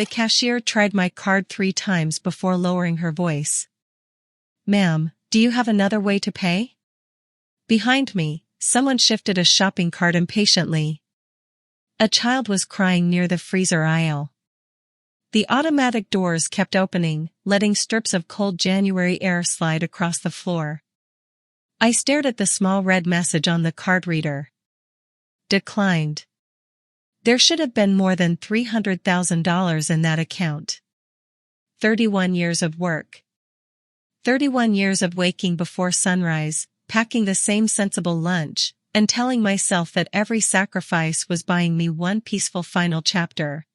The cashier tried my card 3 times before lowering her voice. "Ma'am, do you have another way to pay?" Behind me, someone shifted a shopping cart impatiently. A child was crying near the freezer aisle. The automatic doors kept opening, letting strips of cold January air slide across the floor. I stared at the small red message on the card reader. Declined. There should have been more than $300,000 in that account. 31 years of work. 31 years of waking before sunrise, packing the same sensible lunch, and telling myself that every sacrifice was buying me one peaceful final chapter.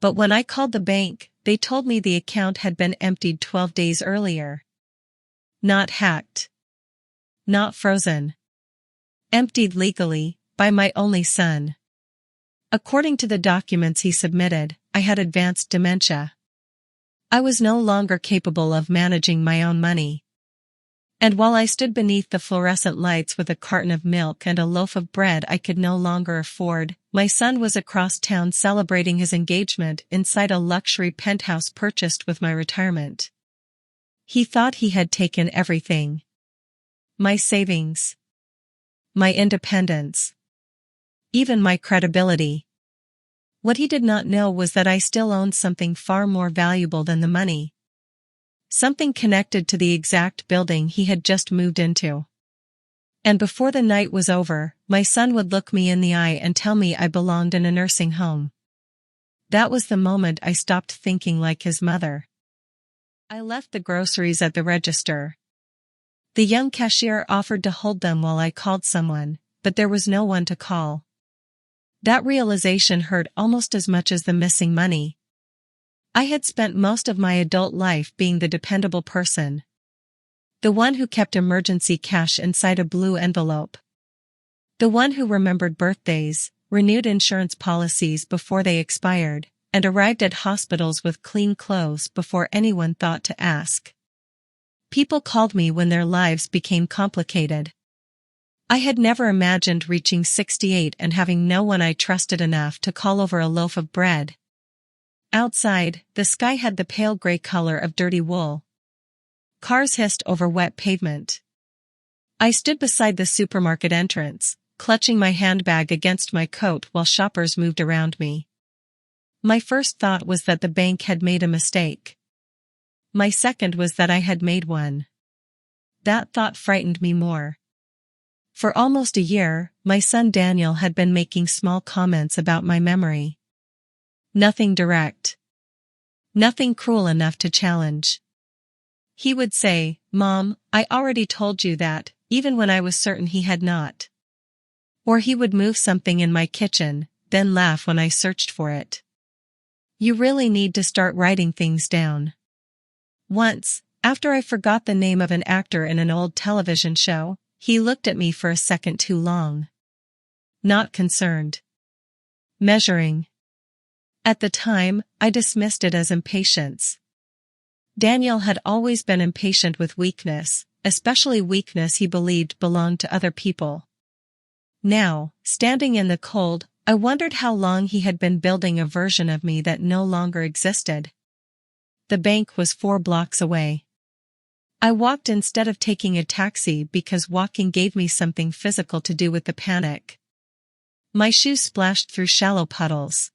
But when I called the bank, they told me the account had been emptied 12 days earlier. Not hacked. Not frozen. Emptied legally, by my only son. According to the documents he submitted, I had advanced dementia. I was no longer capable of managing my own money. And while I stood beneath the fluorescent lights with a carton of milk and a loaf of bread I could no longer afford, my son was across town celebrating his engagement inside a luxury penthouse purchased with my retirement. He thought he had taken everything. My savings. My independence. Even my credibility. What he did not know was that I still owned something far more valuable than the money. Something connected to the exact building he had just moved into. And before the night was over, my son would look me in the eye and tell me I belonged in a nursing home. That was the moment I stopped thinking like his mother. I left the groceries at the register. The young cashier offered to hold them while I called someone, but there was no one to call. That realization hurt almost as much as the missing money. I had spent most of my adult life being the dependable person. The one who kept emergency cash inside a blue envelope. The one who remembered birthdays, renewed insurance policies before they expired, and arrived at hospitals with clean clothes before anyone thought to ask. People called me when their lives became complicated. I had never imagined reaching 68 and having no one I trusted enough to call over a loaf of bread. Outside, the sky had the pale gray color of dirty wool. Cars hissed over wet pavement. I stood beside the supermarket entrance, clutching my handbag against my coat while shoppers moved around me. My first thought was that the bank had made a mistake. My second was that I had made one. That thought frightened me more. For almost a year, my son Daniel had been making small comments about my memory. Nothing direct. Nothing cruel enough to challenge. He would say, "Mom, I already told you that," even when I was certain he had not. Or he would move something in my kitchen, then laugh when I searched for it. "You really need to start writing things down." Once, after I forgot the name of an actor in an old television show, he looked at me for a second too long. Not concerned. Measuring. At the time, I dismissed it as impatience. Daniel had always been impatient with weakness, especially weakness he believed belonged to other people. Now, standing in the cold, I wondered how long he had been building a version of me that no longer existed. The bank was 4 blocks away. I walked instead of taking a taxi because walking gave me something physical to do with the panic. My shoes splashed through shallow puddles.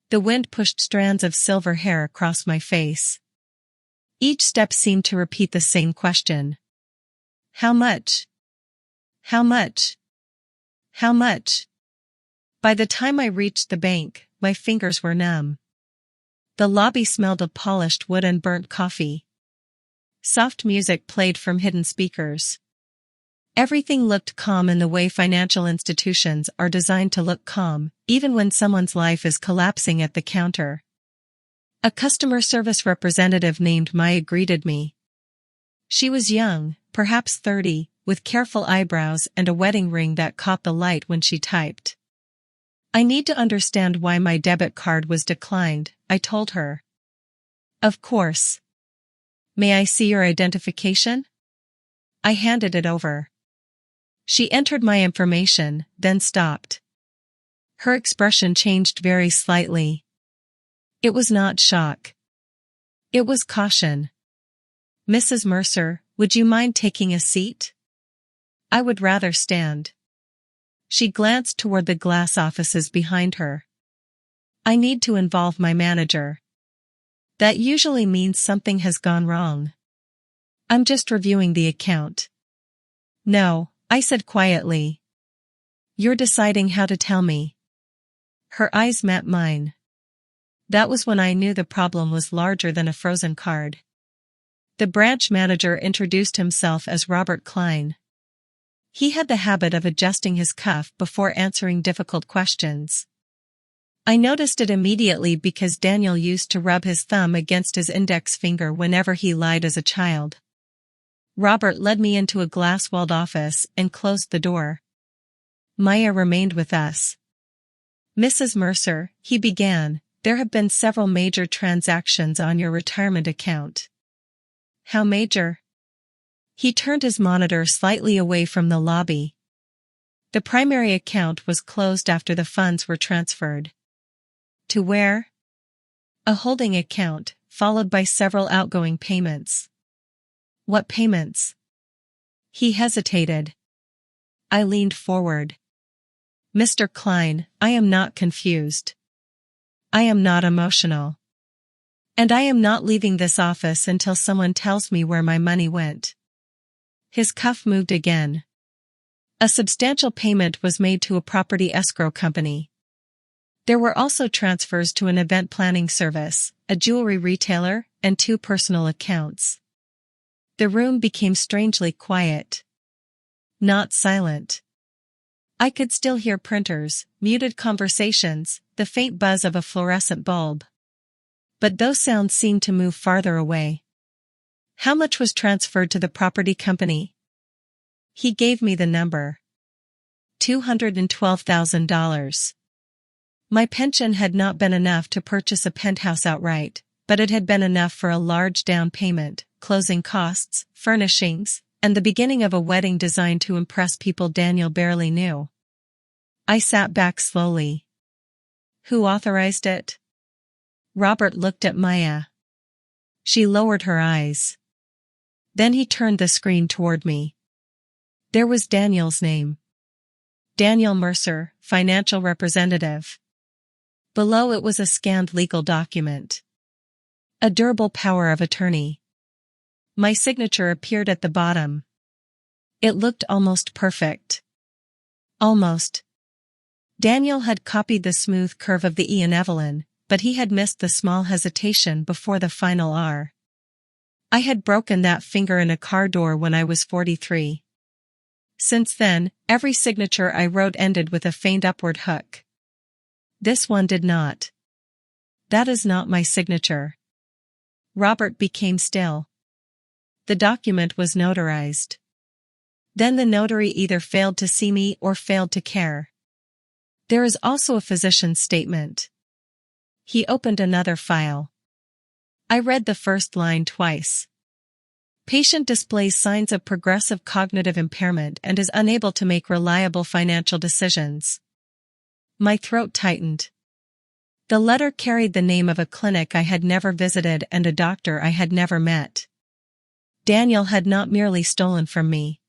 The wind pushed strands of silver hair across my face. Each step seemed to repeat the same question. How much? How much? How much? By the time I reached the bank, my fingers were numb. The lobby smelled of polished wood and burnt coffee. Soft music played from hidden speakers. Everything looked calm in the way financial institutions are designed to look calm, even when someone's life is collapsing at the counter. A customer service representative named Maya greeted me. She was young, perhaps 30, with careful eyebrows and a wedding ring that caught the light when she typed. "I need to understand why my debit card was declined," I told her. "Of course. May I see your identification?" I handed it over. She entered my information, then stopped. Her expression changed very slightly. It was not shock. It was caution. "Mrs. Mercer, would you mind taking a seat?" "I would rather stand." She glanced toward the glass offices behind her. "I need to involve my manager. That usually means something has gone wrong." "I'm just reviewing the account." "No," I said quietly. "You're deciding how to tell me." Her eyes met mine. That was when I knew the problem was larger than a frozen card. The branch manager introduced himself as Robert Klein. He had the habit of adjusting his cuff before answering difficult questions. I noticed it immediately because Daniel used to rub his thumb against his index finger whenever he lied as a child. Robert led me into a glass-walled office and closed the door. Maya remained with us. "Mrs. Mercer," he began, "there have been several major transactions on your retirement account." "How major?" He turned his monitor slightly away from the lobby. "The primary account was closed after the funds were transferred." "To where?" "A holding account, followed by several outgoing payments." "What payments?" He hesitated. I leaned forward. "Mr. Klein, I am not confused. I am not emotional. And I am not leaving this office until someone tells me where my money went." His cuff moved again. "A substantial payment was made to a property escrow company. There were also transfers to an event planning service, a jewelry retailer, and 2 personal accounts." The room became strangely quiet. Not silent. I could still hear printers, muted conversations, the faint buzz of a fluorescent bulb. But those sounds seemed to move farther away. "How much was transferred to the property company?" He gave me the number. $212,000. My pension had not been enough to purchase a penthouse outright, but it had been enough for a large down payment, closing costs, furnishings, and the beginning of a wedding designed to impress people Daniel barely knew. I sat back slowly. "Who authorized it?" Robert looked at Maya. She lowered her eyes. Then he turned the screen toward me. There was Daniel's name. Daniel Mercer, financial representative. Below it was a scanned legal document. A durable power of attorney. My signature appeared at the bottom. It looked almost perfect. Almost. Daniel had copied the smooth curve of the E in Evelyn, but he had missed the small hesitation before the final R. I had broken that finger in a car door when I was 43. Since then, every signature I wrote ended with a faint upward hook. This one did not. "That is not my signature." Robert became still. The document was notarized. Then the notary either failed to see me or failed to care. There is also a physician's statement. He opened another file. I read the first line twice. "Patient displays signs of progressive cognitive impairment and is unable to make reliable financial decisions." My throat tightened. The letter carried the name of a clinic I had never visited and a doctor I had never met. Daniel had not merely stolen from me.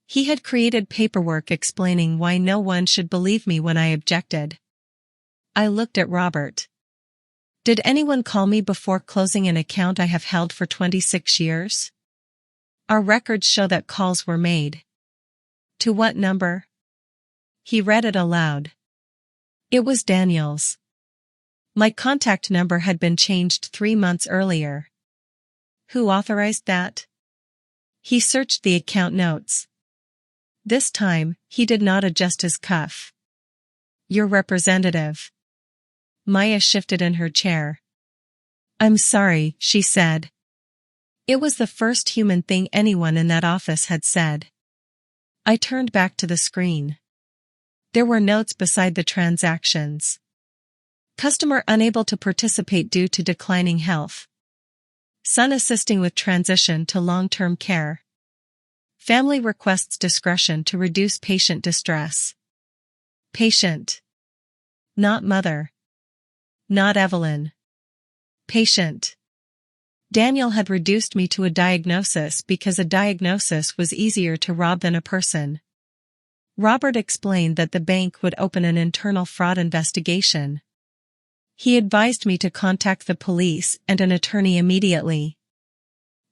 He had created paperwork explaining why no one should believe me when I objected. I looked at Robert. "Did anyone call me before closing an account I have held for 26 years? Our records show that calls were made." "To what number?" He read it aloud. It was Daniel's. My contact number had been changed 3 months earlier. "Who authorized that?" He searched the account notes. This time, he did not adjust his cuff. "Your representative." Maya shifted in her chair. "I'm sorry," she said. It was the first human thing anyone in that office had said. I turned back to the screen. There were notes beside the transactions. Customer unable to participate due to declining health. Son assisting with transition to long-term care. Family requests discretion to reduce patient distress. Patient. Not mother. Not Evelyn. Patient. Daniel had reduced me to a diagnosis because a diagnosis was easier to rob than a person. Robert explained that the bank would open an internal fraud investigation. He advised me to contact the police and an attorney immediately.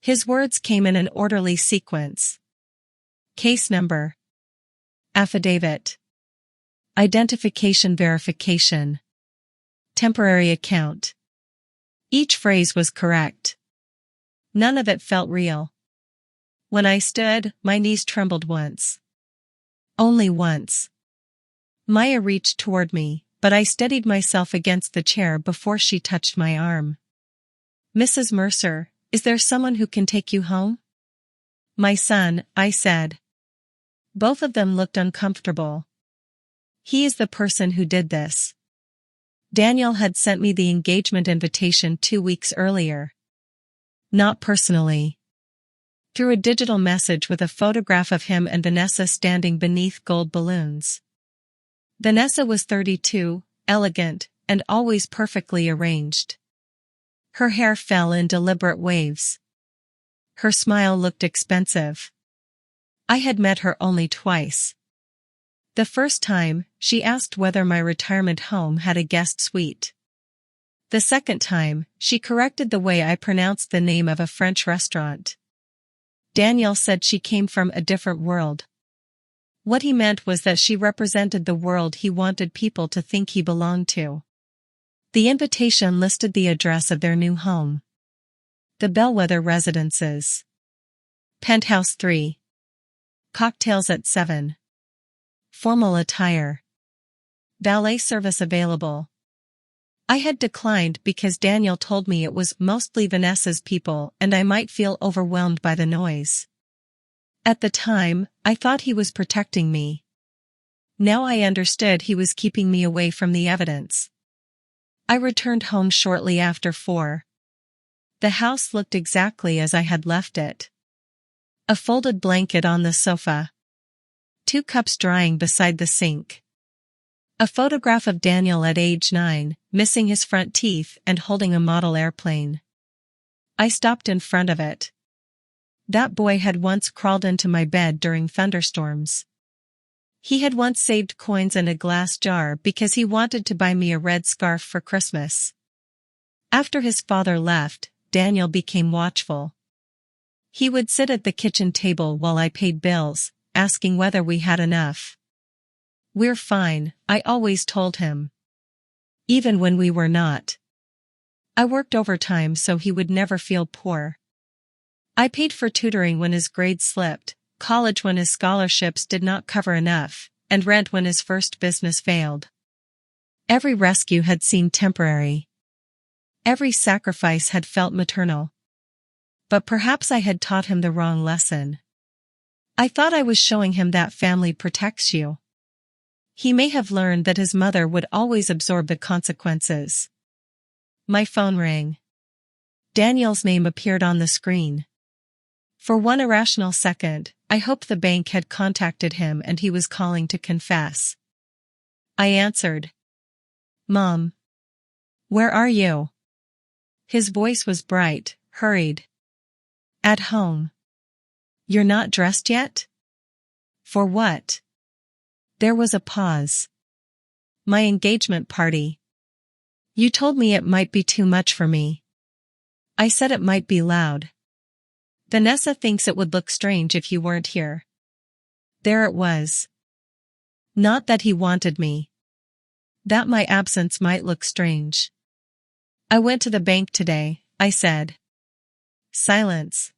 His words came in an orderly sequence. Case number. Affidavit. Identification verification. Temporary account. Each phrase was correct. None of it felt real. When I stood, my knees trembled once. Only once. Maya reached toward me, but I steadied myself against the chair before she touched my arm. Mrs. Mercer, is there someone who can take you home? My son, I said. Both of them looked uncomfortable. He is the person who did this. Daniel had sent me the engagement invitation 2 weeks earlier. Not personally. Through a digital message with a photograph of him and Vanessa standing beneath gold balloons. Vanessa was 32, elegant, and always perfectly arranged. Her hair fell in deliberate waves. Her smile looked expensive. I had met her only twice. The first time, she asked whether my retirement home had a guest suite. The second time, she corrected the way I pronounced the name of a French restaurant. Daniel said she came from a different world. What he meant was that she represented the world he wanted people to think he belonged to. The invitation listed the address of their new home. The Bellwether Residences. Penthouse 3. Cocktails at 7. Formal attire. Valet service available. I had declined because Daniel told me it was mostly Vanessa's people and I might feel overwhelmed by the noise. At the time, I thought he was protecting me. Now I understood he was keeping me away from the evidence. I returned home shortly after 4. The house looked exactly as I had left it. A folded blanket on the sofa. 2 cups drying beside the sink. A photograph of Daniel at age 9, missing his front teeth and holding a model airplane. I stopped in front of it. That boy had once crawled into my bed during thunderstorms. He had once saved coins in a glass jar because he wanted to buy me a red scarf for Christmas. After his father left, Daniel became watchful. He would sit at the kitchen table while I paid bills, asking whether we had enough. We're fine, I always told him. Even when we were not. I worked overtime so he would never feel poor. I paid for tutoring when his grades slipped, college when his scholarships did not cover enough, and rent when his first business failed. Every rescue had seemed temporary. Every sacrifice had felt maternal. But perhaps I had taught him the wrong lesson. I thought I was showing him that family protects you. He may have learned that his mother would always absorb the consequences. My phone rang. Daniel's name appeared on the screen. For one irrational second, I hoped the bank had contacted him and he was calling to confess. I answered. Mom. Where are you? His voice was bright, hurried. At home. You're not dressed yet? For what? There was a pause. My engagement party. You told me it might be too much for me. I said it might be loud. Vanessa thinks it would look strange if you weren't here. There it was. Not that he wanted me. That my absence might look strange. I went to the bank today, I said. Silence.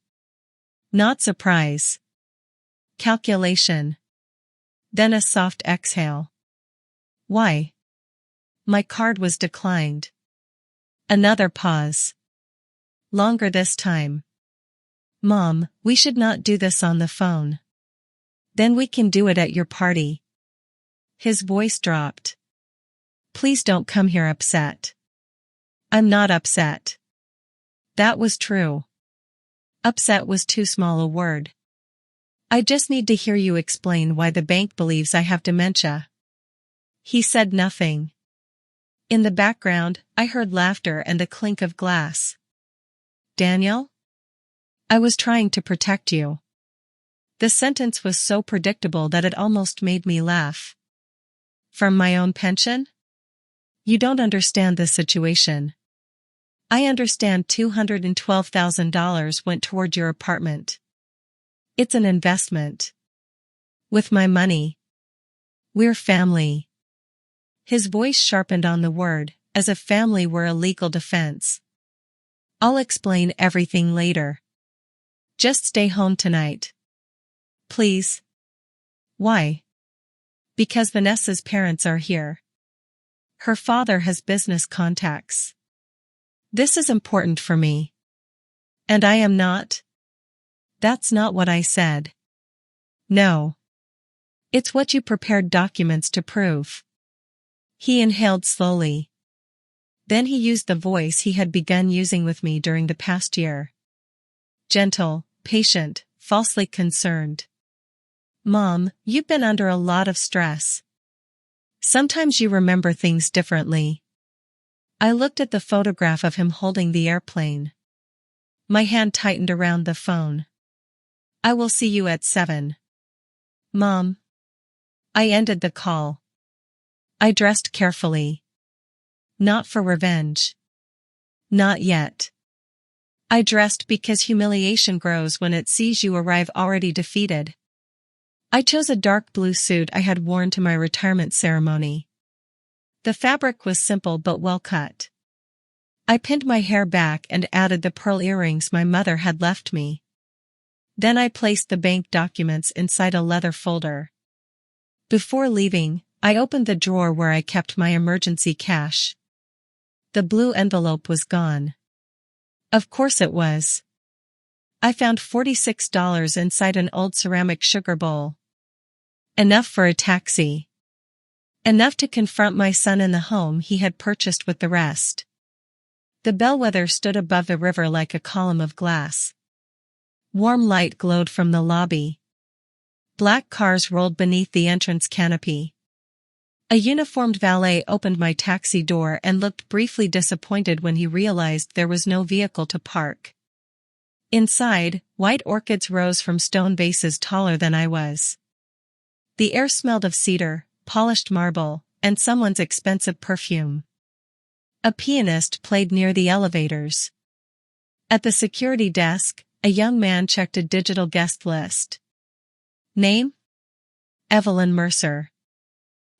Not surprise. Calculation. Then a soft exhale. Why? My card was declined. Another pause. Longer this time. Mom, we should not do this on the phone. Then we can do it at your party. His voice dropped. Please don't come here upset. I'm not upset. That was true. Upset was too small a word. I just need to hear you explain why the bank believes I have dementia. He said nothing. In the background, I heard laughter and the clink of glass. Daniel? I was trying to protect you. The sentence was so predictable that it almost made me laugh. From my own pension? You don't understand the situation. I understand $212,000 went toward your apartment. It's an investment. With my money. We're family. His voice sharpened on the word, as if family were a legal defense. I'll explain everything later. Just stay home tonight. Please. Why? Because Vanessa's parents are here. Her father has business contacts. This is important for me. And I am not? That's not what I said. No. It's what you prepared documents to prove. He inhaled slowly. Then he used the voice he had begun using with me during the past year. Gentle, patient, falsely concerned. Mom, you've been under a lot of stress. Sometimes you remember things differently. I looked at the photograph of him holding the airplane. My hand tightened around the phone. I will see you at 7. Mom. I ended the call. I dressed carefully. Not for revenge. Not yet. I dressed because humiliation grows when it sees you arrive already defeated. I chose a dark blue suit I had worn to my retirement ceremony. The fabric was simple but well cut. I pinned my hair back and added the pearl earrings my mother had left me. Then I placed the bank documents inside a leather folder. Before leaving, I opened the drawer where I kept my emergency cash. The blue envelope was gone. Of course it was. I found $46 inside an old ceramic sugar bowl. Enough for a taxi. Enough to confront my son in the home he had purchased with the rest. The bellwether stood above the river like a column of glass. Warm light glowed from the lobby. Black cars rolled beneath the entrance canopy. A uniformed valet opened my taxi door and looked briefly disappointed when he realized there was no vehicle to park. Inside, white orchids rose from stone vases taller than I was. The air smelled of cedar, polished marble, and someone's expensive perfume. A pianist played near the elevators. At the security desk, a young man checked a digital guest list. Name? Evelyn Mercer.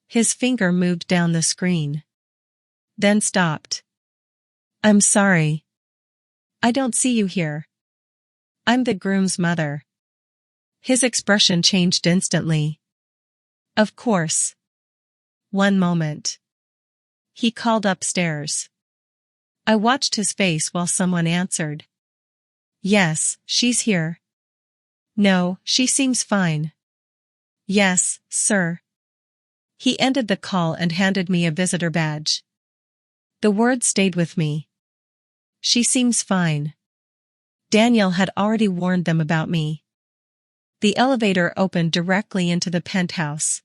His finger moved down the screen. Then stopped. I'm sorry. I don't see you here. I'm the groom's mother. His expression changed instantly. Of course. One moment. He called upstairs. I watched his face while someone answered. Yes, she's here. No, she seems fine. Yes, sir. He ended the call and handed me a visitor badge. The word stayed with me. She seems fine. Daniel had already warned them about me. The elevator opened directly into the penthouse.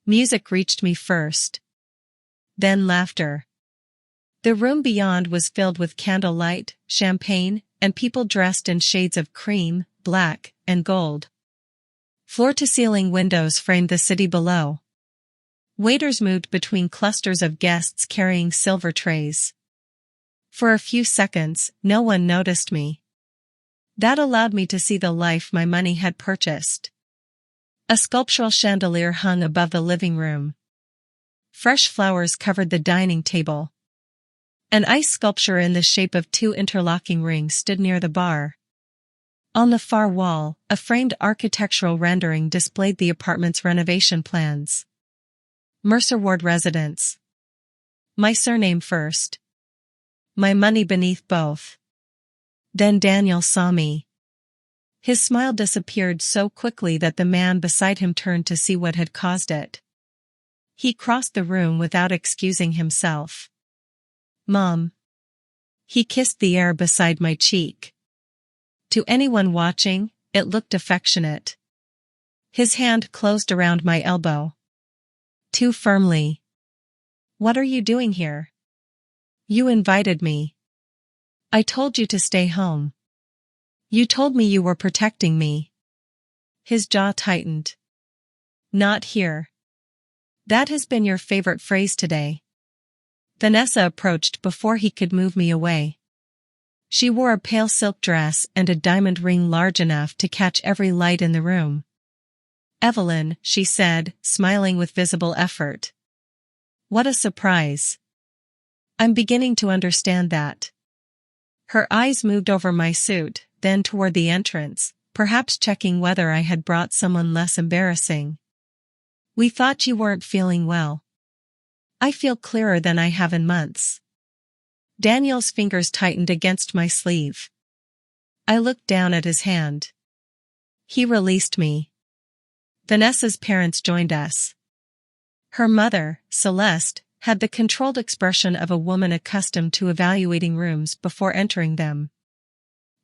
Music reached me first. Then laughter. The room beyond was filled with candlelight, champagne, and people dressed in shades of cream, black, and gold. Floor-to-ceiling windows framed the city below. Waiters moved between clusters of guests carrying silver trays. For a few seconds, no one noticed me. That allowed me to see the life my money had purchased. A sculptural chandelier hung above the living room. Fresh flowers covered the dining table. An ice sculpture in the shape of 2 interlocking rings stood near the bar. On the far wall, a framed architectural rendering displayed the apartment's renovation plans. Mercer Ward Residence. My surname first. My money beneath both. Then Daniel saw me. His smile disappeared so quickly that the man beside him turned to see what had caused it. He crossed the room without excusing himself. Mom. He kissed the air beside my cheek. To anyone watching, it looked affectionate. His hand closed around my elbow. Too firmly. What are you doing here? You invited me. I told you to stay home. You told me you were protecting me. His jaw tightened. Not here. That has been your favorite phrase today. Vanessa approached before he could move me away. She wore a pale silk dress and a diamond ring large enough to catch every light in the room. Evelyn, she said, smiling with visible effort. What a surprise. I'm beginning to understand that. Her eyes moved over my suit, then toward the entrance, perhaps checking whether I had brought someone less embarrassing. We thought you weren't feeling well. I feel clearer than I have in months. Daniel's fingers tightened against my sleeve. I looked down at his hand. He released me. Vanessa's parents joined us. Her mother, Celeste, had the controlled expression of a woman accustomed to evaluating rooms before entering them.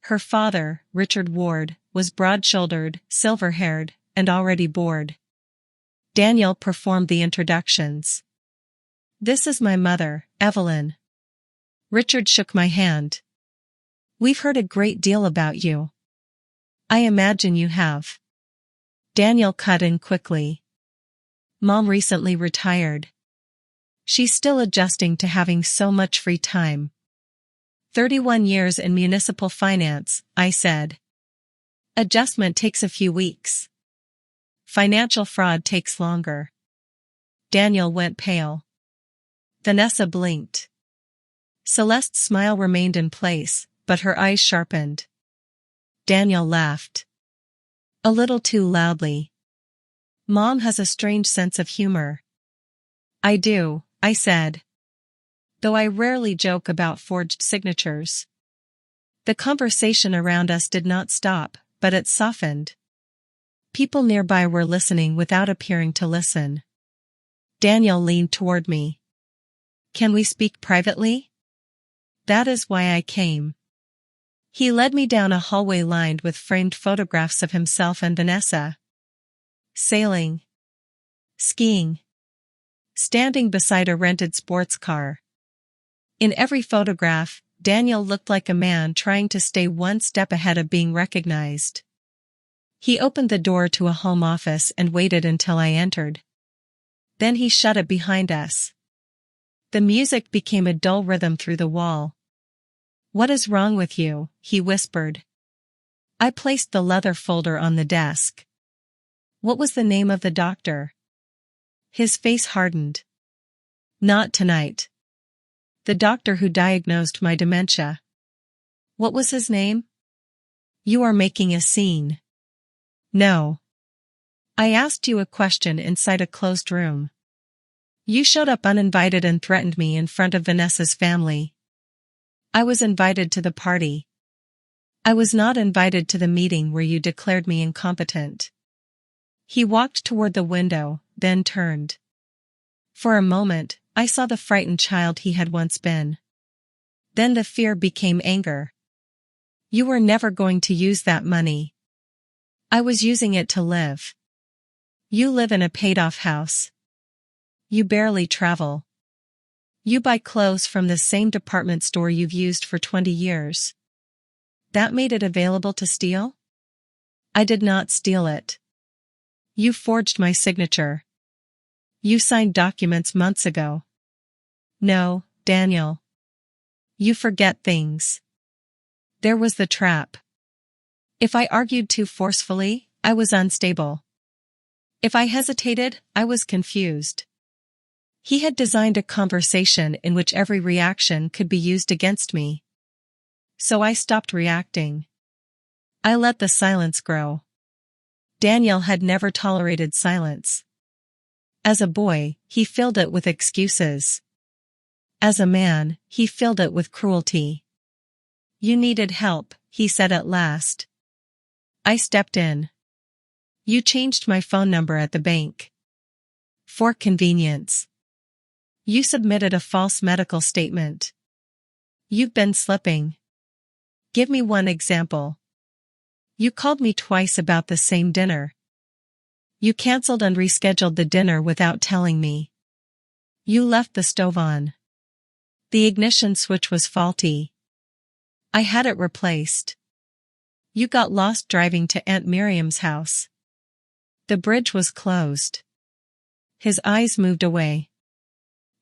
Her father, Richard Ward, was broad-shouldered, silver-haired, and already bored. Daniel performed the introductions. This is my mother, Evelyn. Richard shook my hand. We've heard a great deal about you. I imagine you have. Daniel cut in quickly. Mom recently retired. She's still adjusting to having so much free time. 31 years in municipal finance, I said. Adjustment takes a few weeks. Financial fraud takes longer. Daniel went pale. Vanessa blinked. Celeste's smile remained in place, but her eyes sharpened. Daniel laughed. A little too loudly. Mom has a strange sense of humor. I do, I said. Though I rarely joke about forged signatures. The conversation around us did not stop, but it softened. People nearby were listening without appearing to listen. Daniel leaned toward me. Can we speak privately? That is why I came. He led me down a hallway lined with framed photographs of himself and Vanessa. Sailing. Skiing. Standing beside a rented sports car. In every photograph, Daniel looked like a man trying to stay one step ahead of being recognized. He opened the door to a home office and waited until I entered. Then he shut it behind us. The music became a dull rhythm through the wall. What is wrong with you? He whispered. I placed the leather folder on the desk. What was the name of the doctor? His face hardened. Not tonight. The doctor who diagnosed my dementia. What was his name? You are making a scene. No. I asked you a question inside a closed room. You showed up uninvited and threatened me in front of Vanessa's family. I was invited to the party. I was not invited to the meeting where you declared me incompetent. He walked toward the window, then turned. For a moment, I saw the frightened child he had once been. Then the fear became anger. You were never going to use that money. I was using it to live. You live in a paid-off house. You barely travel. You buy clothes from the same department store you've used for 20 years. That made it available to steal? I did not steal it. You forged my signature. You signed documents months ago. No, Daniel. You forget things. There was the trap. If I argued too forcefully, I was unstable. If I hesitated, I was confused. He had designed a conversation in which every reaction could be used against me. So I stopped reacting. I let the silence grow. Daniel had never tolerated silence. As a boy, he filled it with excuses. As a man, he filled it with cruelty. You needed help, he said at last. I stepped in. You changed my phone number at the bank. For convenience. You submitted a false medical statement. You've been slipping. Give me one example. You called me twice about the same dinner. You canceled and rescheduled the dinner without telling me. You left the stove on. The ignition switch was faulty. I had it replaced. You got lost driving to Aunt Miriam's house. The bridge was closed. His eyes moved away.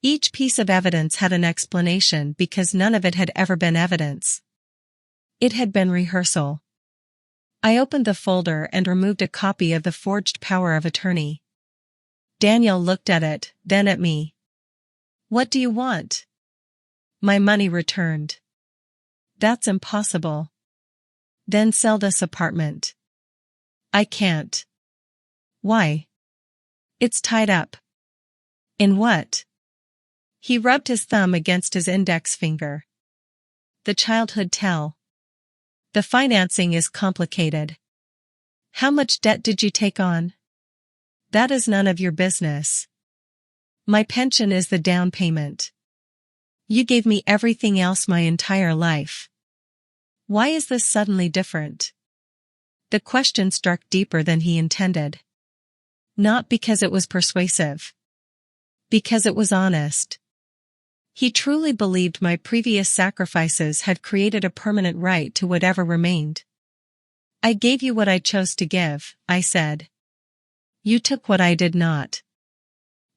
Each piece of evidence had an explanation because none of it had ever been evidence. It had been rehearsal. I opened the folder and removed a copy of the forged power of attorney. Daniel looked at it, then at me. What do you want? My money returned. That's impossible. Then sell this apartment. I can't. Why? It's tied up. In what? He rubbed his thumb against his index finger. The childhood tell. The financing is complicated. How much debt did you take on? That is none of your business. My pension is the down payment. You gave me everything else my entire life. Why is this suddenly different? The question struck deeper than he intended. Not because it was persuasive. Because it was honest. He truly believed my previous sacrifices had created a permanent right to whatever remained. I gave you what I chose to give, I said. You took what I did not.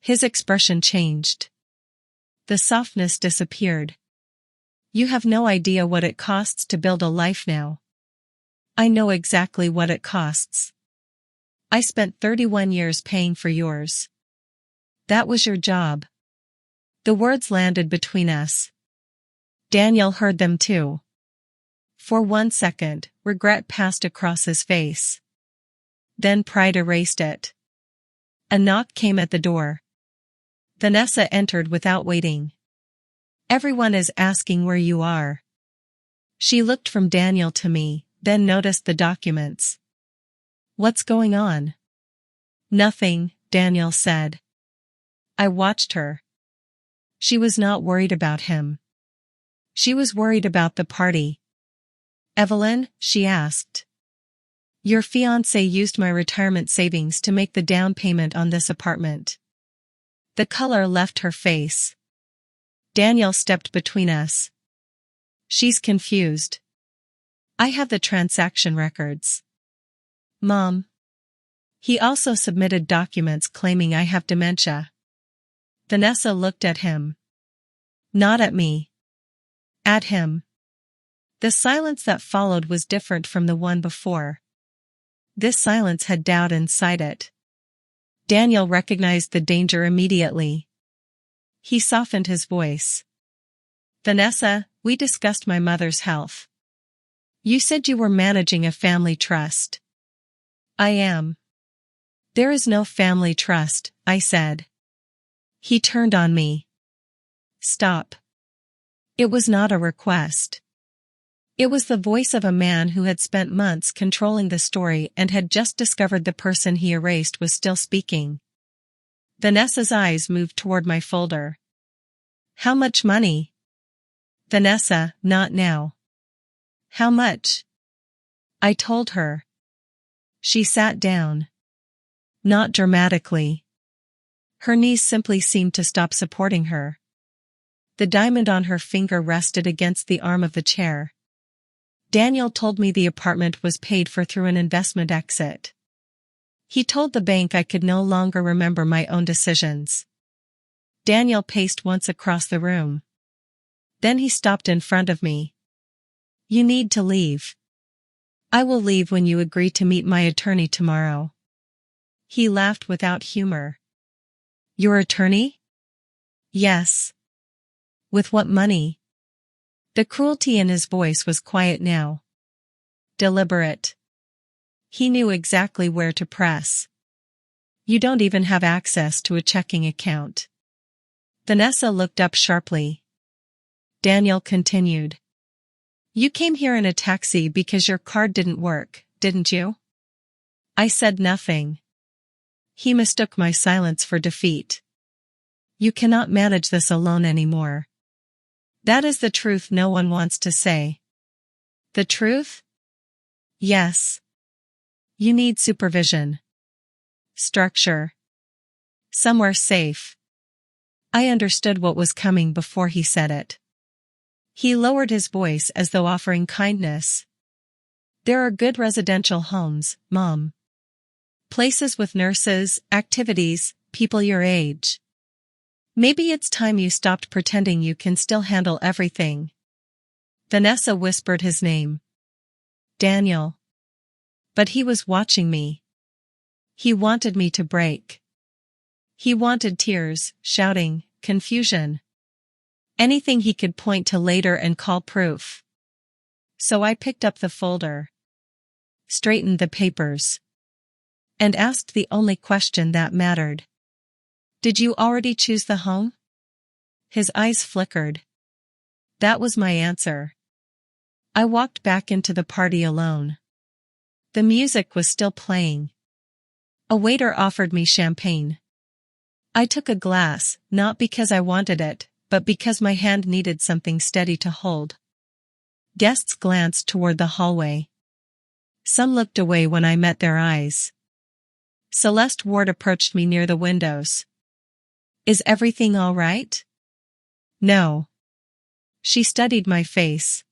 His expression changed. The softness disappeared. You have no idea what it costs to build a life now. I know exactly what it costs. I spent 31 years paying for yours. That was your job. The words landed between us. Daniel heard them too. For 1 second, regret passed across his face. Then pride erased it. A knock came at the door. Vanessa entered without waiting. Everyone is asking where you are. She looked from Daniel to me, then noticed the documents. What's going on? Nothing, Daniel said. I watched her. She was not worried about him. She was worried about the party. Evelyn, she asked. Your fiancé used my retirement savings to make the down payment on this apartment. The color left her face. Daniel stepped between us. She's confused. I have the transaction records. Mom. He also submitted documents claiming I have dementia. Vanessa looked at him. Not at me. At him. The silence that followed was different from the one before. This silence had doubt inside it. Daniel recognized the danger immediately. He softened his voice. Vanessa, we discussed my mother's health. You said you were managing a family trust. I am. There is no family trust, I said. He turned on me. Stop. It was not a request. It was the voice of a man who had spent months controlling the story and had just discovered the person he erased was still speaking. Vanessa's eyes moved toward my folder. How much money? Vanessa, not now. How much? I told her. She sat down. Not dramatically. Her knees simply seemed to stop supporting her. The diamond on her finger rested against the arm of the chair. Daniel told me the apartment was paid for through an investment exit. He told the bank I could no longer remember my own decisions. Daniel paced once across the room. Then he stopped in front of me. You need to leave. I will leave when you agree to meet my attorney tomorrow. He laughed without humor. Your attorney? Yes. With what money? The cruelty in his voice was quiet now. Deliberate. He knew exactly where to press. You don't even have access to a checking account. Vanessa looked up sharply. Daniel continued. You came here in a taxi because your card didn't work, didn't you? I said nothing. He mistook my silence for defeat. You cannot manage this alone anymore. That is the truth no one wants to say. The truth? Yes. You need supervision. Structure. Somewhere safe. I understood what was coming before he said it. He lowered his voice as though offering kindness. There are good residential homes, Mom. Places with nurses, activities, people your age. Maybe it's time you stopped pretending you can still handle everything. Vanessa whispered his name. Daniel. But he was watching me. He wanted me to break. He wanted tears, shouting, confusion. Anything he could point to later and call proof. So I picked up the folder, straightened the papers, and asked the only question that mattered. Did you already choose the home? His eyes flickered. That was my answer. I walked back into the party alone. The music was still playing. A waiter offered me champagne. I took a glass, not because I wanted it, but because my hand needed something steady to hold. Guests glanced toward the hallway. Some looked away when I met their eyes. Celeste Ward approached me near the windows. Is everything all right? No. She studied my face.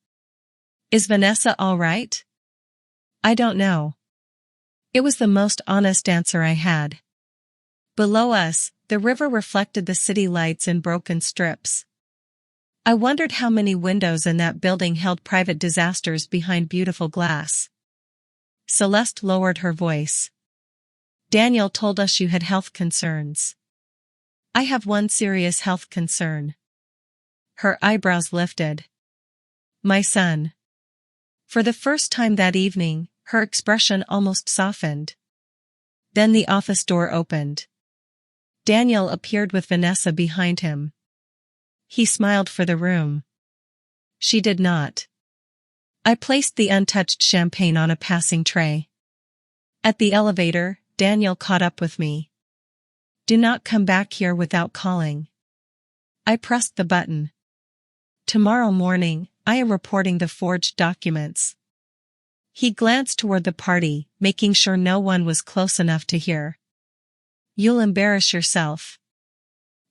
Is Vanessa all right? I don't know. It was the most honest answer I had. Below us, the river reflected the city lights in broken strips. I wondered how many windows in that building held private disasters behind beautiful glass. Celeste lowered her voice. Daniel told us you had health concerns. I have one serious health concern. Her eyebrows lifted. My son. For the first time that evening, her expression almost softened. Then the office door opened. Daniel appeared with Vanessa behind him. He smiled for the room. She did not. I placed the untouched champagne on a passing tray. At the elevator, Daniel caught up with me. Do not come back here without calling. I pressed the button. Tomorrow morning, I am reporting the forged documents. He glanced toward the party, making sure no one was close enough to hear. You'll embarrass yourself.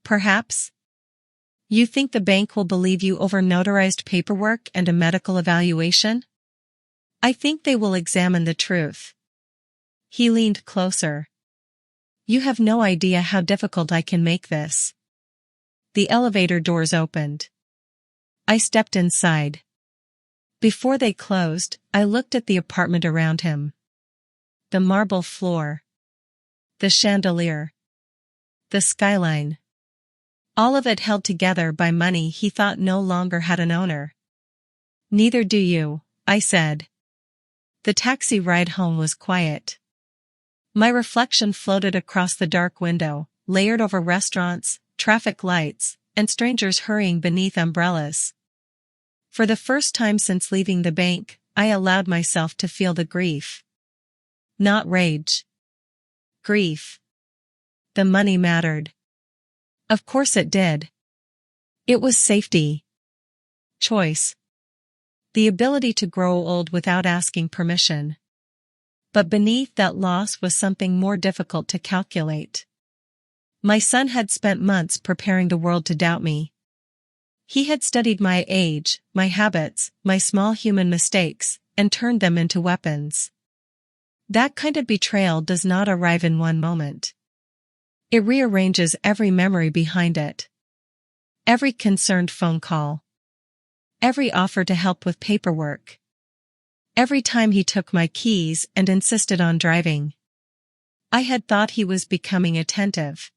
Perhaps. You think the bank will believe you over notarized paperwork and a medical evaluation? I think they will examine the truth. He leaned closer. You have no idea how difficult I can make this. The elevator doors opened. I stepped inside. Before they closed, I looked at the apartment around him. The marble floor. The chandelier. The skyline. All of it held together by money he thought no longer had an owner. Neither do you, I said. The taxi ride home was quiet. My reflection floated across the dark window, layered over restaurants, traffic lights, and strangers hurrying beneath umbrellas. For the first time since leaving the bank, I allowed myself to feel the grief. Not rage. Grief. The money mattered. Of course it did. It was safety. Choice. The ability to grow old without asking permission. But beneath that loss was something more difficult to calculate. My son had spent months preparing the world to doubt me. He had studied my age, my habits, my small human mistakes, and turned them into weapons. That kind of betrayal does not arrive in one moment. It rearranges every memory behind it. Every concerned phone call. Every offer to help with paperwork. Every time he took my keys and insisted on driving. I had thought he was becoming attentive.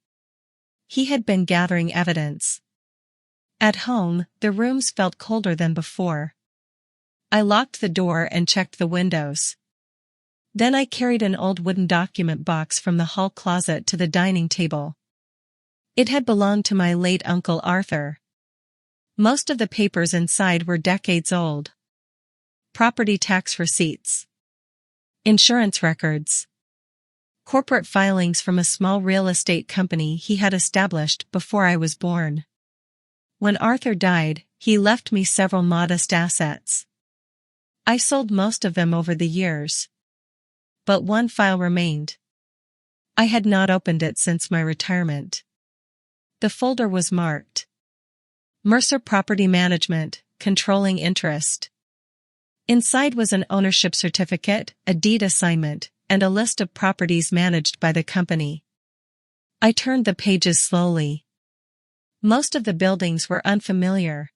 He had been gathering evidence. At home, the rooms felt colder than before. I locked the door and checked the windows. Then I carried an old wooden document box from the hall closet to the dining table. It had belonged to my late Uncle Arthur. Most of the papers inside were decades old. Property tax receipts. Insurance records. Corporate filings from a small real estate company he had established before I was born. When Arthur died, he left me several modest assets. I sold most of them over the years. But one file remained. I had not opened it since my retirement. The folder was marked Mercer Property Management, Controlling Interest. Inside was an ownership certificate, a deed assignment, and a list of properties managed by the company. I turned the pages slowly. Most of the buildings were unfamiliar.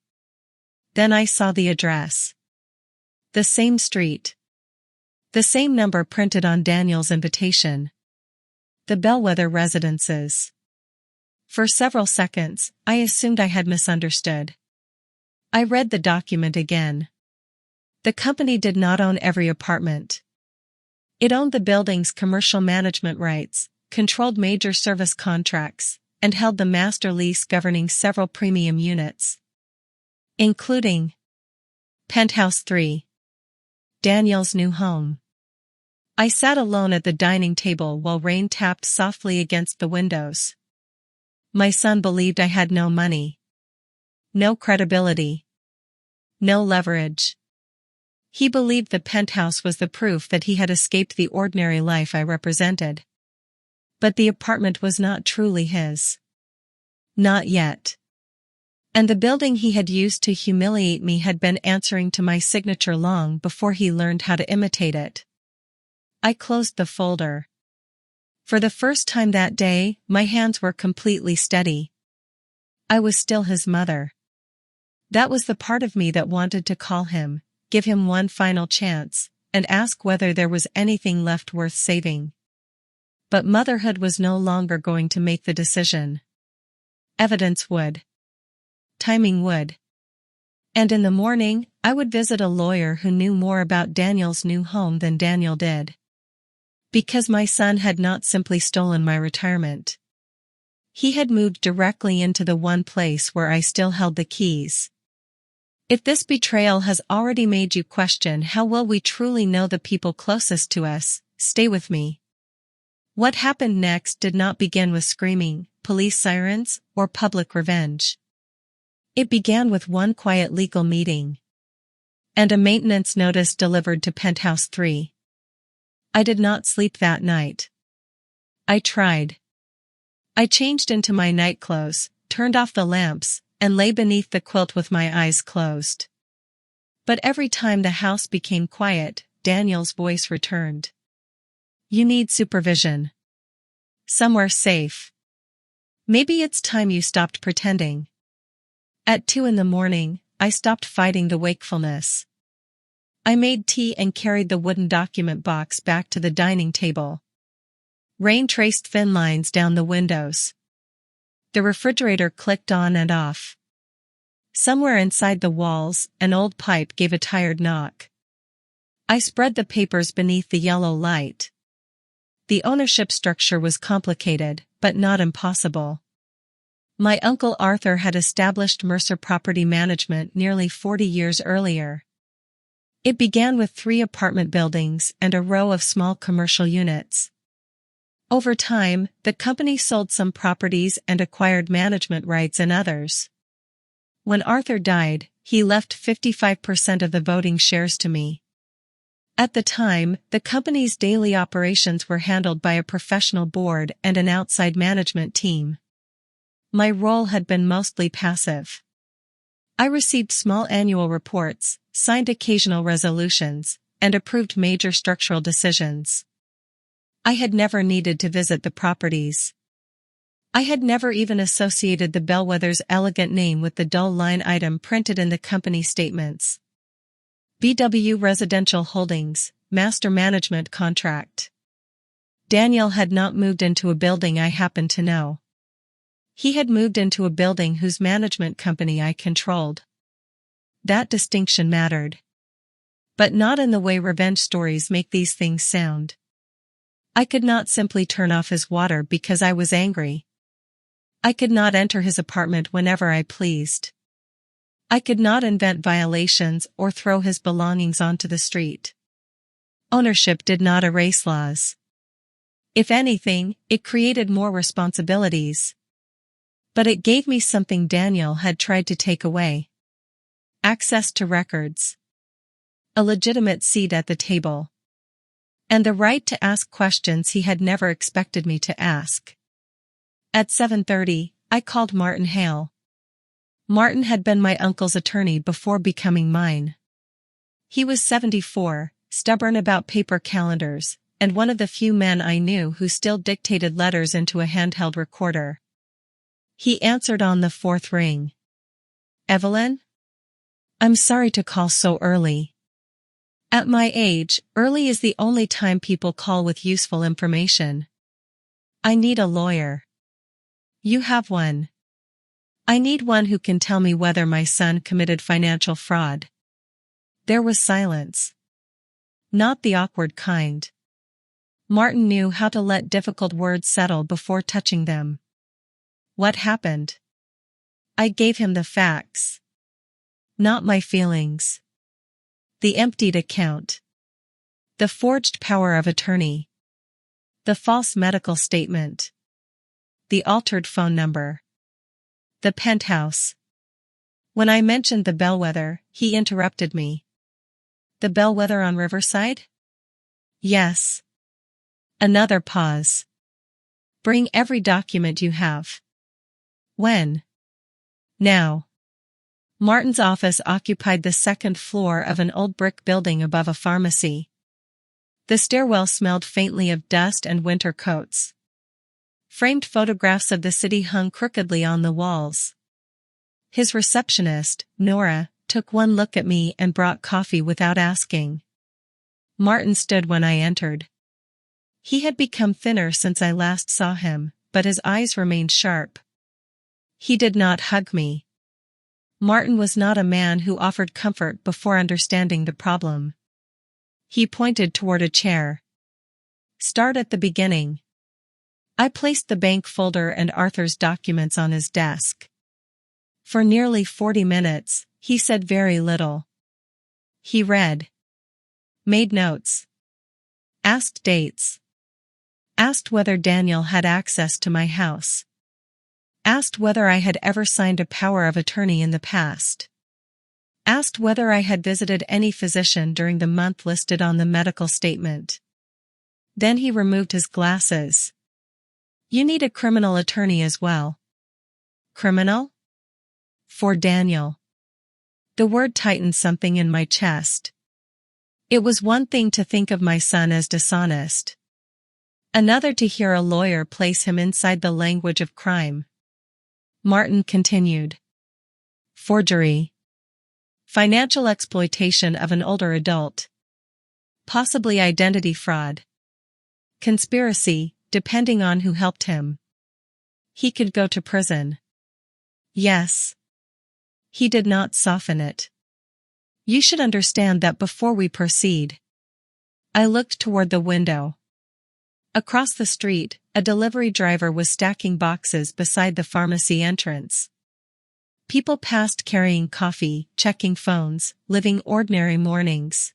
Then I saw the address. The same street. The same number printed on Daniel's invitation. The Bellwether Residences. For several seconds, I assumed I had misunderstood. I read the document again. The company did not own every apartment. It owned the building's commercial management rights, controlled major service contracts, and held the master lease governing several premium units, including Penthouse 3, Daniel's new home. I sat alone at the dining table while rain tapped softly against the windows. My son believed I had no money, no credibility, no leverage. He believed the penthouse was the proof that he had escaped the ordinary life I represented. But the apartment was not truly his. Not yet. And the building he had used to humiliate me had been answering to my signature long before he learned how to imitate it. I closed the folder. For the first time that day, my hands were completely steady. I was still his mother. That was the part of me that wanted to call him, give him one final chance, and ask whether there was anything left worth saving. But motherhood was no longer going to make the decision. Evidence would. Timing would. And in the morning, I would visit a lawyer who knew more about Daniel's new home than Daniel did. Because my son had not simply stolen my retirement. He had moved directly into the one place where I still held the keys. If this betrayal has already made you question how well we truly know the people closest to us, stay with me. What happened next did not begin with screaming, police sirens, or public revenge. It began with one quiet legal meeting. And a maintenance notice delivered to Penthouse 3. I did not sleep that night. I tried. I changed into my night clothes, turned off the lamps, and lay beneath the quilt with my eyes closed. But every time the house became quiet, Daniel's voice returned. You need supervision. Somewhere safe. Maybe it's time you stopped pretending. At 2 a.m, I stopped fighting the wakefulness. I made tea and carried the wooden document box back to the dining table. Rain traced thin lines down the windows. The refrigerator clicked on and off. Somewhere inside the walls, an old pipe gave a tired knock. I spread the papers beneath the yellow light. The ownership structure was complicated, but not impossible. My uncle Arthur had established Mercer Property Management nearly 40 years earlier. It began with 3 apartment buildings and a row of small commercial units. Over time, the company sold some properties and acquired management rights in others. When Arthur died, he left 55% of the voting shares to me. At the time, the company's daily operations were handled by a professional board and an outside management team. My role had been mostly passive. I received small annual reports, signed occasional resolutions, and approved major structural decisions. I had never needed to visit the properties. I had never even associated the Bellwether's elegant name with the dull line item printed in the company statements. BW Residential Holdings, Master Management Contract. Daniel had not moved into a building I happened to know. He had moved into a building whose management company I controlled. That distinction mattered. But not in the way revenge stories make these things sound. I could not simply turn off his water because I was angry. I could not enter his apartment whenever I pleased. I could not invent violations or throw his belongings onto the street. Ownership did not erase laws. If anything, it created more responsibilities. But it gave me something Daniel had tried to take away. Access to records. A legitimate seat at the table. And the right to ask questions he had never expected me to ask. At 7:30, I called Martin Hale. Martin had been my uncle's attorney before becoming mine. He was 74, stubborn about paper calendars, and one of the few men I knew who still dictated letters into a handheld recorder. He answered on the fourth ring. Evelyn? I'm sorry to call so early. At my age, early is the only time people call with useful information. I need a lawyer. You have one. I need one who can tell me whether my son committed financial fraud. There was silence. Not the awkward kind. Martin knew how to let difficult words settle before touching them. What happened? I gave him the facts. Not my feelings. The emptied account. The forged power of attorney. The false medical statement. The altered phone number. The penthouse. When I mentioned the bellwether, he interrupted me. The bellwether on Riverside? Yes. Another pause. Bring every document you have. When? Now. Martin's office occupied the second floor of an old brick building above a pharmacy. The stairwell smelled faintly of dust and winter coats. Framed photographs of the city hung crookedly on the walls. His receptionist, Nora, took one look at me and brought coffee without asking. Martin stood when I entered. He had become thinner since I last saw him, but his eyes remained sharp. He did not hug me. Martin was not a man who offered comfort before understanding the problem. He pointed toward a chair. Start at the beginning. I placed the bank folder and Arthur's documents on his desk. For nearly 40 minutes, he said very little. He read. Made notes. Asked dates. Asked whether Daniel had access to my house. Asked whether I had ever signed a power of attorney in the past. Asked whether I had visited any physician during the month listed on the medical statement. Then he removed his glasses. You need a criminal attorney as well. Criminal? For Daniel. The word tightened something in my chest. It was one thing to think of my son as dishonest. Another to hear a lawyer place him inside the language of crime. Martin continued. Forgery. Financial exploitation of an older adult. Possibly identity fraud. Conspiracy, depending on who helped him. He could go to prison. Yes. He did not soften it. You should understand that before we proceed. I looked toward the window. Across the street, a delivery driver was stacking boxes beside the pharmacy entrance. People passed carrying coffee, checking phones, living ordinary mornings.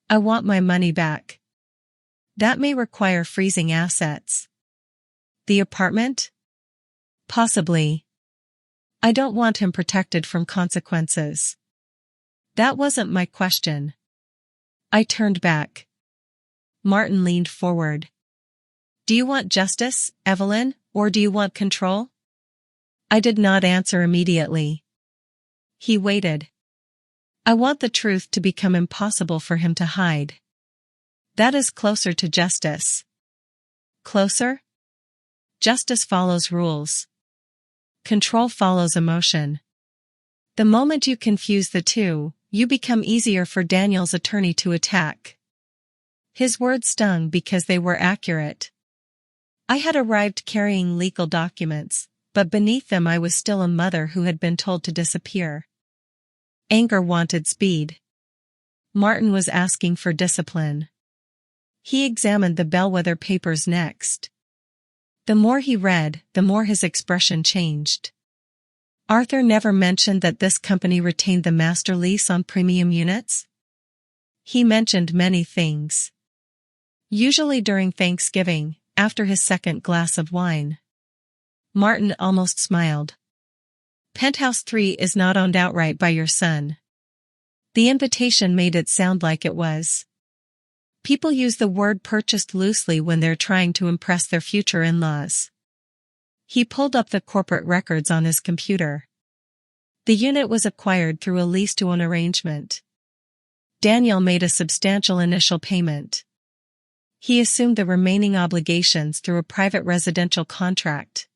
I want my money back. That may require freezing assets. The apartment? Possibly. I don't want him protected from consequences. That wasn't my question. I turned back. Martin leaned forward. Do you want justice, Evelyn, or do you want control? I did not answer immediately. He waited. I want the truth to become impossible for him to hide. That is closer to justice. Closer? Justice follows rules. Control follows emotion. The moment you confuse the two, you become easier for Daniel's attorney to attack. His words stung because they were accurate. I had arrived carrying legal documents, but beneath them I was still a mother who had been told to disappear. Anger wanted speed. Martin was asking for discipline. He examined the bellwether papers next. The more he read, the more his expression changed. Arthur never mentioned that this company retained the master lease on premium units. He mentioned many things. Usually during Thanksgiving, after his second glass of wine. Martin almost smiled. Penthouse 3 is not owned outright by your son. The invitation made it sound like it was. People use the word purchased loosely when they're trying to impress their future in-laws. He pulled up the corporate records on his computer. The unit was acquired through a lease-to-own arrangement. Daniel made a substantial initial payment. He assumed the remaining obligations through a private residential contract.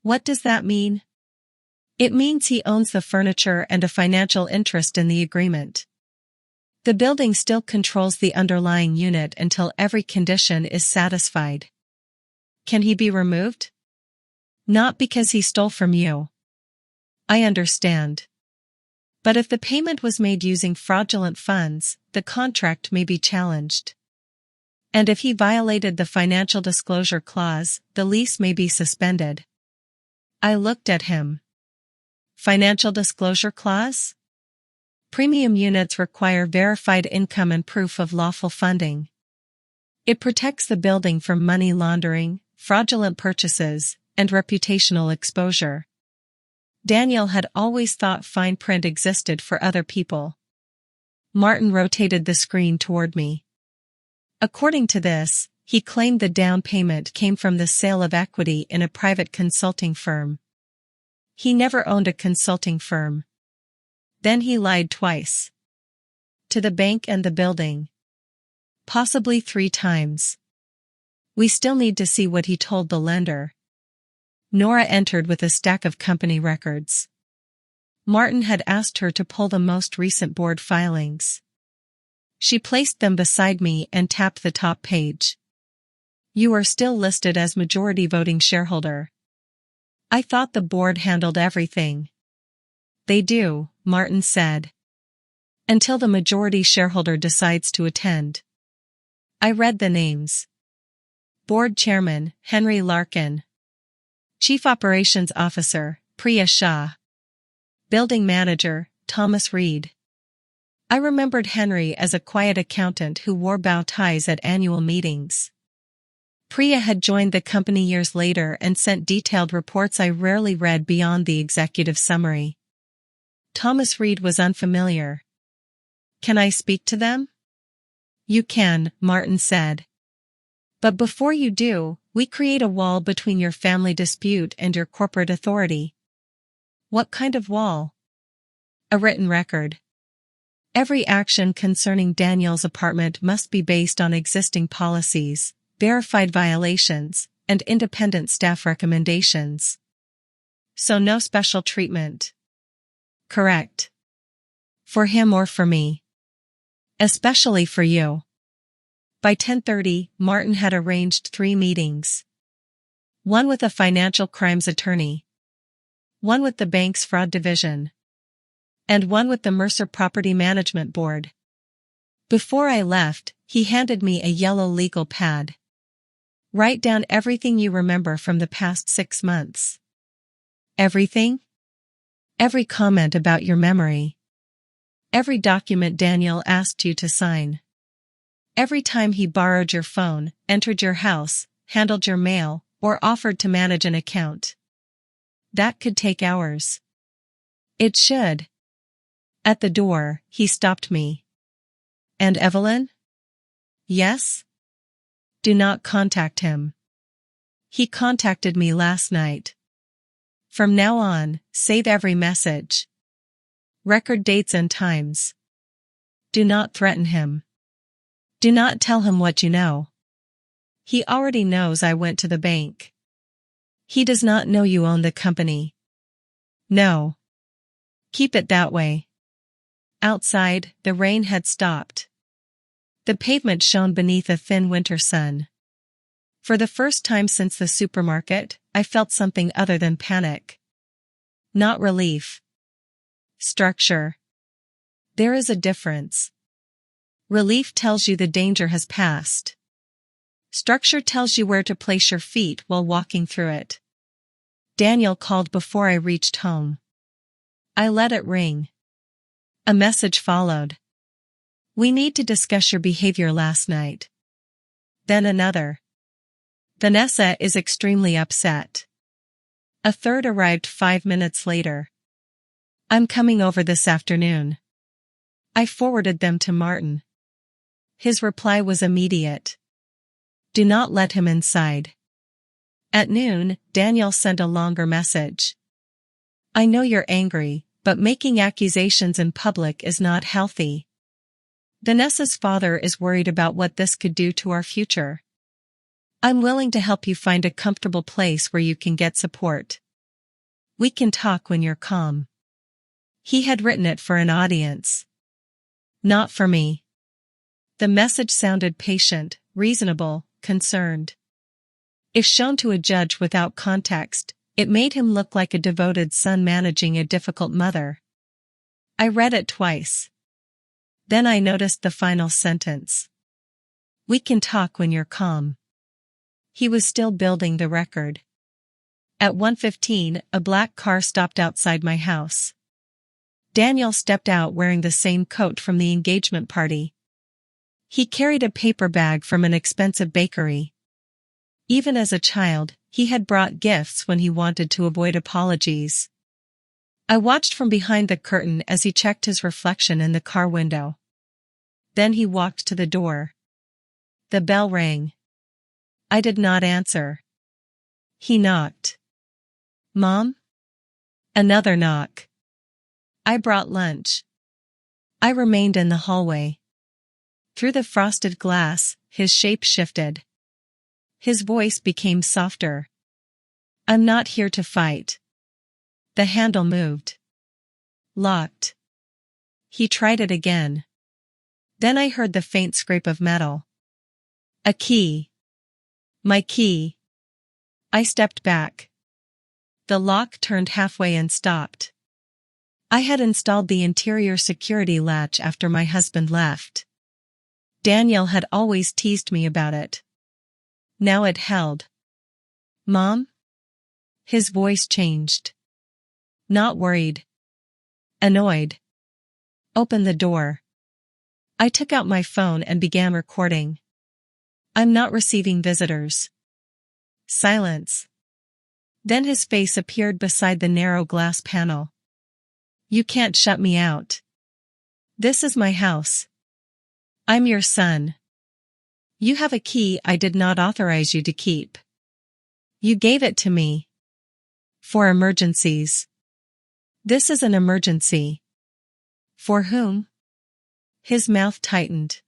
What does that mean? It means he owns the furniture and a financial interest in the agreement. The building still controls the underlying unit until every condition is satisfied. Can he be removed? Not because he stole from you. I understand. But if the payment was made using fraudulent funds, the contract may be challenged. And if he violated the financial disclosure clause, the lease may be suspended. I looked at him. Financial disclosure clause? Premium units require verified income and proof of lawful funding. It protects the building from money laundering, fraudulent purchases, and reputational exposure. Daniel had always thought fine print existed for other people. Martin rotated the screen toward me. According to this, he claimed the down payment came from the sale of equity in a private consulting firm. He never owned a consulting firm. Then he lied twice. To the bank and the building. Possibly 3 times. We still need to see what he told the lender. Nora entered with a stack of company records. Martin had asked her to pull the most recent board filings. She placed them beside me and tapped the top page. You are still listed as majority voting shareholder. I thought the board handled everything. They do, Martin said. Until the majority shareholder decides to attend. I read the names. Board Chairman, Henry Larkin. Chief Operations Officer, Priya Shah. Building Manager, Thomas Reed. I remembered Henry as a quiet accountant who wore bow ties at annual meetings. Priya had joined the company years later and sent detailed reports I rarely read beyond the executive summary. Thomas Reed was unfamiliar. Can I speak to them? You can, Martin said. But before you do, we create a wall between your family dispute and your corporate authority. What kind of wall? A written record. Every action concerning Daniel's apartment must be based on existing policies, verified violations, and independent staff recommendations. So no special treatment. Correct. For him or for me. Especially for you. By 10:30, Martin had arranged 3 meetings. One with a financial crimes attorney. One with the bank's fraud division. And one with the Mercer Property Management Board. Before I left, he handed me a yellow legal pad. Write down everything you remember from the past 6 months. Everything? Every comment about your memory. Every document Daniel asked you to sign. Every time he borrowed your phone, entered your house, handled your mail, or offered to manage an account. That could take hours. It should. At the door, he stopped me. And Evelyn? Yes? Do not contact him. He contacted me last night. From now on, save every message. Record dates and times. Do not threaten him. Do not tell him what you know. He already knows I went to the bank. He does not know you own the company. No. Keep it that way. Outside, the rain had stopped. The pavement shone beneath a thin winter sun. For the first time since the supermarket, I felt something other than panic. Not relief. Structure. There is a difference. Relief tells you the danger has passed. Structure tells you where to place your feet while walking through it. Daniel called before I reached home. I let it ring. A message followed. We need to discuss your behavior last night. Then another. Vanessa is extremely upset. A third arrived 5 minutes later. I'm coming over this afternoon. I forwarded them to Martin. His reply was immediate. Do not let him inside. At noon, Daniel sent a longer message. I know you're angry, but making accusations in public is not healthy. Vanessa's father is worried about what this could do to our future. I'm willing to help you find a comfortable place where you can get support. We can talk when you're calm. He had written it for an audience. Not for me. The message sounded patient, reasonable, concerned. If shown to a judge without context, it made him look like a devoted son managing a difficult mother. I read it twice. Then I noticed the final sentence. We can talk when you're calm. He was still building the record. At 1:15, a black car stopped outside my house. Daniel stepped out wearing the same coat from the engagement party. He carried a paper bag from an expensive bakery. Even as a child, he had brought gifts when he wanted to avoid apologies. I watched from behind the curtain as he checked his reflection in the car window. Then he walked to the door. The bell rang. I did not answer. He knocked. Mom? Another knock. I brought lunch. I remained in the hallway. Through the frosted glass, his shape shifted. His voice became softer. I'm not here to fight. The handle moved. Locked. He tried it again. Then I heard the faint scrape of metal. A key. My key. I stepped back. The lock turned halfway and stopped. I had installed the interior security latch after my husband left. Daniel had always teased me about it. Now it held. Mom? His voice changed. Not worried. Annoyed. Open the door. I took out my phone and began recording. I'm not receiving visitors. Silence. Then his face appeared beside the narrow glass panel. You can't shut me out. This is my house. I'm your son. You have a key I did not authorize you to keep. You gave it to me. For emergencies. This is an emergency. For whom? His mouth tightened.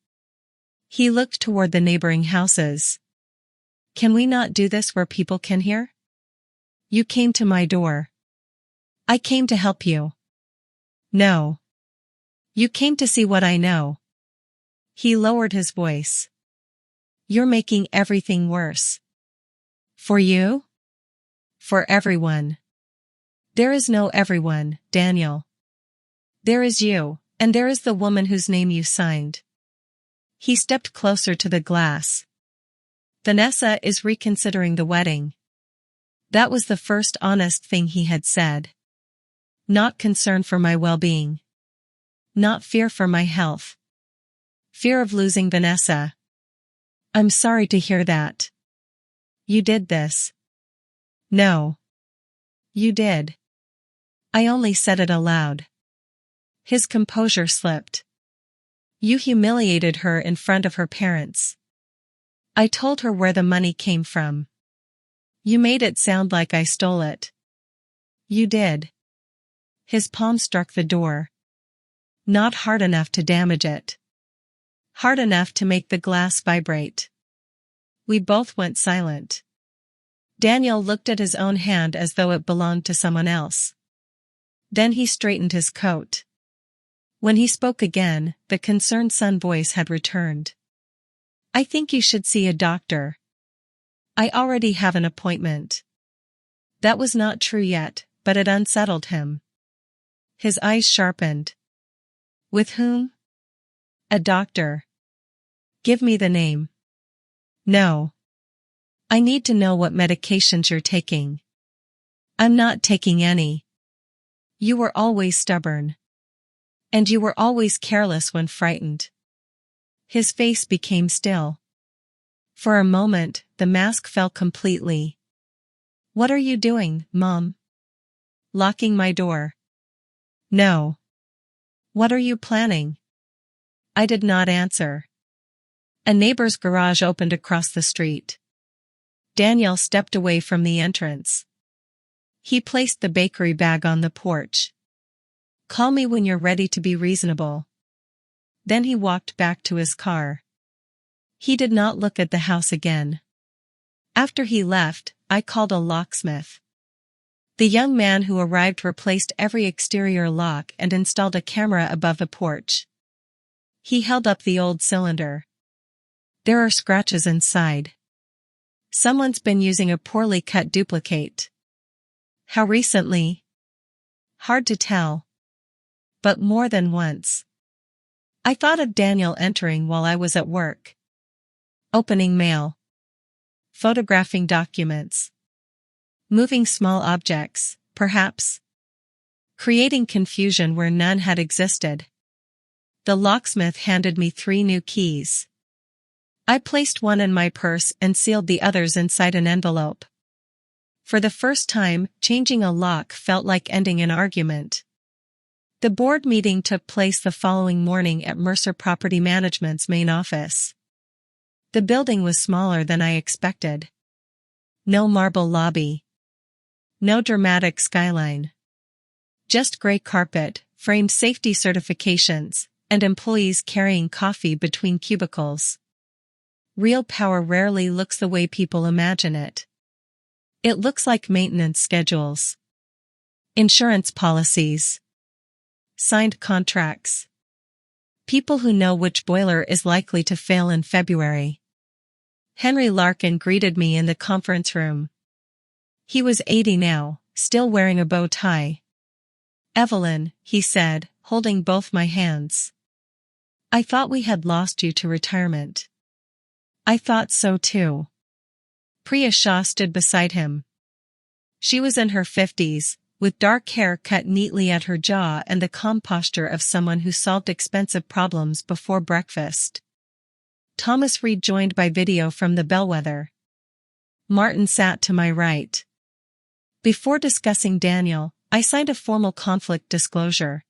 He looked toward the neighboring houses. Can we not do this where people can hear? You came to my door. I came to help you. No. You came to see what I know. He lowered his voice. You're making everything worse. For you? For everyone. There is no everyone, Daniel. There is you, and there is the woman whose name you signed. He stepped closer to the glass. Vanessa is reconsidering the wedding. That was the first honest thing he had said. Not concern for my well-being. Not fear for my health. Fear of losing Vanessa. I'm sorry to hear that. You did this. No. You did. I only said it aloud. His composure slipped. You humiliated her in front of her parents. I told her where the money came from. You made it sound like I stole it. You did. His palm struck the door. Not hard enough to damage it. Hard enough to make the glass vibrate. We both went silent. Daniel looked at his own hand as though it belonged to someone else. Then he straightened his coat. When he spoke again, the concerned son voice had returned. I think you should see a doctor. I already have an appointment. That was not true yet, but it unsettled him. His eyes sharpened. With whom? A doctor. Give me the name. No. I need to know what medications you're taking. I'm not taking any. You were always stubborn. And you were always careless when frightened. His face became still. For a moment, the mask fell completely. What are you doing, Mom? Locking my door. No. What are you planning? I did not answer. A neighbor's garage opened across the street. Daniel stepped away from the entrance. He placed the bakery bag on the porch. "Call me when you're ready to be reasonable." Then he walked back to his car. He did not look at the house again. After he left, I called a locksmith. The young man who arrived replaced every exterior lock and installed a camera above the porch. He held up the old cylinder. "There are scratches inside. Someone's been using a poorly cut duplicate." "How recently?" "Hard to tell. But more than once." I thought of Daniel entering while I was at work. Opening mail. Photographing documents. Moving small objects, perhaps. Creating confusion where none had existed. The locksmith handed me 3 new keys. I placed one in my purse and sealed the others inside an envelope. For the first time, changing a lock felt like ending an argument. The board meeting took place the following morning at Mercer Property Management's main office. The building was smaller than I expected. No marble lobby. No dramatic skyline. Just gray carpet, framed safety certifications, and employees carrying coffee between cubicles. Real power rarely looks the way people imagine it. It looks like maintenance schedules. Insurance policies. Signed contracts. People who know which boiler is likely to fail in February. Henry Larkin greeted me in the conference room. He was 80 now, still wearing a bow tie. "Evelyn," he said, holding both my hands. "I thought we had lost you to retirement." I thought so too. Priya Shah stood beside him. She was in her 50s, with dark hair cut neatly at her jaw and the calm posture of someone who solved expensive problems before breakfast. Thomas Reed joined by video from the bellwether. Martin sat to my right. Before discussing Daniel, I signed a formal conflict disclosure.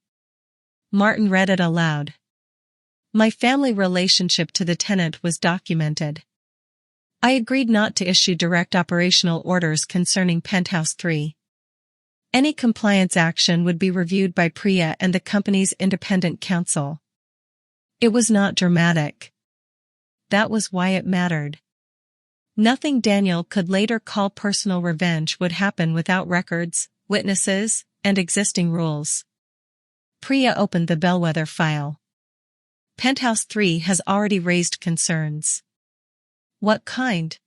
Martin read it aloud. My family relationship to the tenant was documented. I agreed not to issue direct operational orders concerning Penthouse 3. Any compliance action would be reviewed by Priya and the company's independent counsel. It was not dramatic. That was why it mattered. Nothing Daniel could later call personal revenge would happen without records, witnesses, and existing rules. Priya opened the bellwether file. Penthouse 3 has already raised concerns. What kind?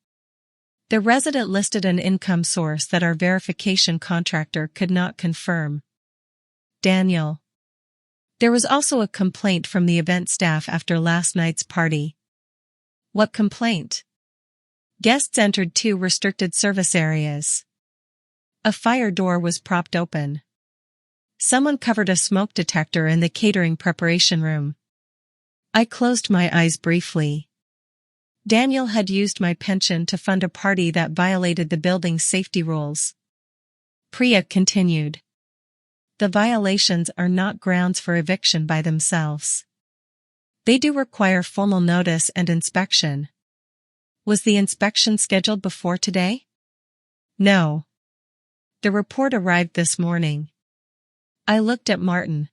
The resident listed an income source that our verification contractor could not confirm. Daniel. There was also a complaint from the event staff after last night's party. What complaint? Guests entered 2 restricted service areas. A fire door was propped open. Someone covered a smoke detector in the catering preparation room. I closed my eyes briefly. Daniel had used my pension to fund a party that violated the building's safety rules. Priya continued. The violations are not grounds for eviction by themselves. They do require formal notice and inspection. Was the inspection scheduled before today? No. The report arrived this morning. I looked at Martin.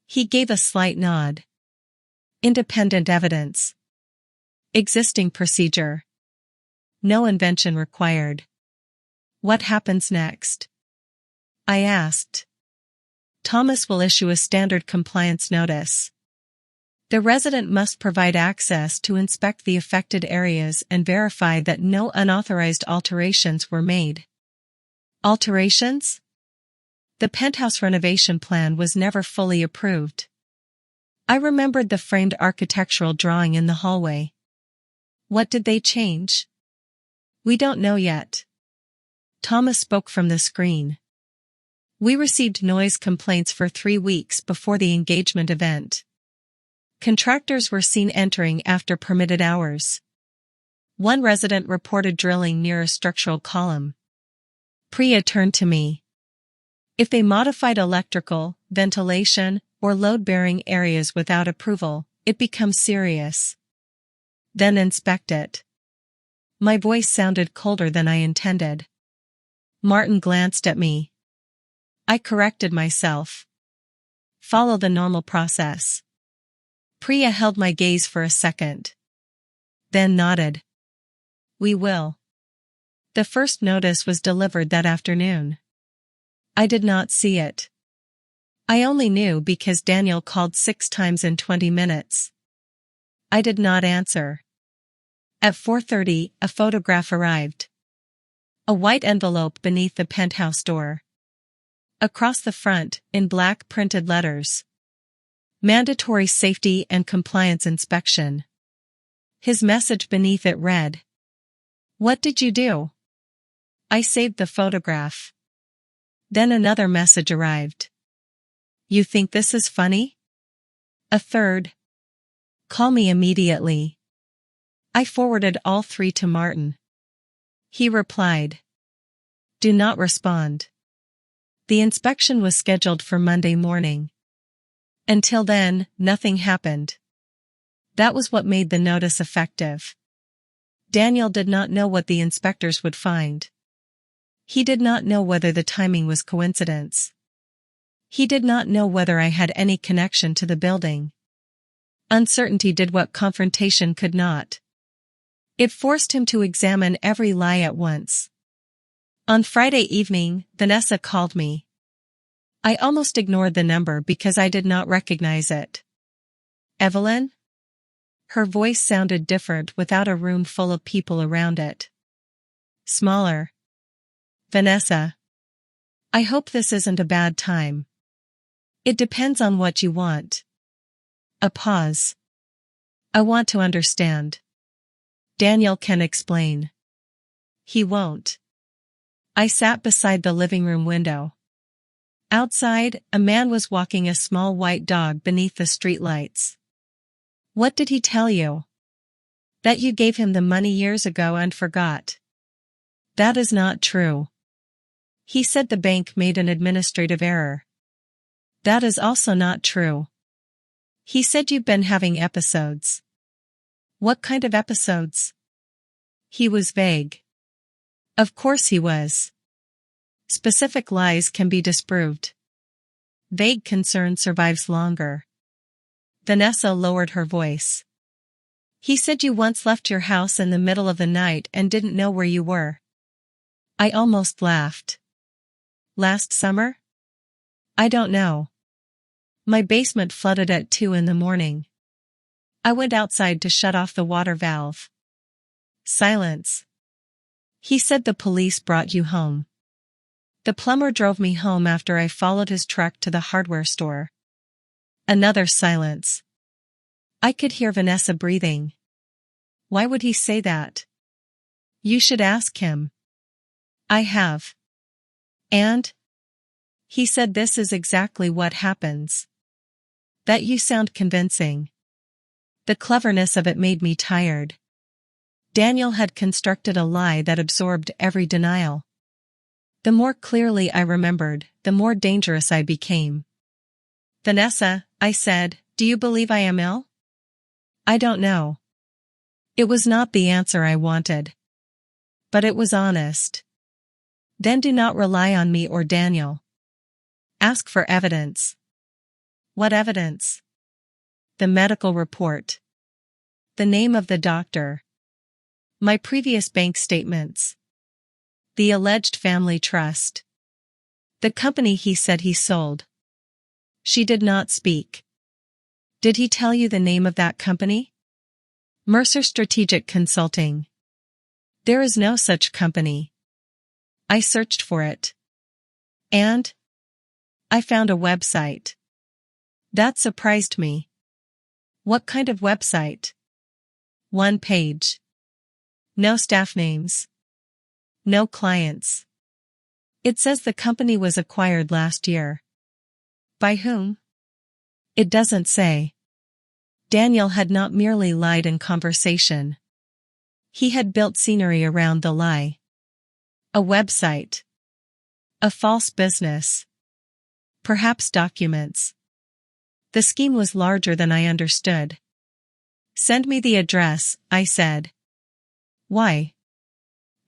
He gave a slight nod. Independent evidence. Existing procedure. No invention required. What happens next? I asked. Thomas will issue a standard compliance notice. The resident must provide access to inspect the affected areas and verify that no unauthorized alterations were made. Alterations? The penthouse renovation plan was never fully approved. I remembered the framed architectural drawing in the hallway. What did they change? We don't know yet. Thomas spoke from the screen. We received noise complaints for 3 weeks before the engagement event. Contractors were seen entering after permitted hours. One resident reported drilling near a structural column. Priya turned to me. If they modified electrical, ventilation, or load-bearing areas without approval, it becomes serious. Then inspect it. My voice sounded colder than I intended. Martin glanced at me. I corrected myself. Follow the normal process. Priya held my gaze for a second. Then nodded. We will. The first notice was delivered that afternoon. I did not see it. I only knew because Daniel called 6 times in 20 minutes. I did not answer. At 4:30, a photograph arrived. A white envelope beneath the penthouse door. Across the front, in black printed letters. Mandatory safety and compliance inspection. His message beneath it read. What did you do? I saved the photograph. Then another message arrived. You think this is funny? A third. Call me immediately. I forwarded all 3 to Martin. He replied. Do not respond. The inspection was scheduled for Monday morning. Until then, nothing happened. That was what made the notice effective. Daniel did not know what the inspectors would find. He did not know whether the timing was coincidence. He did not know whether I had any connection to the building. Uncertainty did what confrontation could not. It forced him to examine every lie at once. On Friday evening, Vanessa called me. I almost ignored the number because I did not recognize it. Evelyn? Her voice sounded different without a room full of people around it. Smaller. Vanessa. I hope this isn't a bad time. It depends on what you want. A pause. I want to understand. Daniel can explain. He won't. I sat beside the living room window. Outside, a man was walking a small white dog beneath the streetlights. What did he tell you? That you gave him the money years ago and forgot. That is not true. He said the bank made an administrative error. That is also not true. He said you've been having episodes. What kind of episodes? He was vague. Of course he was. Specific lies can be disproved. Vague concern survives longer. Vanessa lowered her voice. He said you once left your house in the middle of the night and didn't know where you were. I almost laughed. Last summer? I don't know. My basement flooded at 2 in the morning. I went outside to shut off the water valve. Silence. He said the police brought you home. The plumber drove me home after I followed his truck to the hardware store. Another silence. I could hear Vanessa breathing. Why would he say that? You should ask him. I have. And? He said this is exactly what happens. That you sound convincing. The cleverness of it made me tired. Daniel had constructed a lie that absorbed every denial. The more clearly I remembered, the more dangerous I became. Vanessa, I said, do you believe I am ill? I don't know. It was not the answer I wanted. But it was honest. Then do not rely on me or Daniel. Ask for evidence. What evidence? The medical report. The name of the doctor. My previous bank statements. The alleged family trust. The company he said he sold. She did not speak. Did he tell you the name of that company? Mercer Strategic Consulting. There is no such company. I searched for it. And? I found a website. That surprised me. What kind of website? 1 page. No staff names. No clients. It says the company was acquired last year. By whom? It doesn't say. Daniel had not merely lied in conversation. He had built scenery around the lie. A website. A false business. Perhaps documents. The scheme was larger than I understood. Send me the address, I said. Why?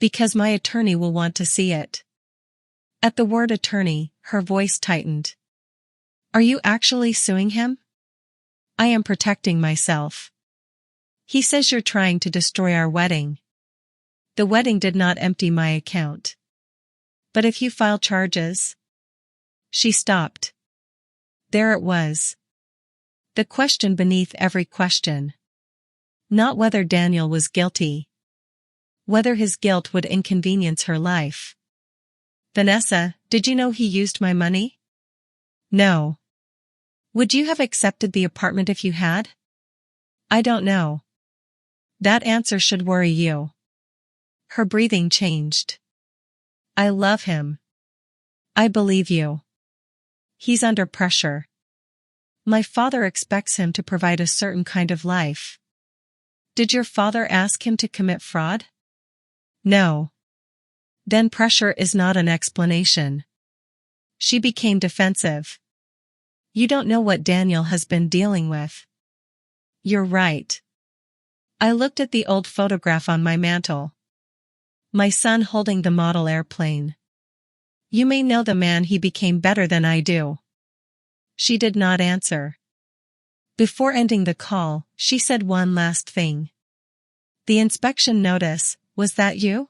Because my attorney will want to see it. At the word attorney, her voice tightened. Are you actually suing him? I am protecting myself. He says you're trying to destroy our wedding. The wedding did not empty my account. But if you file charges? She stopped. There it was. The question beneath every question. Not whether Daniel was guilty. Whether his guilt would inconvenience her life. Vanessa, did you know he used my money? No. Would you have accepted the apartment if you had? I don't know. That answer should worry you. Her breathing changed. I love him. I believe you. He's under pressure. My father expects him to provide a certain kind of life. Did your father ask him to commit fraud? No. Then pressure is not an explanation. She became defensive. You don't know what Daniel has been dealing with. You're right. I looked at the old photograph on my mantle. My son holding the model airplane. You may know the man, he became better than I do. She did not answer. Before ending the call, she said one last thing. The inspection notice, was that you?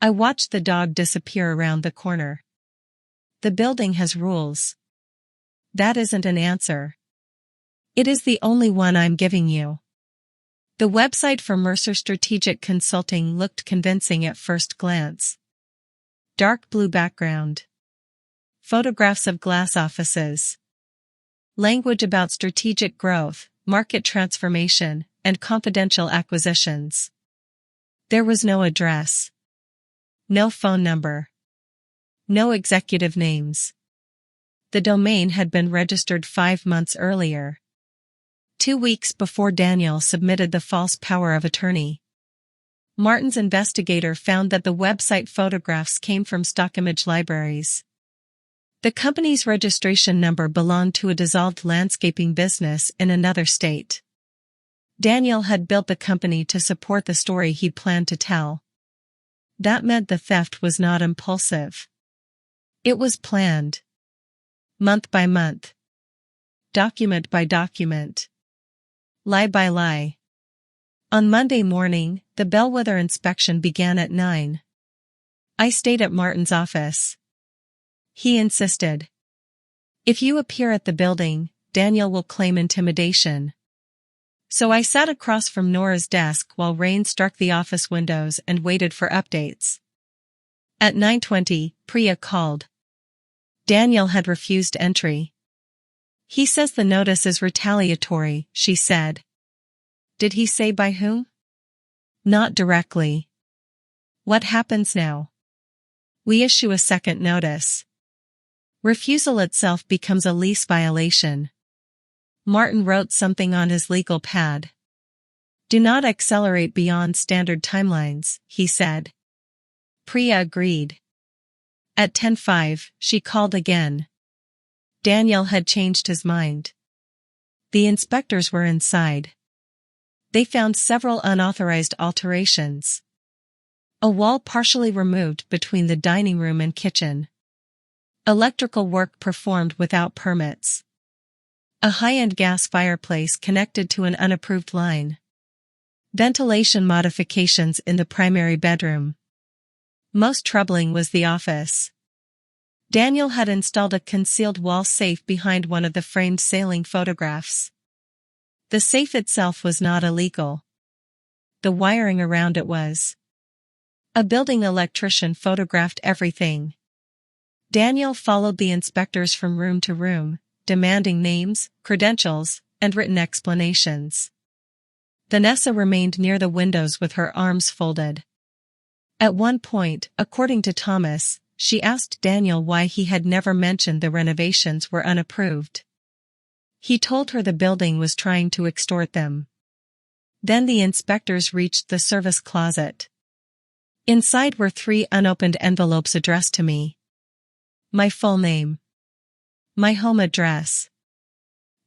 I watched the dog disappear around the corner. The building has rules. That isn't an answer. It is the only one I'm giving you. The website for Mercer Strategic Consulting looked convincing at first glance. Dark blue background. Photographs of glass offices. Language about strategic growth, market transformation, and confidential acquisitions. There was no address. No phone number. No executive names. The domain had been registered 5 months earlier. 2 weeks before Daniel submitted the false power of attorney. Martin's investigator found that the website photographs came from stock image libraries. The company's registration number belonged to a dissolved landscaping business in another state. Daniel had built the company to support the story he planned to tell. That meant the theft was not impulsive. It was planned. Month by month. Document by document. Lie by lie. On Monday morning, the bellwether inspection began at 9. I stayed at Martin's office. He insisted. If you appear at the building, Daniel will claim intimidation. So I sat across from Nora's desk while rain struck the office windows and waited for updates. At 9:20, Priya called. Daniel had refused entry. He says the notice is retaliatory, she said. Did he say by whom? Not directly. What happens now? We issue a second notice. Refusal itself becomes a lease violation. Martin wrote something on his legal pad. Do not accelerate beyond standard timelines, he said. Priya agreed. At 10:05, she called again. Daniel had changed his mind. The inspectors were inside. They found several unauthorized alterations. A wall partially removed between the dining room and kitchen. Electrical work performed without permits. A high-end gas fireplace connected to an unapproved line. Ventilation modifications in the primary bedroom. Most troubling was the office. Daniel had installed a concealed wall safe behind one of the framed sailing photographs. The safe itself was not illegal. The wiring around it was. A building electrician photographed everything. Daniel followed the inspectors from room to room, demanding names, credentials, and written explanations. Vanessa remained near the windows with her arms folded. At one point, according to Thomas, she asked Daniel why he had never mentioned the renovations were unapproved. He told her the building was trying to extort them. Then the inspectors reached the service closet. Inside were 3 unopened envelopes addressed to me. My full name. My home address.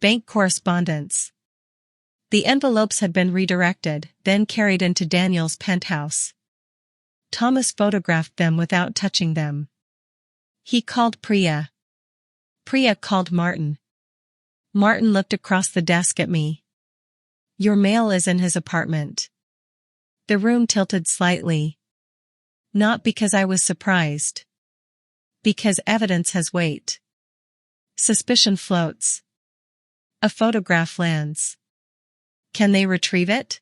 Bank correspondence. The envelopes had been redirected, then carried into Daniel's penthouse. Thomas photographed them without touching them. He called Priya. Priya called Martin. Martin looked across the desk at me. Your mail is in his apartment. The room tilted slightly. Not because I was surprised. Because evidence has weight. Suspicion floats. A photograph lands. Can they retrieve it?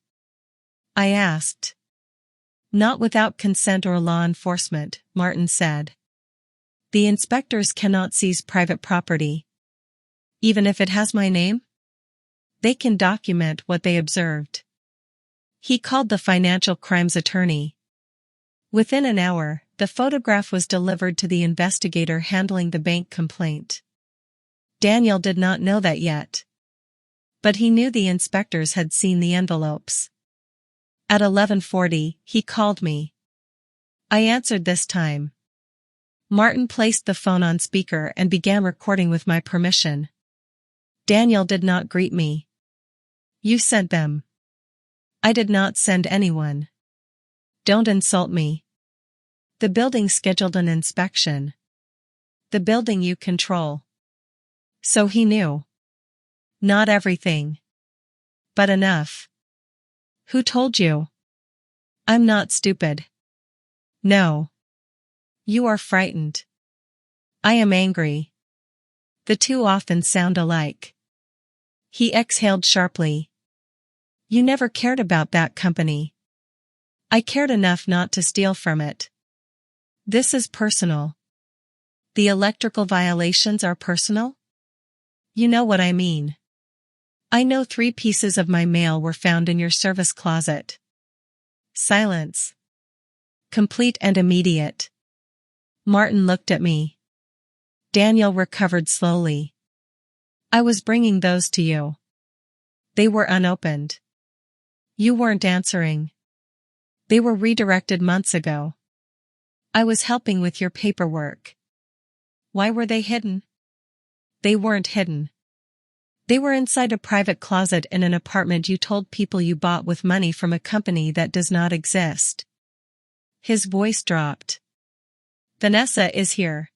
I asked. Not without consent or law enforcement, Martin said. The inspectors cannot seize private property. Even if it has my name? They can document what they observed. He called the financial crimes attorney. Within an hour, the photograph was delivered to the investigator handling the bank complaint. Daniel did not know that yet. But he knew the inspectors had seen the envelopes. At 11:40, he called me. I answered this time. Martin placed the phone on speaker and began recording with my permission. Daniel did not greet me. You sent them. I did not send anyone. Don't insult me. The building scheduled an inspection. The building you control. So he knew. Not everything. But enough. Who told you? I'm not stupid. No. You are frightened. I am angry. The two often sound alike. He exhaled sharply. You never cared about that company. I cared enough not to steal from it. This is personal. The electrical violations are personal? You know what I mean. I know 3 pieces of my mail were found in your service closet. Silence. Complete and immediate. Martin looked at me. Daniel recovered slowly. I was bringing those to you. They were unopened. You weren't answering. They were redirected months ago. I was helping with your paperwork. Why were they hidden? They weren't hidden. They were inside a private closet in an apartment you told people you bought with money from a company that does not exist. His voice dropped. Vanessa is here.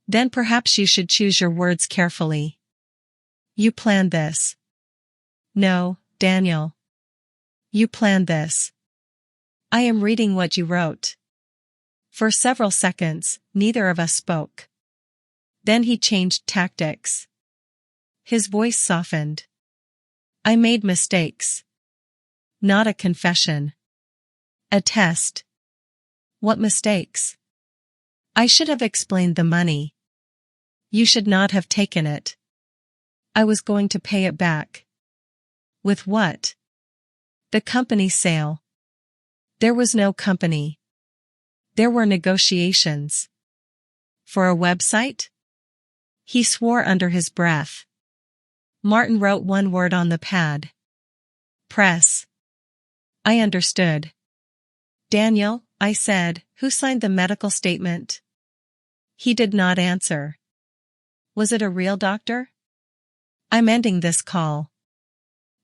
Then perhaps you should choose your words carefully. You planned this. No, Daniel. You planned this. I am reading what you wrote. For several seconds, neither of us spoke. Then he changed tactics. His voice softened. I made mistakes. Not a confession. A test. What mistakes? I should have explained the money. You should not have taken it. I was going to pay it back. With what? The company sale. There was no company. There were negotiations. For a website? He swore under his breath. Martin wrote one word on the pad. Press. I understood. Daniel, I said, who signed the medical statement? He did not answer. Was it a real doctor? I'm ending this call.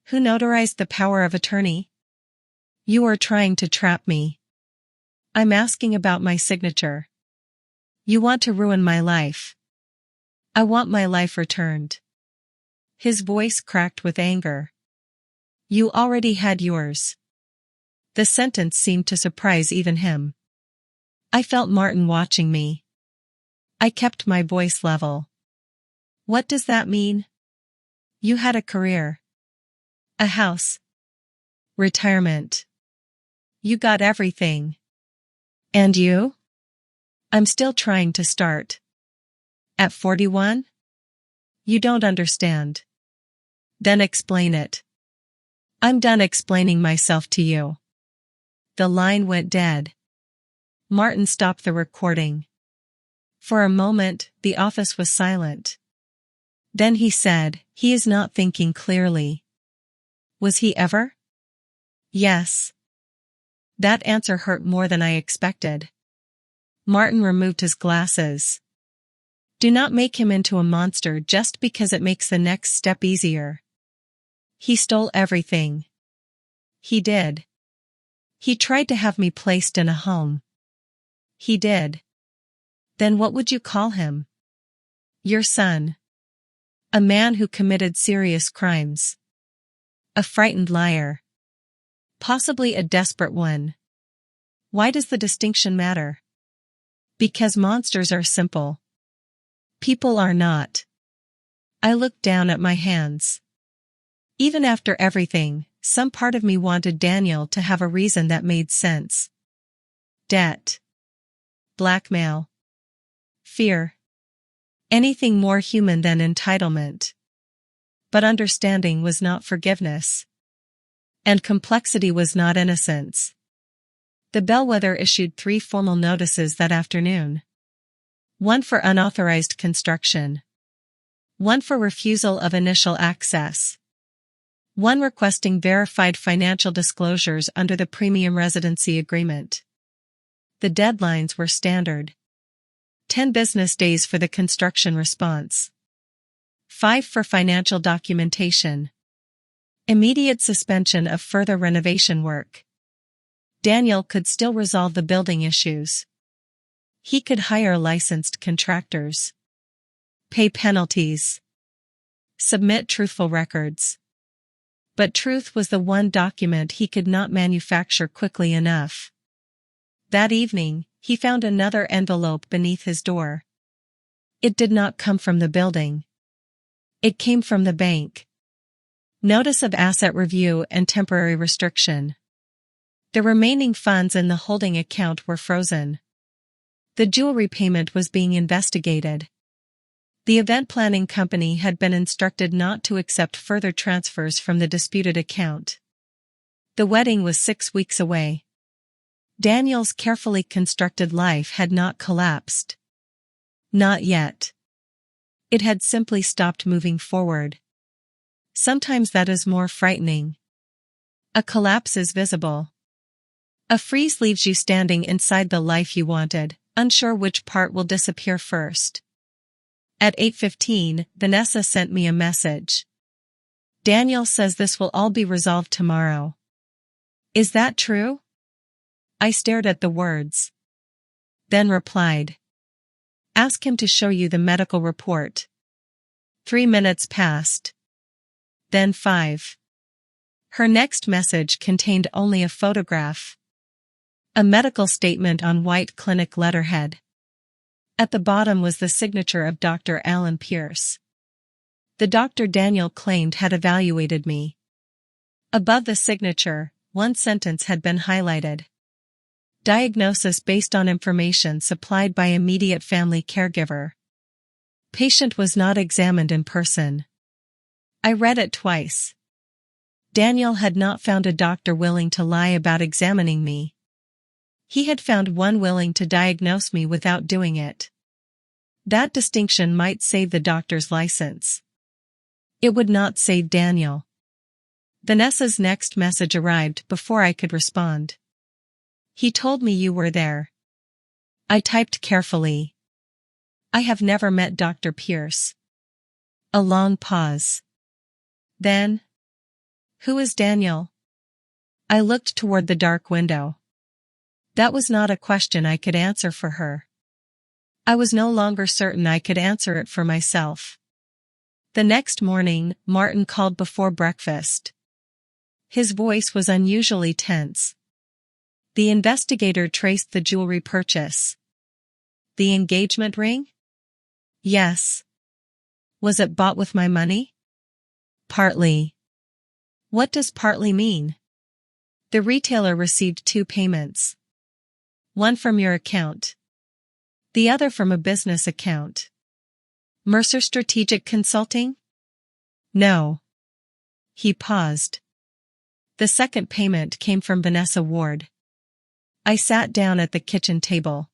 Who notarized the power of attorney? You are trying to trap me. I'm asking about my signature. You want to ruin my life. I want my life returned. His voice cracked with anger. You already had yours. The sentence seemed to surprise even him. I felt Martin watching me. I kept my voice level. What does that mean? You had a career. A house. Retirement. You got everything. And you? I'm still trying to start. At 41? You don't understand. Then explain it. I'm done explaining myself to you. The line went dead. Martin stopped the recording. For a moment, the office was silent. Then he said, he is not thinking clearly. Was he ever? Yes. That answer hurt more than I expected. Martin removed his glasses. Do not make him into a monster just because it makes the next step easier. He stole everything. He did. He tried to have me placed in a home. He did. Then what would you call him? Your son. A man who committed serious crimes. A frightened liar. Possibly a desperate one. Why does the distinction matter? Because monsters are simple. People are not. I looked down at my hands. Even after everything, some part of me wanted Daniel to have a reason that made sense. Debt. Blackmail. Fear. Anything more human than entitlement. But understanding was not forgiveness. And complexity was not innocence. The bellwether issued 3 formal notices that afternoon. One for unauthorized construction. One for refusal of initial access. One requesting verified financial disclosures under the premium residency agreement. The deadlines were standard. 10 business days for the construction response. 5 for financial documentation. Immediate suspension of further renovation work. Daniel could still resolve the building issues. He could hire licensed contractors. Pay penalties. Submit truthful records. But truth was the one document he could not manufacture quickly enough. That evening, he found another envelope beneath his door. It did not come from the building. It came from the bank. Notice of asset review and temporary restriction. The remaining funds in the holding account were frozen. The jewelry payment was being investigated. The event planning company had been instructed not to accept further transfers from the disputed account. The wedding was 6 weeks away. Daniel's carefully constructed life had not collapsed. Not yet. It had simply stopped moving forward. Sometimes that is more frightening. A collapse is visible. A freeze leaves you standing inside the life you wanted, unsure which part will disappear first. At 8:15, Vanessa sent me a message. Daniel says this will all be resolved tomorrow. Is that true? I stared at the words. Then replied. Ask him to show you the medical report. 3 minutes passed. Then 5. Her next message contained only a photograph. A medical statement on white clinic letterhead. At the bottom was the signature of Dr. Alan Pierce. The doctor Daniel claimed had evaluated me. Above the signature, one sentence had been highlighted. Diagnosis based on information supplied by immediate family caregiver. Patient was not examined in person. I read it twice. Daniel had not found a doctor willing to lie about examining me. He had found one willing to diagnose me without doing it. That distinction might save the doctor's license. It would not save Daniel. Vanessa's next message arrived before I could respond. He told me you were there. I typed carefully. I have never met Dr. Pierce. A long pause. Then, who is Daniel? I looked toward the dark window. That was not a question I could answer for her. I was no longer certain I could answer it for myself. The next morning, Martin called before breakfast. His voice was unusually tense. The investigator traced the jewelry purchase. The engagement ring? Yes. Was it bought with my money? Partly. What does partly mean? The retailer received 2 payments. One from your account. The other from a business account. Mercer Strategic Consulting? No. He paused. The second payment came from Vanessa Ward. I sat down at the kitchen table.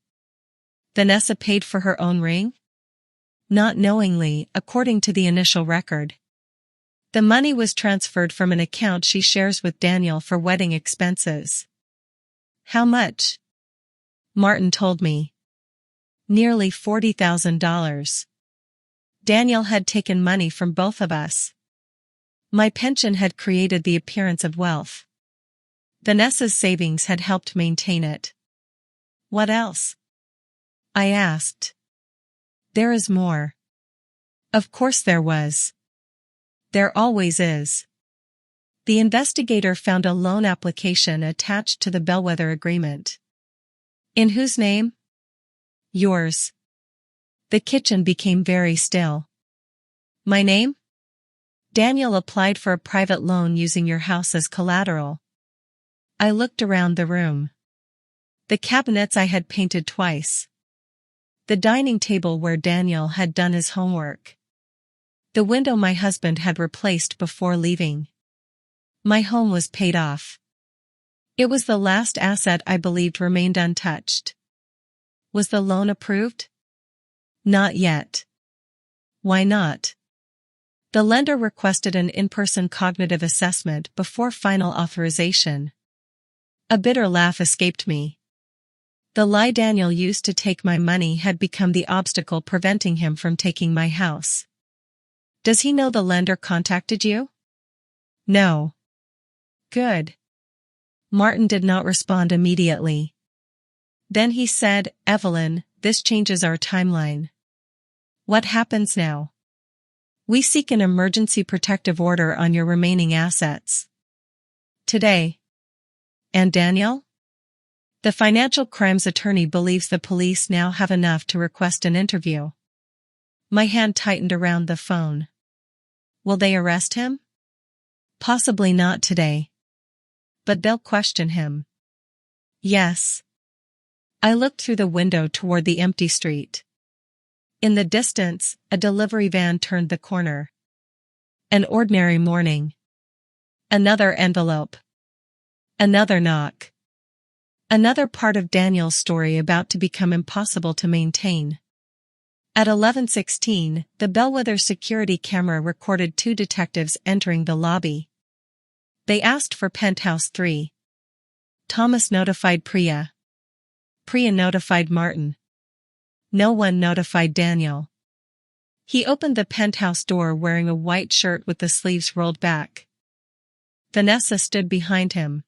Vanessa paid for her own ring? Not knowingly, according to the initial record. The money was transferred from an account she shares with Daniel for wedding expenses. How much? Martin told me. Nearly $40,000. Daniel had taken money from both of us. My pension had created the appearance of wealth. Vanessa's savings had helped maintain it. What else? I asked. There is more. Of course there was. There always is. The investigator found a loan application attached to the bellwether agreement. In whose name? Yours. The kitchen became very still. My name? Daniel applied for a private loan using your house as collateral. I looked around the room. The cabinets I had painted twice. The dining table where Daniel had done his homework. The window my husband had replaced before leaving. My home was paid off. It was the last asset I believed remained untouched. Was the loan approved? Not yet. Why not? The lender requested an in-person cognitive assessment before final authorization. A bitter laugh escaped me. The lie Daniel used to take my money had become the obstacle preventing him from taking my house. Does he know the lender contacted you? No. Good. Martin did not respond immediately. Then he said, Evelyn, this changes our timeline. What happens now? We seek an emergency protective order on your remaining assets. Today. And Daniel? The financial crimes attorney believes the police now have enough to request an interview. My hand tightened around the phone. Will they arrest him? Possibly not today. But they'll question him. Yes. I looked through the window toward the empty street. In the distance, a delivery van turned the corner. An ordinary morning. Another envelope. Another knock. Another part of Daniel's story about to become impossible to maintain. At 11:16, the bellwether security camera recorded two detectives entering the lobby. They asked for penthouse 3. Thomas notified Priya. Priya notified Martin. No one notified Daniel. He opened the penthouse door wearing a white shirt with the sleeves rolled back. Vanessa stood behind him.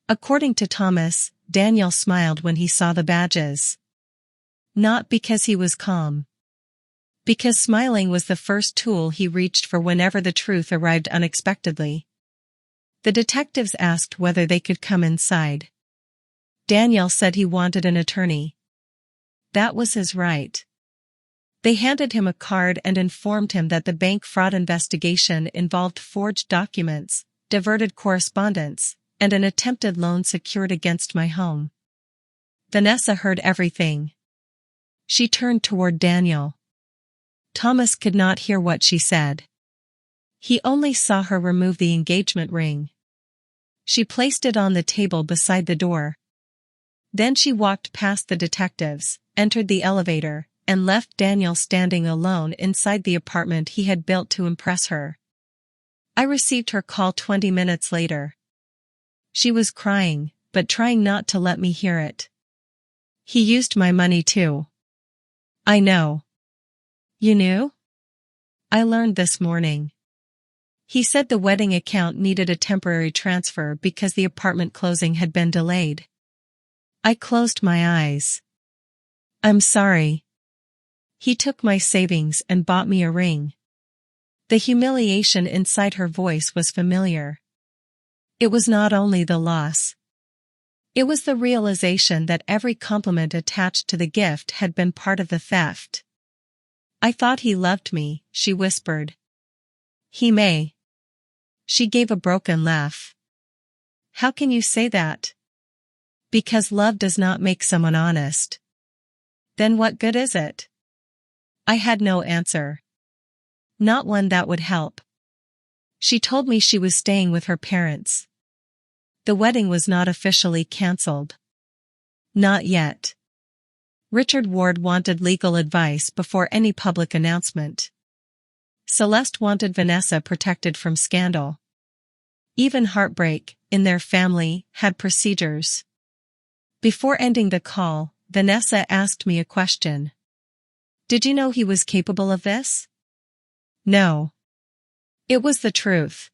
According to Thomas, Daniel smiled when he saw the badges. Not because he was calm. Because smiling was the first tool he reached for whenever the truth arrived unexpectedly. The detectives asked whether they could come inside. Daniel said he wanted an attorney. That was his right. They handed him a card and informed him that the bank fraud investigation involved forged documents, diverted correspondence, and an attempted loan secured against my home. Vanessa heard everything. She turned toward Daniel. Thomas could not hear what she said. He only saw her remove the engagement ring. She placed it on the table beside the door. Then she walked past the detectives, entered the elevator, and left Daniel standing alone inside the apartment he had built to impress her. I received her call 20 minutes later. She was crying, but trying not to let me hear it. He used my money too. I know. You knew? I learned this morning. He said the wedding account needed a temporary transfer because the apartment closing had been delayed. I closed my eyes. I'm sorry. He took my savings and bought me a ring. The humiliation inside her voice was familiar. It was not only the loss. It was the realization that every compliment attached to the gift had been part of the theft. I thought he loved me, she whispered. He may. She gave a broken laugh. How can you say that? Because love does not make someone honest. Then what good is it? I had no answer. Not one that would help. She told me she was staying with her parents. The wedding was not officially cancelled. Not yet. Richard Ward wanted legal advice before any public announcement. Celeste wanted Vanessa protected from scandal. Even heartbreak, in their family, had procedures. Before ending the call, Vanessa asked me a question. Did you know he was capable of this? No. It was the truth.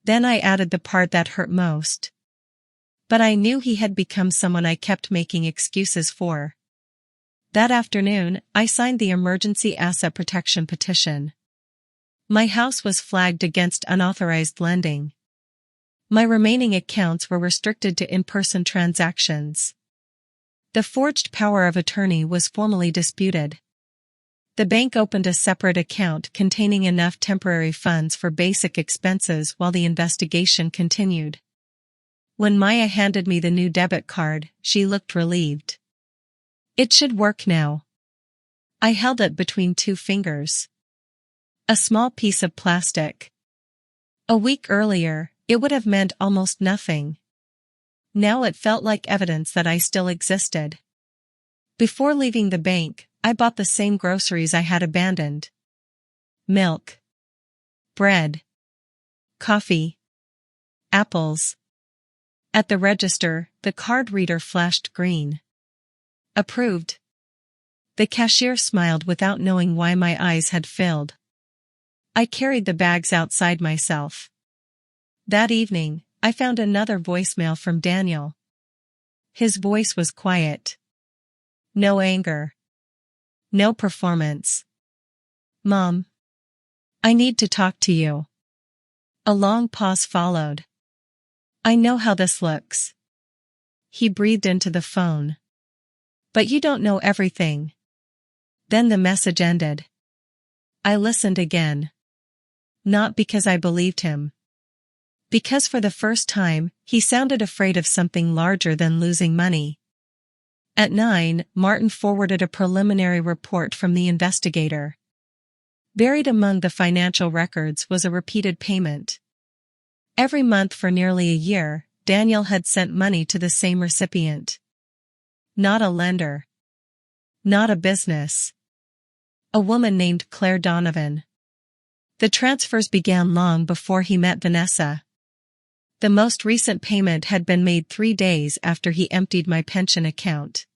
Then I added the part that hurt most. But I knew he had become someone I kept making excuses for. That afternoon, I signed the emergency asset protection petition. My house was flagged against unauthorized lending. My remaining accounts were restricted to in-person transactions. The forged power of attorney was formally disputed. The bank opened a separate account containing enough temporary funds for basic expenses while the investigation continued. When Maya handed me the new debit card, she looked relieved. It should work now. I held it between two fingers. A small piece of plastic. A week earlier, it would have meant almost nothing. Now it felt like evidence that I still existed. Before leaving the bank, I bought the same groceries I had abandoned. Milk. Bread. Coffee. Apples. At the register, the card reader flashed green. Approved. The cashier smiled without knowing why my eyes had filled. I carried the bags outside myself. That evening, I found another voicemail from Daniel. His voice was quiet. No anger. No performance. Mom. I need to talk to you. A long pause followed. I know how this looks. He breathed into the phone. But you don't know everything. Then the message ended. I listened again. Not because I believed him. Because for the first time, he sounded afraid of something larger than losing money. At 9, Martin forwarded a preliminary report from the investigator. Buried among the financial records was a repeated payment. Every month for nearly a year, Daniel had sent money to the same recipient. Not a lender. Not a business. A woman named Claire Donovan. The transfers began long before he met Vanessa. The most recent payment had been made 3 days after he emptied my pension account.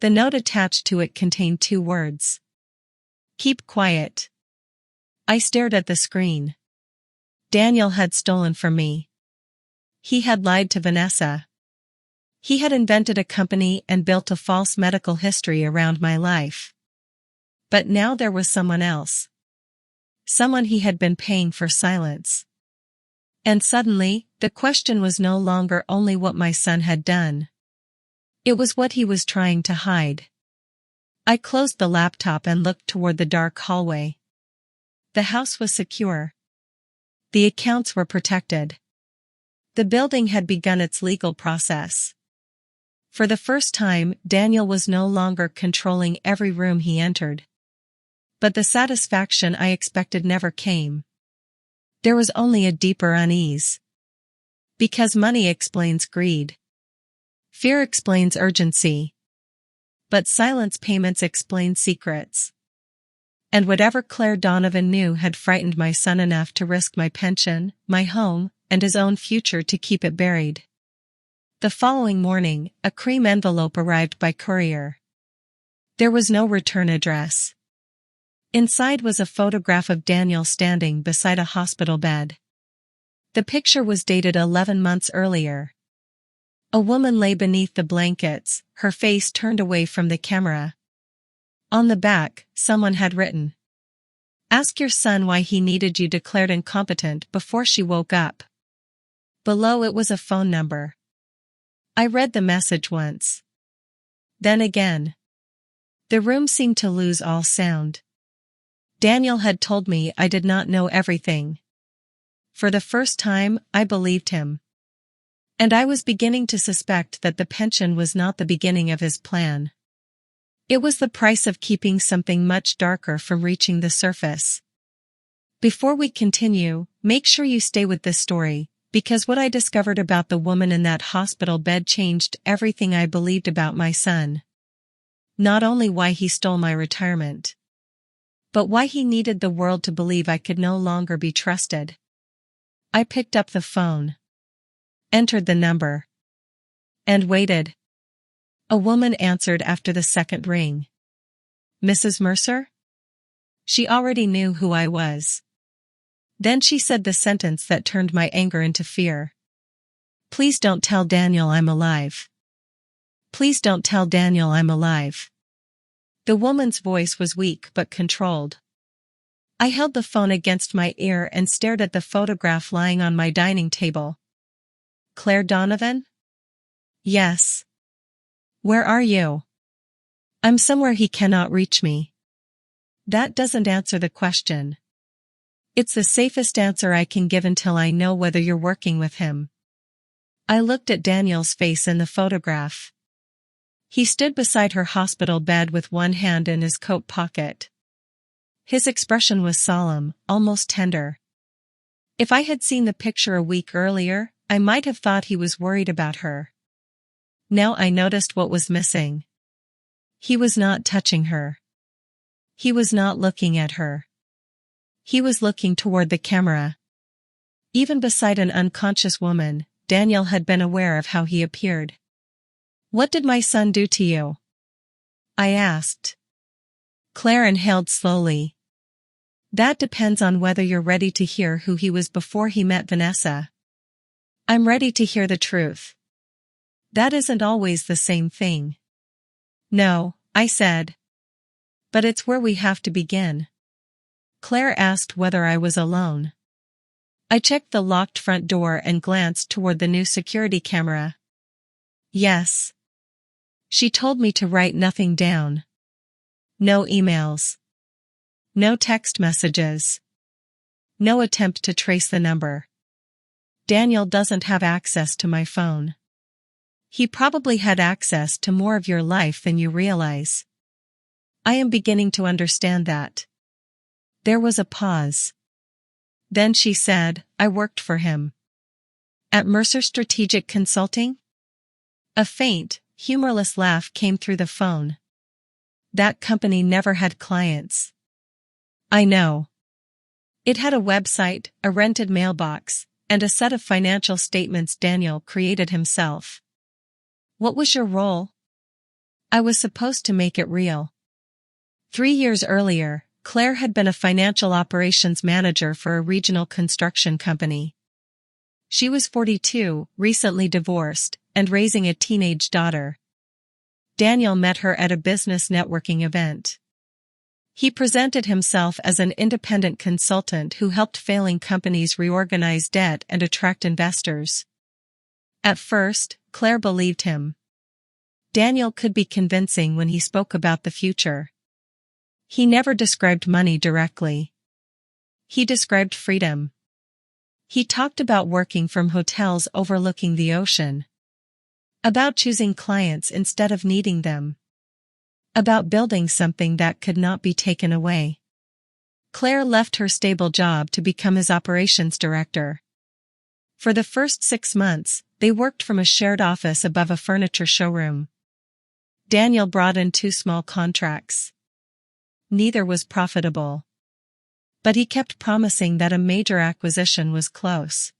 The note attached to it contained 2 words. Keep quiet. I stared at the screen. Daniel had stolen from me. He had lied to Vanessa. He had invented a company and built a false medical history around my life. But now there was someone else. Someone he had been paying for silence. And suddenly, the question was no longer only what my son had done. It was what he was trying to hide. I closed the laptop and looked toward the dark hallway. The house was secure. The accounts were protected. The building had begun its legal process. For the first time, Daniel was no longer controlling every room he entered. But the satisfaction I expected never came. There was only a deeper unease. Because money explains greed. Fear explains urgency. But silence payments explain secrets. And whatever Claire Donovan knew had frightened my son enough to risk my pension, my home, and his own future to keep it buried. The following morning, a cream envelope arrived by courier. There was no return address. Inside was a photograph of Daniel standing beside a hospital bed. The picture was dated 11 months earlier. A woman lay beneath the blankets, her face turned away from the camera. On the back, someone had written, "Ask your son why he needed you declared incompetent before she woke up." Below it was a phone number. I read the message once. Then again. The room seemed to lose all sound. Daniel had told me I did not know everything. For the first time, I believed him. And I was beginning to suspect that the pension was not the beginning of his plan. It was the price of keeping something much darker from reaching the surface. Before we continue, make sure you stay with this story, because what I discovered about the woman in that hospital bed changed everything I believed about my son. Not only why he stole my retirement, but why he needed the world to believe I could no longer be trusted. I picked up the phone, entered the number, and waited. A woman answered after the second ring. "Mrs. Mercer?" She already knew who I was. Then she said the sentence that turned my anger into fear. Please don't tell Daniel I'm alive. Please don't tell Daniel I'm alive. The woman's voice was weak but controlled. I held the phone against my ear and stared at the photograph lying on my dining table. Claire Donovan? Yes. Where are you? I'm somewhere he cannot reach me. That doesn't answer the question. It's the safest answer I can give until I know whether you're working with him. I looked at Daniel's face in the photograph. He stood beside her hospital bed with one hand in his coat pocket. His expression was solemn, almost tender. If I had seen the picture a week earlier, I might have thought he was worried about her. Now I noticed what was missing. He was not touching her. He was not looking at her. He was looking toward the camera. Even beside an unconscious woman, Daniel had been aware of how he appeared. What did my son do to you? I asked. Claire inhaled slowly. That depends on whether you're ready to hear who he was before he met Vanessa. I'm ready to hear the truth. That isn't always the same thing. No, I said. But it's where we have to begin. Claire asked whether I was alone. I checked the locked front door and glanced toward the new security camera. Yes. She told me to write nothing down. No emails. No text messages. No attempt to trace the number. Daniel doesn't have access to my phone. He probably had access to more of your life than you realize. I am beginning to understand that. There was a pause. Then she said, I worked for him. At Mercer Strategic Consulting? A faint, humorless laugh came through the phone. That company never had clients. I know. It had a website, a rented mailbox, and a set of financial statements Daniel created himself. What was your role? I was supposed to make it real. 3 years earlier, Claire had been a financial operations manager for a regional construction company. She was 42, recently divorced, and raising a teenage daughter. Daniel met her at a business networking event. He presented himself as an independent consultant who helped failing companies reorganize debt and attract investors. At first, Claire believed him. Daniel could be convincing when he spoke about the future. He never described money directly. He described freedom. He talked about working from hotels overlooking the ocean. About choosing clients instead of needing them. About building something that could not be taken away. Claire left her stable job to become his operations director. For the first 6 months, they worked from a shared office above a furniture showroom. Daniel brought in 2 small contracts. Neither was profitable. But he kept promising that a major acquisition was close.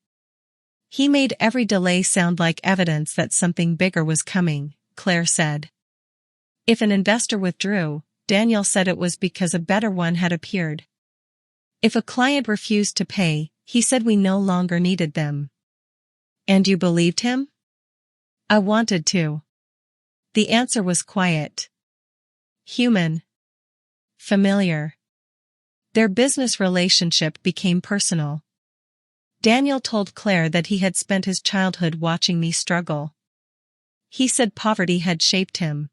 He made every delay sound like evidence that something bigger was coming, Claire said. If an investor withdrew, Daniel said it was because a better one had appeared. If a client refused to pay, he said we no longer needed them. And you believed him? I wanted to. The answer was quiet. Human. Familiar. Their business relationship became personal. Daniel told Claire that he had spent his childhood watching me struggle. He said poverty had shaped him.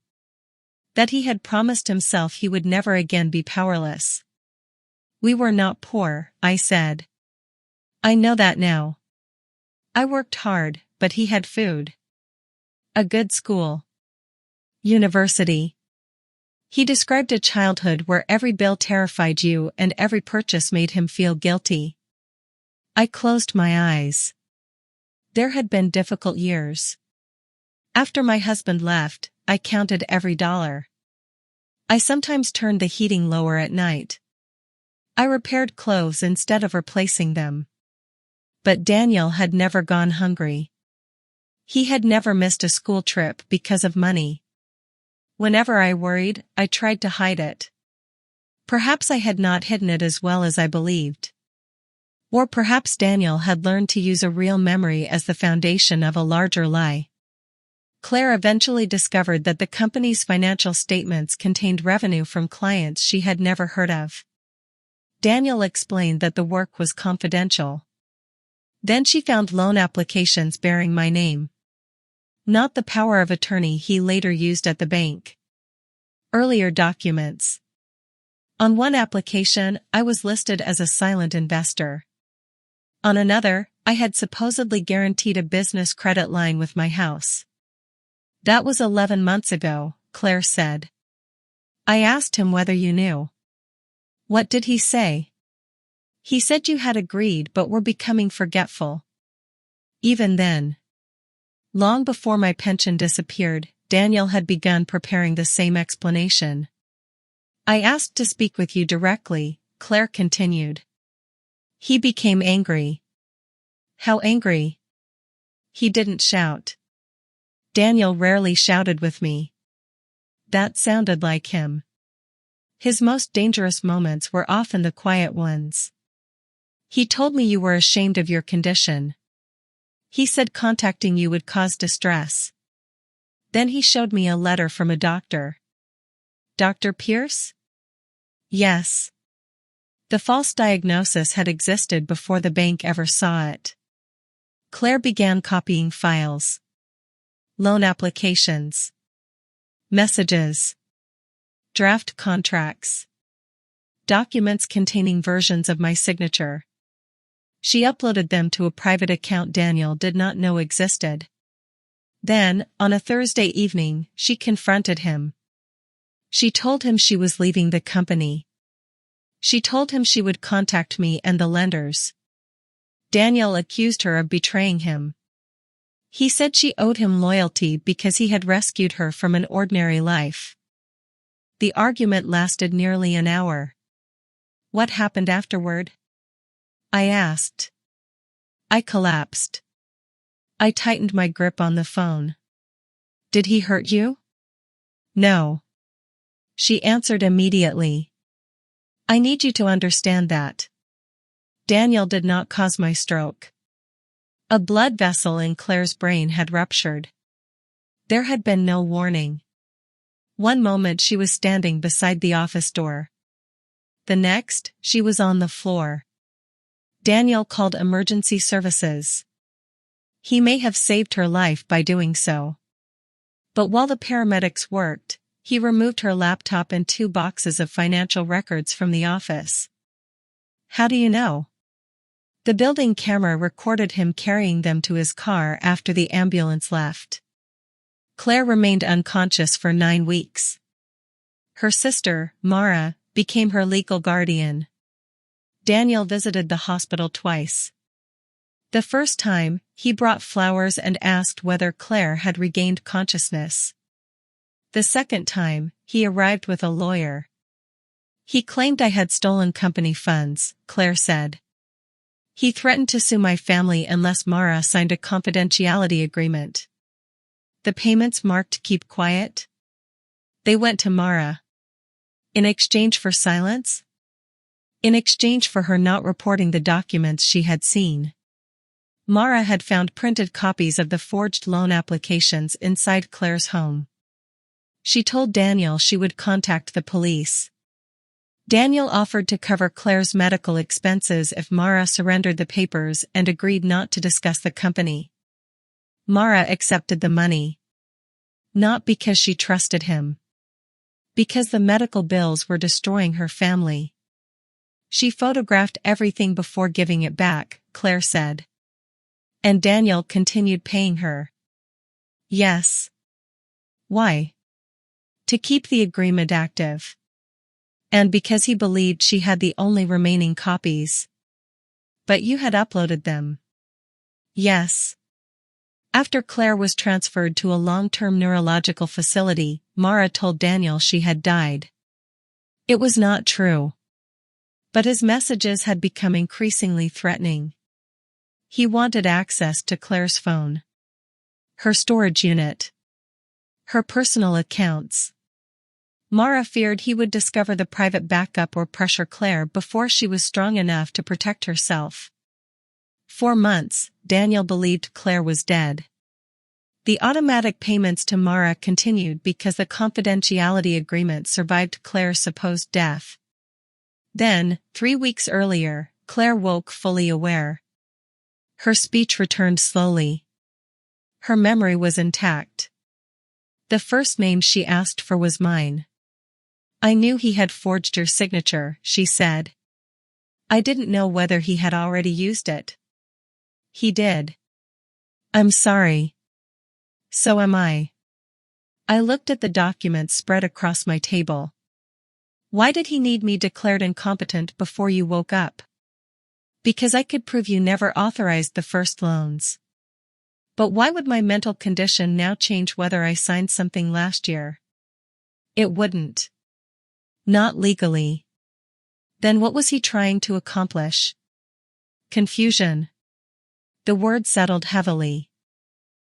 That he had promised himself he would never again be powerless. We were not poor, I said. I know that now. I worked hard, but he had food. A good school. University. He described a childhood where every bill terrified you and every purchase made him feel guilty. I closed my eyes. There had been difficult years. After my husband left, I counted every dollar. I sometimes turned the heating lower at night. I repaired clothes instead of replacing them. But Daniel had never gone hungry. He had never missed a school trip because of money. Whenever I worried, I tried to hide it. Perhaps I had not hidden it as well as I believed. Or perhaps Daniel had learned to use a real memory as the foundation of a larger lie. Claire eventually discovered that the company's financial statements contained revenue from clients she had never heard of. Daniel explained that the work was confidential. Then she found loan applications bearing my name. Not the power of attorney he later used at the bank. Earlier documents. On one application, I was listed as a silent investor. On another, I had supposedly guaranteed a business credit line with my house. That was 11 months ago, Claire said. I asked him whether you knew. What did he say? He said you had agreed but were becoming forgetful. Even then. Long before my pension disappeared, Daniel had begun preparing the same explanation. I asked to speak with you directly, Claire continued. He became angry. How angry? He didn't shout. Daniel rarely shouted with me. That sounded like him. His most dangerous moments were often the quiet ones. He told me you were ashamed of your condition. He said contacting you would cause distress. Then he showed me a letter from a doctor. Dr. Pierce? Yes. The false diagnosis had existed before the bank ever saw it. Claire began copying files. Loan applications. Messages. Draft contracts. Documents containing versions of my signature. She uploaded them to a private account Daniel did not know existed. Then, on a Thursday evening, she confronted him. She told him she was leaving the company. She told him she would contact me and the lenders. Daniel accused her of betraying him. He said she owed him loyalty because he had rescued her from an ordinary life. The argument lasted nearly an hour. What happened afterward? I asked. I collapsed. I tightened my grip on the phone. Did he hurt you? No. She answered immediately. I need you to understand that. Daniel did not cause my stroke. A blood vessel in Claire's brain had ruptured. There had been no warning. One moment she was standing beside the office door. The next, she was on the floor. Daniel called emergency services. He may have saved her life by doing so. But while the paramedics worked, he removed her laptop and 2 boxes of financial records from the office. How do you know? The building camera recorded him carrying them to his car after the ambulance left. Claire remained unconscious for 9 weeks. Her sister, Mara, became her legal guardian. Daniel visited the hospital twice. The first time, he brought flowers and asked whether Claire had regained consciousness. The second time, he arrived with a lawyer. He claimed I had stolen company funds, Claire said. He threatened to sue my family unless Mara signed a confidentiality agreement. The payments marked keep quiet? They went to Mara. In exchange for silence? In exchange for her not reporting the documents she had seen. Mara had found printed copies of the forged loan applications inside Claire's home. She told Daniel she would contact the police. Daniel offered to cover Claire's medical expenses if Mara surrendered the papers and agreed not to discuss the company. Mara accepted the money. Not because she trusted him. Because the medical bills were destroying her family. She photographed everything before giving it back, Claire said. And Daniel continued paying her. Yes. Why? To keep the agreement active. And because he believed she had the only remaining copies. But you had uploaded them. Yes. After Claire was transferred to a long-term neurological facility, Mara told Daniel she had died. It was not true. But his messages had become increasingly threatening. He wanted access to Claire's phone. Her storage unit. Her personal accounts. Mara feared he would discover the private backup or pressure Claire before she was strong enough to protect herself. 4 months, Daniel believed Claire was dead. The automatic payments to Mara continued because the confidentiality agreement survived Claire's supposed death. Then, 3 weeks earlier, Claire woke fully aware. Her speech returned slowly. Her memory was intact. The first name she asked for was mine. "I knew he had forged your signature," she said. "I didn't know whether he had already used it." "He did." "I'm sorry." "So am I." I looked at the documents spread across my table. "Why did he need me declared incompetent before you woke up?" "Because I could prove you never authorized the first loans." "But why would my mental condition now change whether I signed something last year?" "It wouldn't. Not legally." Then what was he trying to accomplish? Confusion. The word settled heavily.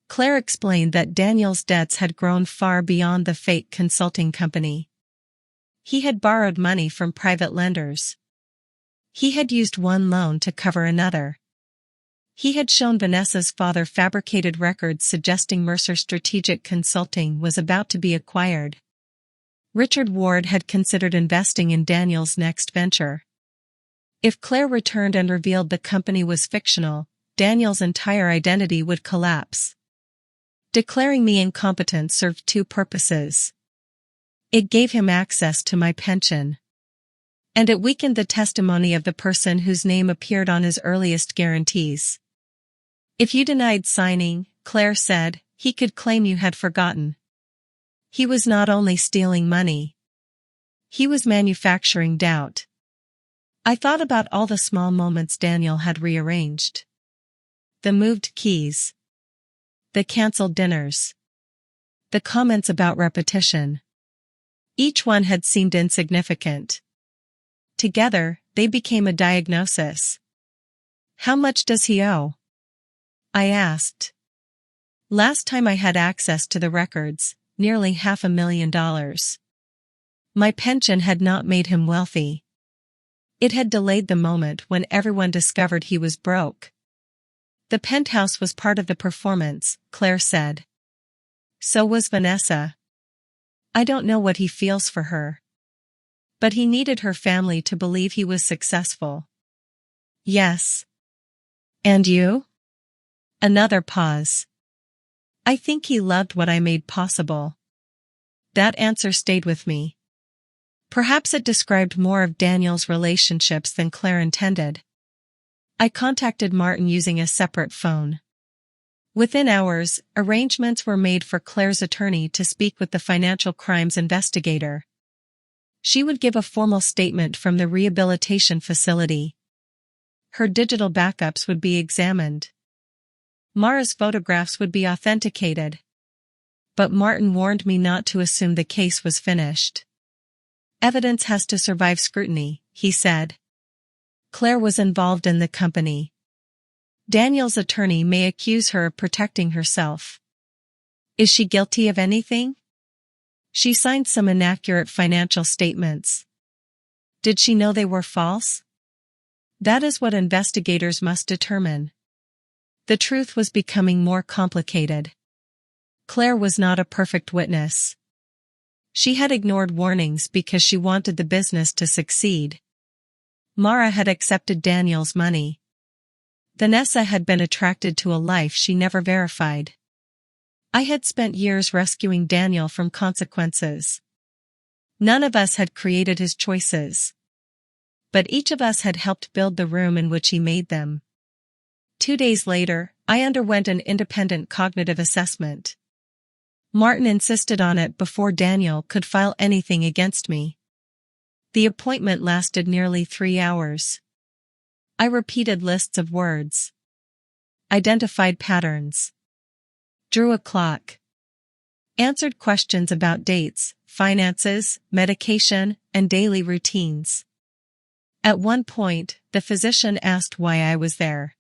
Claire explained that Daniel's debts had grown far beyond the fake consulting company. He had borrowed money from private lenders. He had used one loan to cover another. He had shown Vanessa's father fabricated records suggesting Mercer Strategic Consulting was about to be acquired. Richard Ward had considered investing in Daniel's next venture. If Claire returned and revealed the company was fictional, Daniel's entire identity would collapse. Declaring me incompetent served two purposes. It gave him access to my pension. And it weakened the testimony of the person whose name appeared on his earliest guarantees. "If you denied signing," Claire said, "he could claim you had forgotten." He was not only stealing money. He was manufacturing doubt. I thought about all the small moments Daniel had rearranged. The moved keys. The cancelled dinners. The comments about repetition. Each one had seemed insignificant. Together, they became a diagnosis. "How much does he owe?" I asked. Last time I had access to the records, nearly $500,000. My pension had not made him wealthy. It had delayed the moment when everyone discovered he was broke. The penthouse was part of the performance, Claire said. So was Vanessa. I don't know what he feels for her. But he needed her family to believe he was successful. Yes. And you? Another pause. I think he loved what I made possible. That answer stayed with me. Perhaps it described more of Daniel's relationships than Claire intended. I contacted Martin using a separate phone. Within hours, arrangements were made for Claire's attorney to speak with the financial crimes investigator. She would give a formal statement from the rehabilitation facility. Her digital backups would be examined. Mara's photographs would be authenticated. But Martin warned me not to assume the case was finished. Evidence has to survive scrutiny, he said. Claire was involved in the company. Daniel's attorney may accuse her of protecting herself. Is she guilty of anything? She signed some inaccurate financial statements. Did she know they were false? That is what investigators must determine. The truth was becoming more complicated. Claire was not a perfect witness. She had ignored warnings because she wanted the business to succeed. Mara had accepted Daniel's money. Vanessa had been attracted to a life she never verified. I had spent years rescuing Daniel from consequences. None of us had created his choices. But each of us had helped build the room in which he made them. 2 days later, I underwent an independent cognitive assessment. Martin insisted on it before Daniel could file anything against me. The appointment lasted nearly 3 hours. I repeated lists of words. Identified patterns. Drew a clock. Answered questions about dates, finances, medication, and daily routines. At one point, the physician asked why I was there.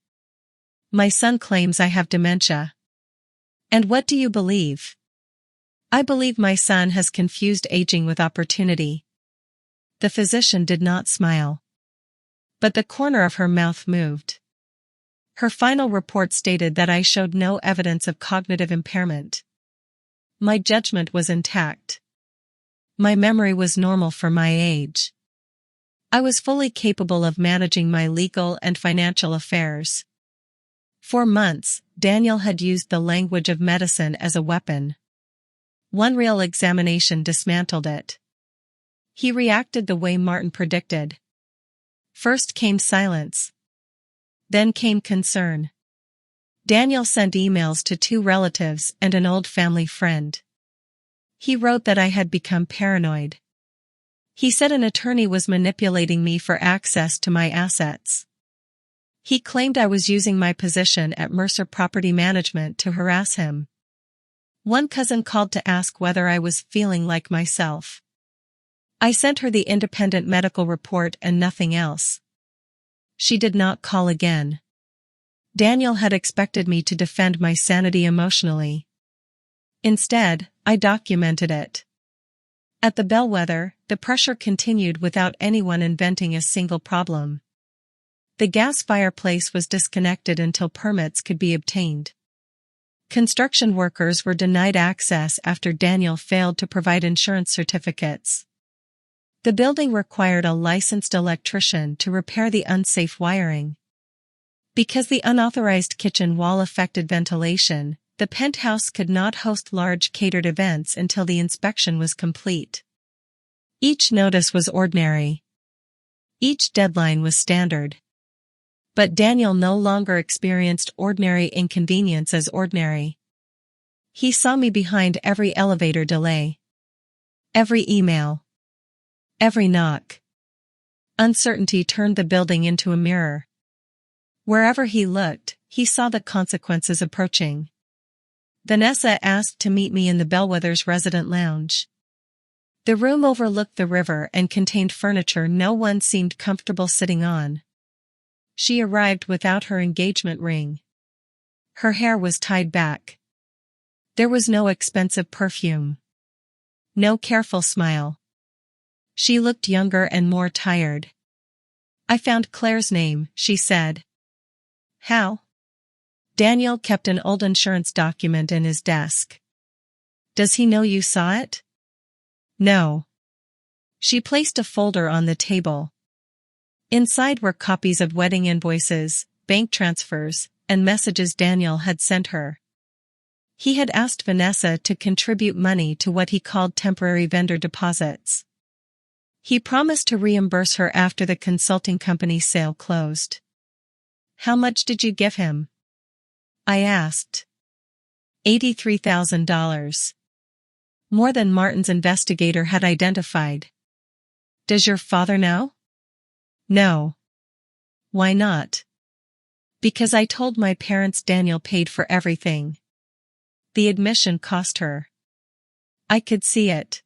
My son claims I have dementia. And what do you believe? I believe my son has confused aging with opportunity. The physician did not smile. But the corner of her mouth moved. Her final report stated that I showed no evidence of cognitive impairment. My judgment was intact. My memory was normal for my age. I was fully capable of managing my legal and financial affairs. For months, Daniel had used the language of medicine as a weapon. One real examination dismantled it. He reacted the way Martin predicted. First came silence. Then came concern. Daniel sent emails to 2 relatives and an old family friend. He wrote that I had become paranoid. He said an attorney was manipulating me for access to my assets. He claimed I was using my position at Mercer Property Management to harass him. One cousin called to ask whether I was feeling like myself. I sent her the independent medical report and nothing else. She did not call again. Daniel had expected me to defend my sanity emotionally. Instead, I documented it. At the bellwether, the pressure continued without anyone inventing a single problem. The gas fireplace was disconnected until permits could be obtained. Construction workers were denied access after Daniel failed to provide insurance certificates. The building required a licensed electrician to repair the unsafe wiring. Because the unauthorized kitchen wall affected ventilation, the penthouse could not host large catered events until the inspection was complete. Each notice was ordinary. Each deadline was standard. But Daniel no longer experienced ordinary inconvenience as ordinary. He saw me behind every elevator delay. Every email. Every knock. Uncertainty turned the building into a mirror. Wherever he looked, he saw the consequences approaching. Vanessa asked to meet me in the Bellwether's resident lounge. The room overlooked the river and contained furniture no one seemed comfortable sitting on. She arrived without her engagement ring. Her hair was tied back. There was no expensive perfume. No careful smile. She looked younger and more tired. I found Claire's name, she said. How? Daniel kept an old insurance document in his desk. Does he know you saw it? No. She placed a folder on the table. Inside were copies of wedding invoices, bank transfers, and messages Daniel had sent her. He had asked Vanessa to contribute money to what he called temporary vendor deposits. He promised to reimburse her after the consulting company's sale closed. How much did you give him? I asked. $83,000. More than Martin's investigator had identified. Does your father know? No. Why not? Because I told my parents Daniel paid for everything. The admission cost her. I could see it.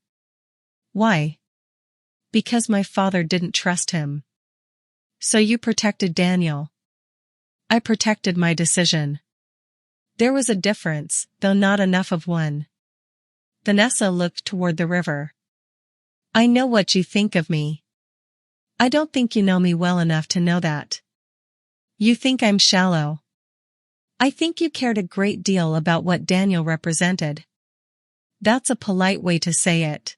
Why? Because my father didn't trust him. So you protected Daniel. I protected my decision. There was a difference, though not enough of one. Vanessa looked toward the river. I know what you think of me. I don't think you know me well enough to know that. You think I'm shallow. I think you cared a great deal about what Daniel represented. That's a polite way to say it.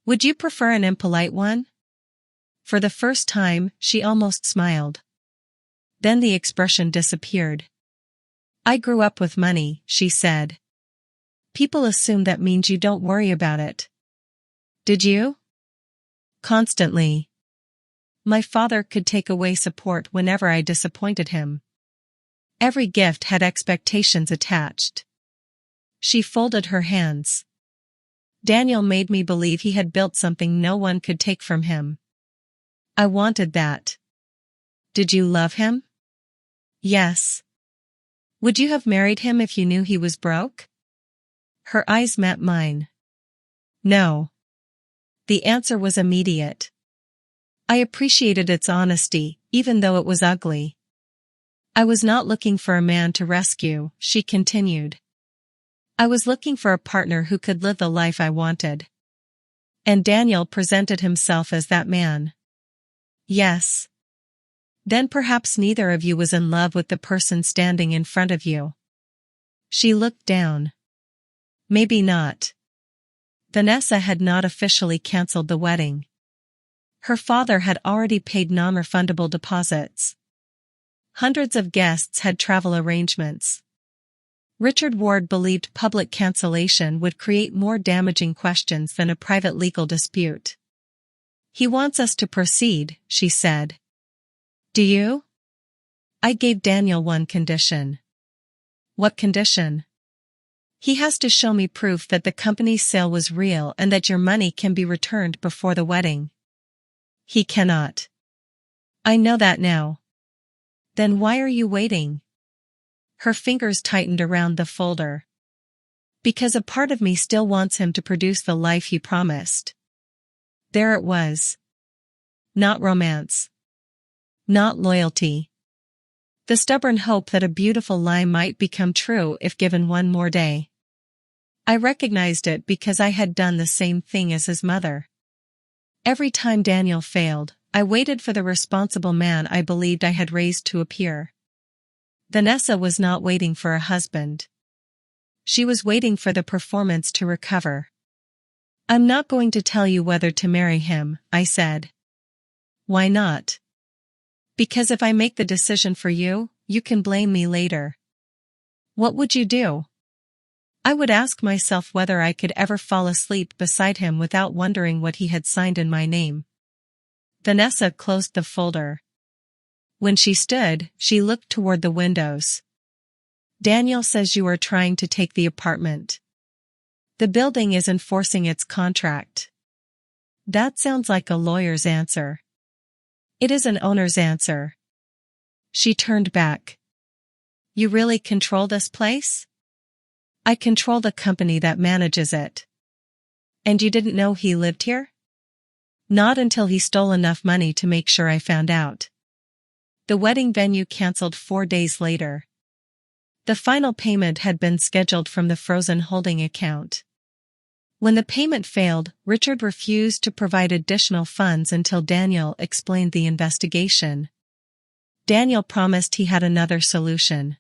Would you prefer an impolite one? For the first time, she almost smiled. Then the expression disappeared. I grew up with money, she said. People assume that means you don't worry about it. Did you? Constantly. My father could take away support whenever I disappointed him. Every gift had expectations attached. She folded her hands. Daniel made me believe he had built something no one could take from him. I wanted that. Did you love him? Yes. Would you have married him if you knew he was broke? Her eyes met mine. No. The answer was immediate. I appreciated its honesty, even though it was ugly. I was not looking for a man to rescue, she continued. I was looking for a partner who could live the life I wanted. And Daniel presented himself as that man. Yes. Then perhaps neither of you was in love with the person standing in front of you. She looked down. Maybe not. Vanessa had not officially cancelled the wedding. Her father had already paid non-refundable deposits. Hundreds of guests had travel arrangements. Richard Ward believed public cancellation would create more damaging questions than a private legal dispute. He wants us to proceed, she said. Do you? I gave Daniel one condition. What condition? He has to show me proof that the company's sale was real and that your money can be returned before the wedding. He cannot. I know that now. Then why are you waiting? Her fingers tightened around the folder. Because a part of me still wants him to produce the life he promised. There it was. Not romance. Not loyalty. The stubborn hope that a beautiful lie might become true if given one more day. I recognized it because I had done the same thing as his mother. Every time Daniel failed, I waited for the responsible man I believed I had raised to appear. Vanessa was not waiting for a husband. She was waiting for the performance to recover. I'm not going to tell you whether to marry him, I said. Why not? Because if I make the decision for you, you can blame me later. What would you do? I would ask myself whether I could ever fall asleep beside him without wondering what he had signed in my name. Vanessa closed the folder. When she stood, she looked toward the windows. Daniel says you are trying to take the apartment. The building is enforcing its contract. That sounds like a lawyer's answer. It is an owner's answer. She turned back. You really control this place? I control the company that manages it. And you didn't know he lived here? Not until he stole enough money to make sure I found out. The wedding venue canceled 4 days later. The final payment had been scheduled from the frozen holding account. When the payment failed, Richard refused to provide additional funds until Daniel explained the investigation. Daniel promised he had another solution.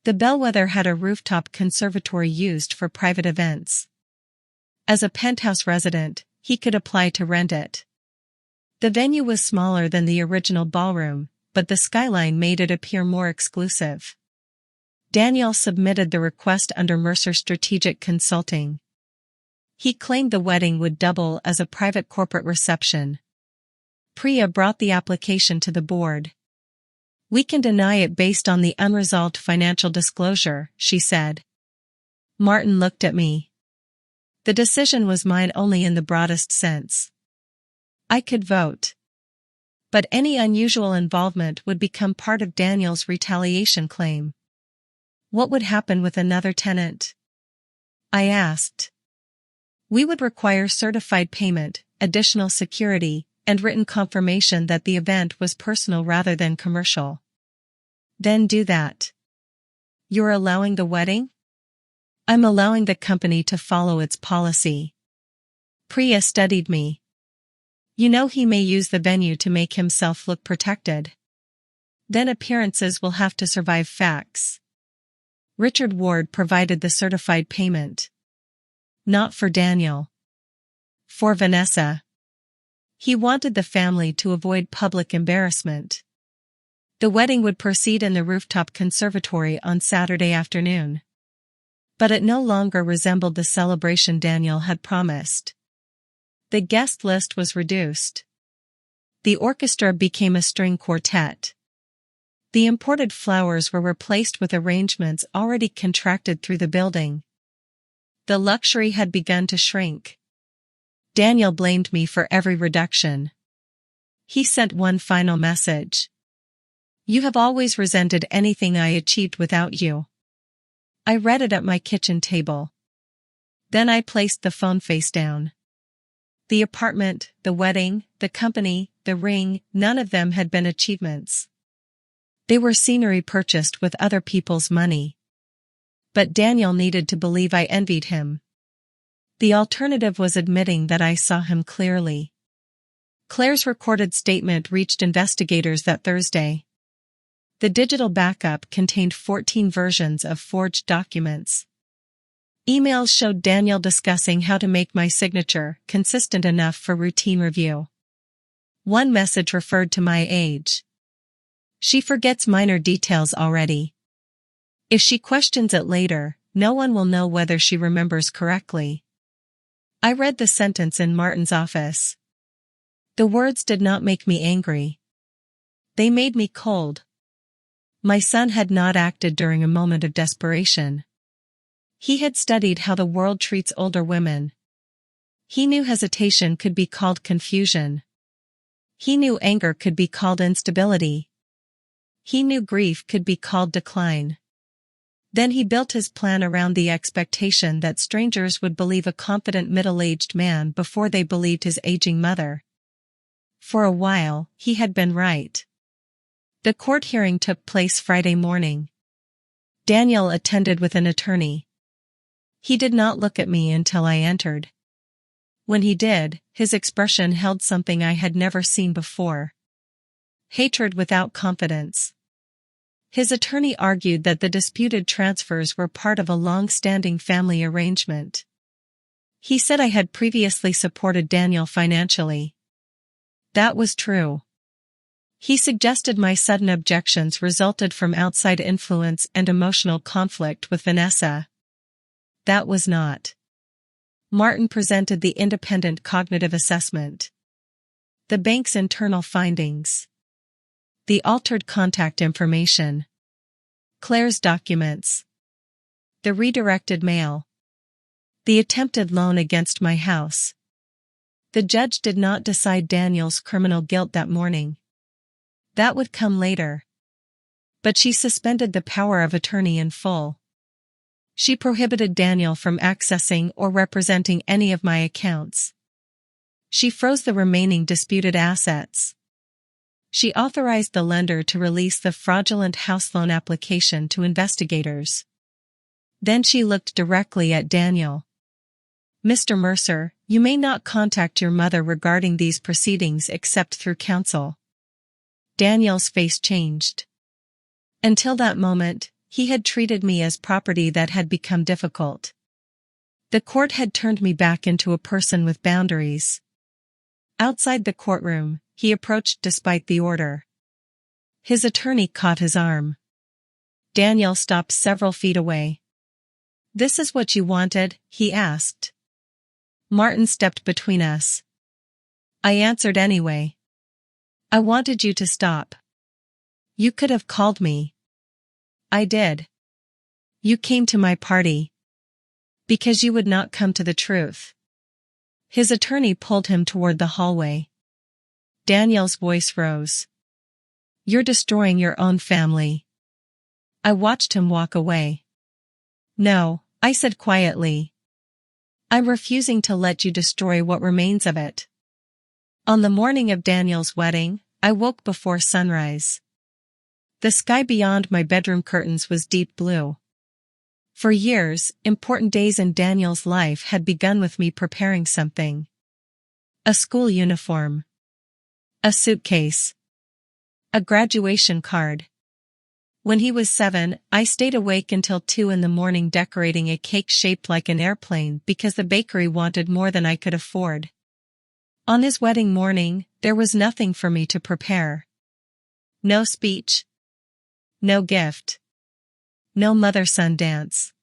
The Bellwether had a rooftop conservatory used for private events. As a penthouse resident, he could apply to rent it. The venue was smaller than the original ballroom, but the skyline made it appear more exclusive. Daniel submitted the request under Mercer Strategic Consulting. He claimed the wedding would double as a private corporate reception. Priya brought the application to the board. We can deny it based on the unresolved financial disclosure, she said. Martin looked at me. The decision was mine only in the broadest sense. I could vote. But any unusual involvement would become part of Daniel's retaliation claim. What would happen with another tenant? I asked. We would require certified payment, additional security, and written confirmation that the event was personal rather than commercial. Then do that. You're allowing the wedding? I'm allowing the company to follow its policy. Priya studied me. You know he may use the venue to make himself look protected. Then appearances will have to survive facts. Richard Ward provided the certified payment. Not for Daniel. For Vanessa. He wanted the family to avoid public embarrassment. The wedding would proceed in the rooftop conservatory on Saturday afternoon. But it no longer resembled the celebration Daniel had promised. The guest list was reduced. The orchestra became a string quartet. The imported flowers were replaced with arrangements already contracted through the building. The luxury had begun to shrink. Daniel blamed me for every reduction. He sent one final message. You have always resented anything I achieved without you. I read it at my kitchen table. Then I placed the phone face down. The apartment, the wedding, the company, the ring, none of them had been achievements. They were scenery purchased with other people's money. But Daniel needed to believe I envied him. The alternative was admitting that I saw him clearly. Claire's recorded statement reached investigators that Thursday. The digital backup contained 14 versions of forged documents. Emails showed Daniel discussing how to make my signature consistent enough for routine review. One message referred to my age. She forgets minor details already. If she questions it later, no one will know whether she remembers correctly. I read the sentence in Martin's office. The words did not make me angry. They made me cold. My son had not acted during a moment of desperation. He had studied how the world treats older women. He knew hesitation could be called confusion. He knew anger could be called instability. He knew grief could be called decline. Then he built his plan around the expectation that strangers would believe a confident middle-aged man before they believed his aging mother. For a while, he had been right. The court hearing took place Friday morning. Daniel attended with an attorney. He did not look at me until I entered. When he did, his expression held something I had never seen before. Hatred without confidence. His attorney argued that the disputed transfers were part of a long-standing family arrangement. He said I had previously supported Daniel financially. That was true. He suggested my sudden objections resulted from outside influence and emotional conflict with Vanessa. That was not. Martin presented the independent cognitive assessment. The bank's internal findings. The altered contact information. Claire's documents. The redirected mail. The attempted loan against my house. The judge did not decide Daniel's criminal guilt that morning. That would come later. But she suspended the power of attorney in full. She prohibited Daniel from accessing or representing any of my accounts. She froze the remaining disputed assets. She authorized the lender to release the fraudulent house loan application to investigators. Then she looked directly at Daniel. Mr. Mercer, you may not contact your mother regarding these proceedings except through counsel. Daniel's face changed. Until that moment, he had treated me as property that had become difficult. The court had turned me back into a person with boundaries. Outside the courtroom, he approached despite the order. His attorney caught his arm. Daniel stopped several feet away. "This is what you wanted?" he asked. Martin stepped between us. I answered anyway. "I wanted you to stop. You could have called me." "I did. You came to my party. Because you would not come to the truth." His attorney pulled him toward the hallway. Daniel's voice rose. "You're destroying your own family." I watched him walk away. "No," I said quietly. "I'm refusing to let you destroy what remains of it." On the morning of Daniel's wedding, I woke before sunrise. The sky beyond my bedroom curtains was deep blue. For years, important days in Daniel's life had begun with me preparing something. A school uniform. A suitcase. A graduation card. When he was 7, I stayed awake until 2 in the morning decorating a cake shaped like an airplane because the bakery wanted more than I could afford. On his wedding morning, there was nothing for me to prepare. No speech. No gift. No mother-son dance.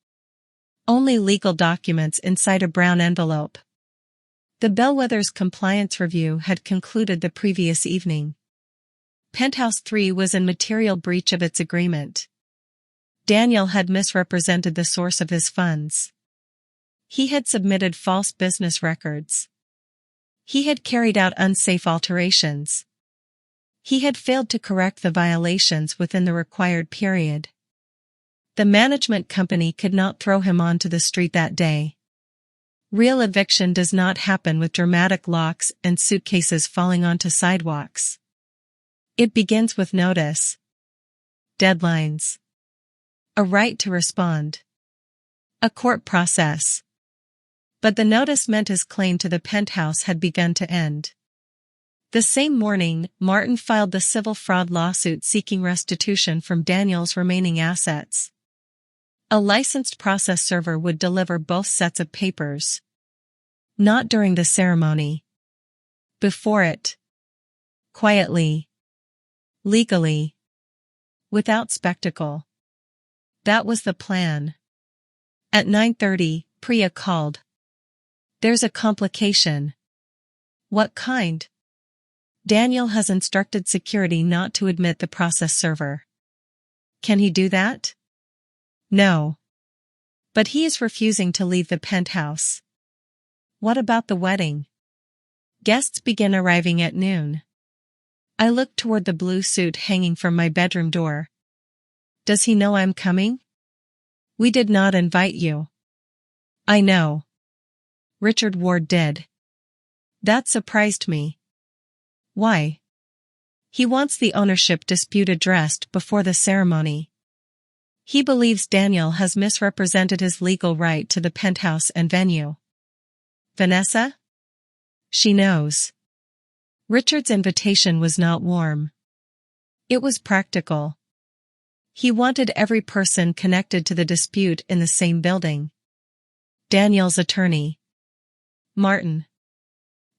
Only legal documents inside a brown envelope. The Bellwether's compliance review had concluded the previous evening. Penthouse 3 was in material breach of its agreement. Daniel had misrepresented the source of his funds. He had submitted false business records. He had carried out unsafe alterations. He had failed to correct the violations within the required period. The management company could not throw him onto the street that day. Real eviction does not happen with dramatic locks and suitcases falling onto sidewalks. It begins with notice. Deadlines. A right to respond. A court process. But the notice meant his claim to the penthouse had begun to end. The same morning, Martin filed the civil fraud lawsuit seeking restitution from Daniel's remaining assets. A licensed process server would deliver both sets of papers. Not during the ceremony. Before it. Quietly. Legally. Without spectacle. That was the plan. At 9:30, Priya called. There's a complication. What kind? Daniel has instructed security not to admit the process server. Can he do that? No. But he is refusing to leave the penthouse. What about the wedding? Guests begin arriving at noon. I look toward the blue suit hanging from my bedroom door. Does he know I'm coming? We did not invite you. I know. Richard Ward did. That surprised me. Why? He wants the ownership dispute addressed before the ceremony. He believes Daniel has misrepresented his legal right to the penthouse and venue. Vanessa? She knows. Richard's invitation was not warm. It was practical. He wanted every person connected to the dispute in the same building. Daniel's attorney. Martin.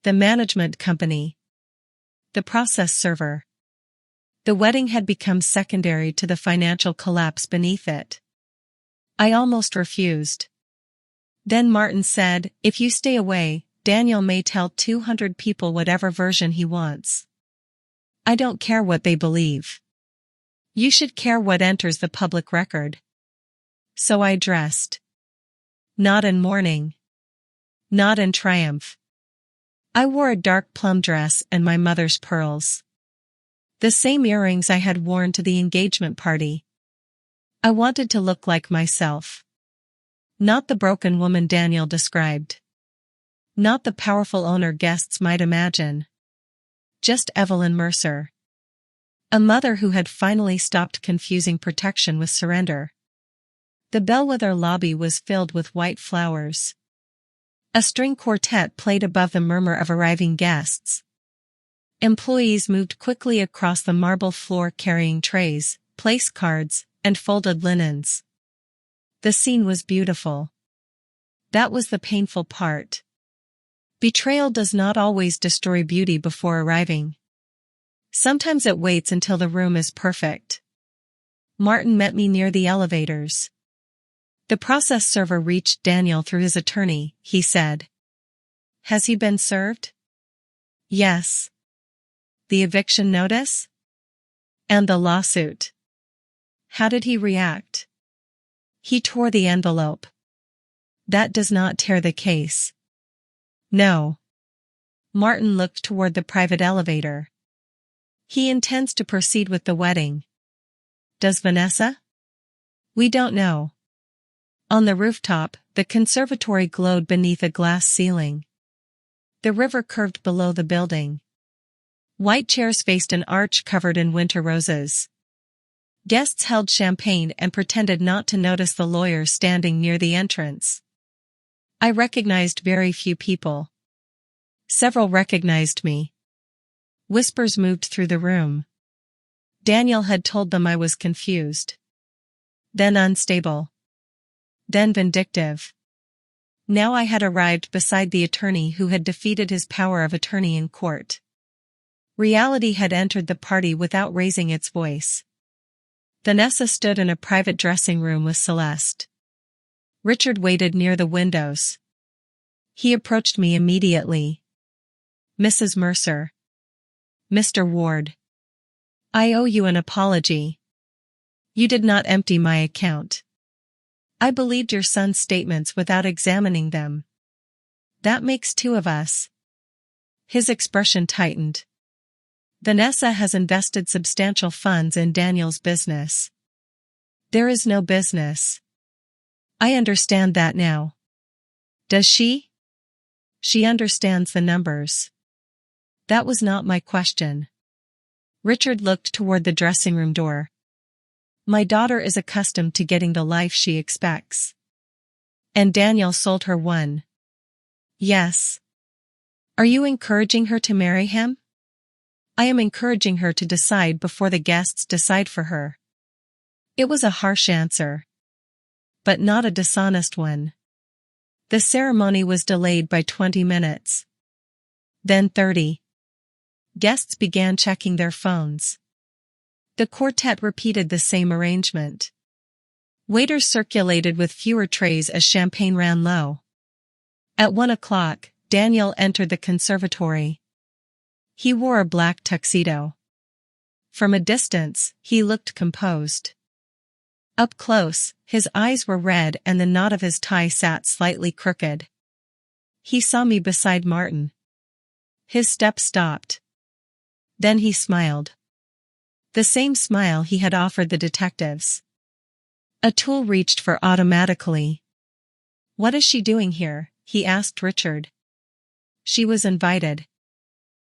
The management company. The process server. The wedding had become secondary to the financial collapse beneath it. I almost refused. Then Martin said, if you stay away, Daniel may tell 200 people whatever version he wants. I don't care what they believe. You should care what enters the public record. So I dressed. Not in mourning. Not in triumph. I wore a dark plum dress and my mother's pearls. The same earrings I had worn to the engagement party. I wanted to look like myself. Not the broken woman Daniel described. Not the powerful owner guests might imagine. Just Evelyn Mercer. A mother who had finally stopped confusing protection with surrender. The bellwether lobby was filled with white flowers. A string quartet played above the murmur of arriving guests. Employees moved quickly across the marble floor carrying trays, place cards, and folded linens. The scene was beautiful. That was the painful part. Betrayal does not always destroy beauty before arriving. Sometimes it waits until the room is perfect. Martin met me near the elevators. The process server reached Daniel through his attorney, he said. Has he been served? Yes. The eviction notice? And the lawsuit. How did he react? He tore the envelope. That does not tear the case. No. Martin looked toward the private elevator. He intends to proceed with the wedding. Does Vanessa? We don't know. On the rooftop, the conservatory glowed beneath a glass ceiling. The river curved below the building. White chairs faced an arch covered in winter roses. Guests held champagne and pretended not to notice the lawyers standing near the entrance. I recognized very few people. Several recognized me. Whispers moved through the room. Daniel had told them I was confused. Then unstable. Then vindictive. Now I had arrived beside the attorney who had defeated his power of attorney in court. Reality had entered the party without raising its voice. Vanessa stood in a private dressing room with Celeste. Richard waited near the windows. He approached me immediately. Mrs. Mercer. Mr. Ward. I owe you an apology. You did not empty my account. I believed your son's statements without examining them. That makes two of us. His expression tightened. Vanessa has invested substantial funds in Daniel's business. There is no business. I understand that now. Does she? She understands the numbers. That was not my question. Richard looked toward the dressing room door. My daughter is accustomed to getting the life she expects. And Daniel sold her one. Yes. Are you encouraging her to marry him? I am encouraging her to decide before the guests decide for her. It was a harsh answer. But not a dishonest one. The ceremony was delayed by 20 minutes. Then 30. Guests began checking their phones. The quartet repeated the same arrangement. Waiters circulated with fewer trays as champagne ran low. At 1 o'clock, Daniel entered the conservatory. He wore a black tuxedo. From a distance, he looked composed. Up close, his eyes were red and the knot of his tie sat slightly crooked. He saw me beside Martin. His step stopped. Then he smiled. The same smile he had offered the detectives. A tool reached for automatically. "What is she doing here?" he asked Richard. "She was invited."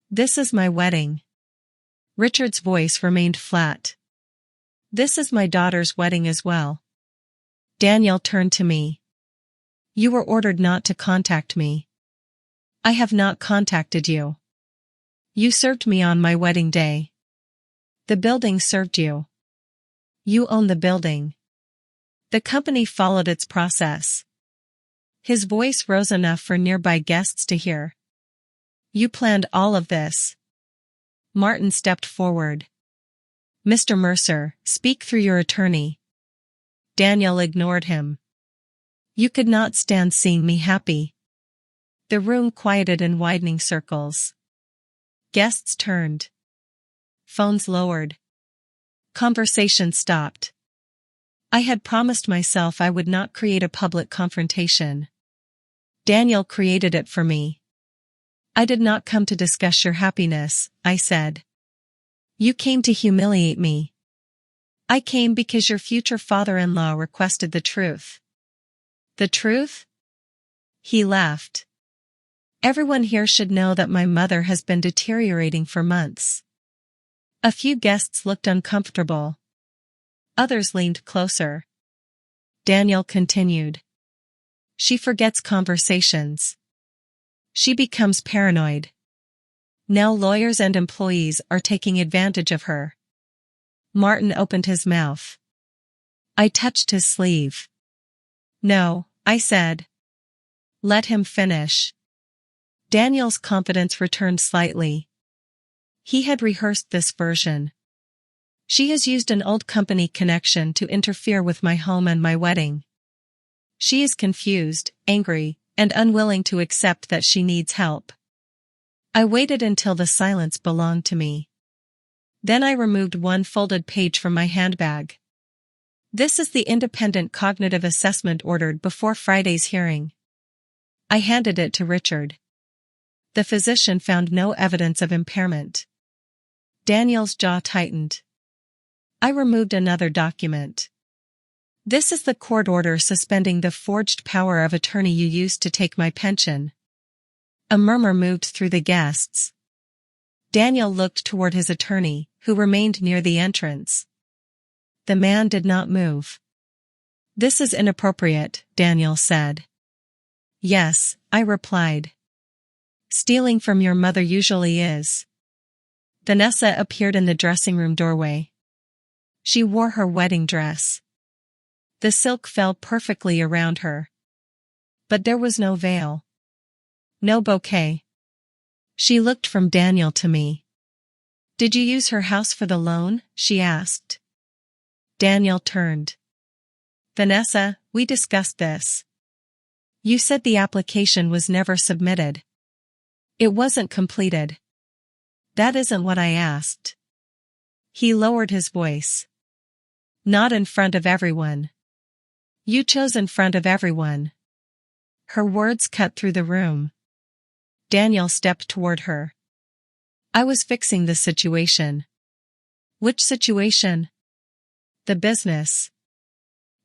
"This is my wedding." Richard's voice remained flat. "This is my daughter's wedding as well." Daniel turned to me. "You were ordered not to contact me." "I have not contacted you. You served me on my wedding day." "The building served you. You own the building." "The company followed its process." His voice rose enough for nearby guests to hear. "You planned all of this." Martin stepped forward. "Mr. Mercer, speak through your attorney." Daniel ignored him. "You could not stand seeing me happy." The room quieted in widening circles. Guests turned. Phones lowered. Conversation stopped. I had promised myself I would not create a public confrontation. Daniel created it for me. "I did not come to discuss your happiness," I said. "You came to humiliate me." "I came because your future father-in-law requested the truth." "The truth?" He laughed. "Everyone here should know that my mother has been deteriorating for months." A few guests looked uncomfortable. Others leaned closer. Daniel continued. "She forgets conversations. She becomes paranoid. Now lawyers and employees are taking advantage of her." Martin opened his mouth. I touched his sleeve. "No," I said. "Let him finish." Daniel's confidence returned slightly. He had rehearsed this version. "She has used an old company connection to interfere with my home and my wedding. She is confused, angry, and unwilling to accept that she needs help." I waited until the silence belonged to me. Then I removed one folded page from my handbag. "This is the independent cognitive assessment ordered before Friday's hearing." I handed it to Richard. The physician found no evidence of impairment. Daniel's jaw tightened. I removed another document. "This is the court order suspending the forged power of attorney you used to take my pension." A murmur moved through the guests. Daniel looked toward his attorney, who remained near the entrance. The man did not move. "This is inappropriate," Daniel said. "Yes," I replied. "Stealing from your mother usually is." Vanessa appeared in the dressing room doorway. She wore her wedding dress. The silk fell perfectly around her. But there was no veil. No bouquet. She looked from Daniel to me. "Did you use her house for the loan?" she asked. Daniel turned. "Vanessa, we discussed this. You said the application was never submitted. It wasn't completed." "That isn't what I asked." He lowered his voice. "Not in front of everyone. You chose in front of everyone." Her words cut through the room. Daniel stepped toward her. "I was fixing the situation." "Which situation?" "The business."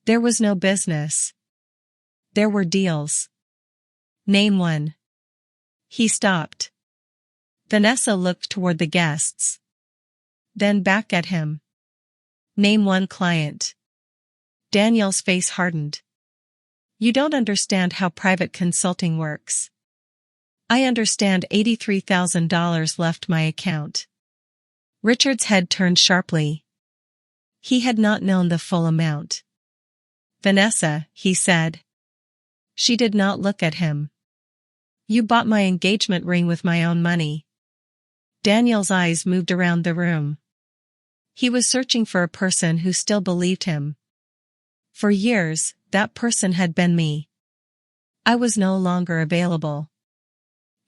"There was no business. There were deals." "Name one." He stopped. Vanessa looked toward the guests. Then back at him. "Name one client." Daniel's face hardened. "You don't understand how private consulting works." "I understand $83,000 left my account." Richard's head turned sharply. He had not known the full amount. Vanessa, he said. She did not look at him. You bought my engagement ring with my own money. Daniel's eyes moved around the room. He was searching for a person who still believed him. For years, that person had been me. I was no longer available.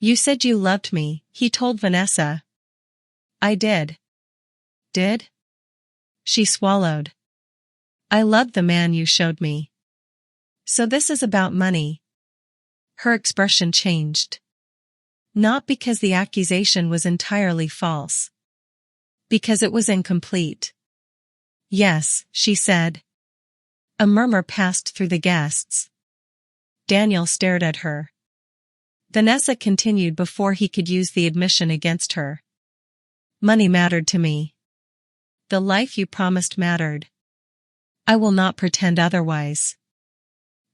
You said you loved me, he told Vanessa. I did. Did? She swallowed. I loved the man you showed me. So this is about money. Her expression changed. Not because the accusation was entirely false. Because it was incomplete. Yes, she said. A murmur passed through the guests. Daniel stared at her. Vanessa continued before he could use the admission against her. Money mattered to me. The life you promised mattered. I will not pretend otherwise.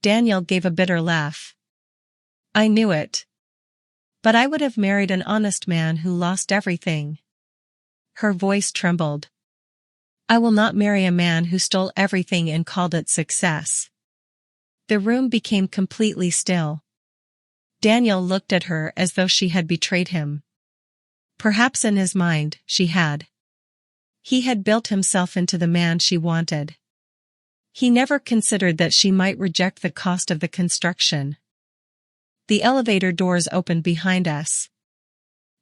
Daniel gave a bitter laugh. I knew it. But I would have married an honest man who lost everything. Her voice trembled. I will not marry a man who stole everything and called it success. The room became completely still. Daniel looked at her as though she had betrayed him. Perhaps in his mind, she had. He had built himself into the man she wanted. He never considered that she might reject the cost of the construction. The elevator doors opened behind us.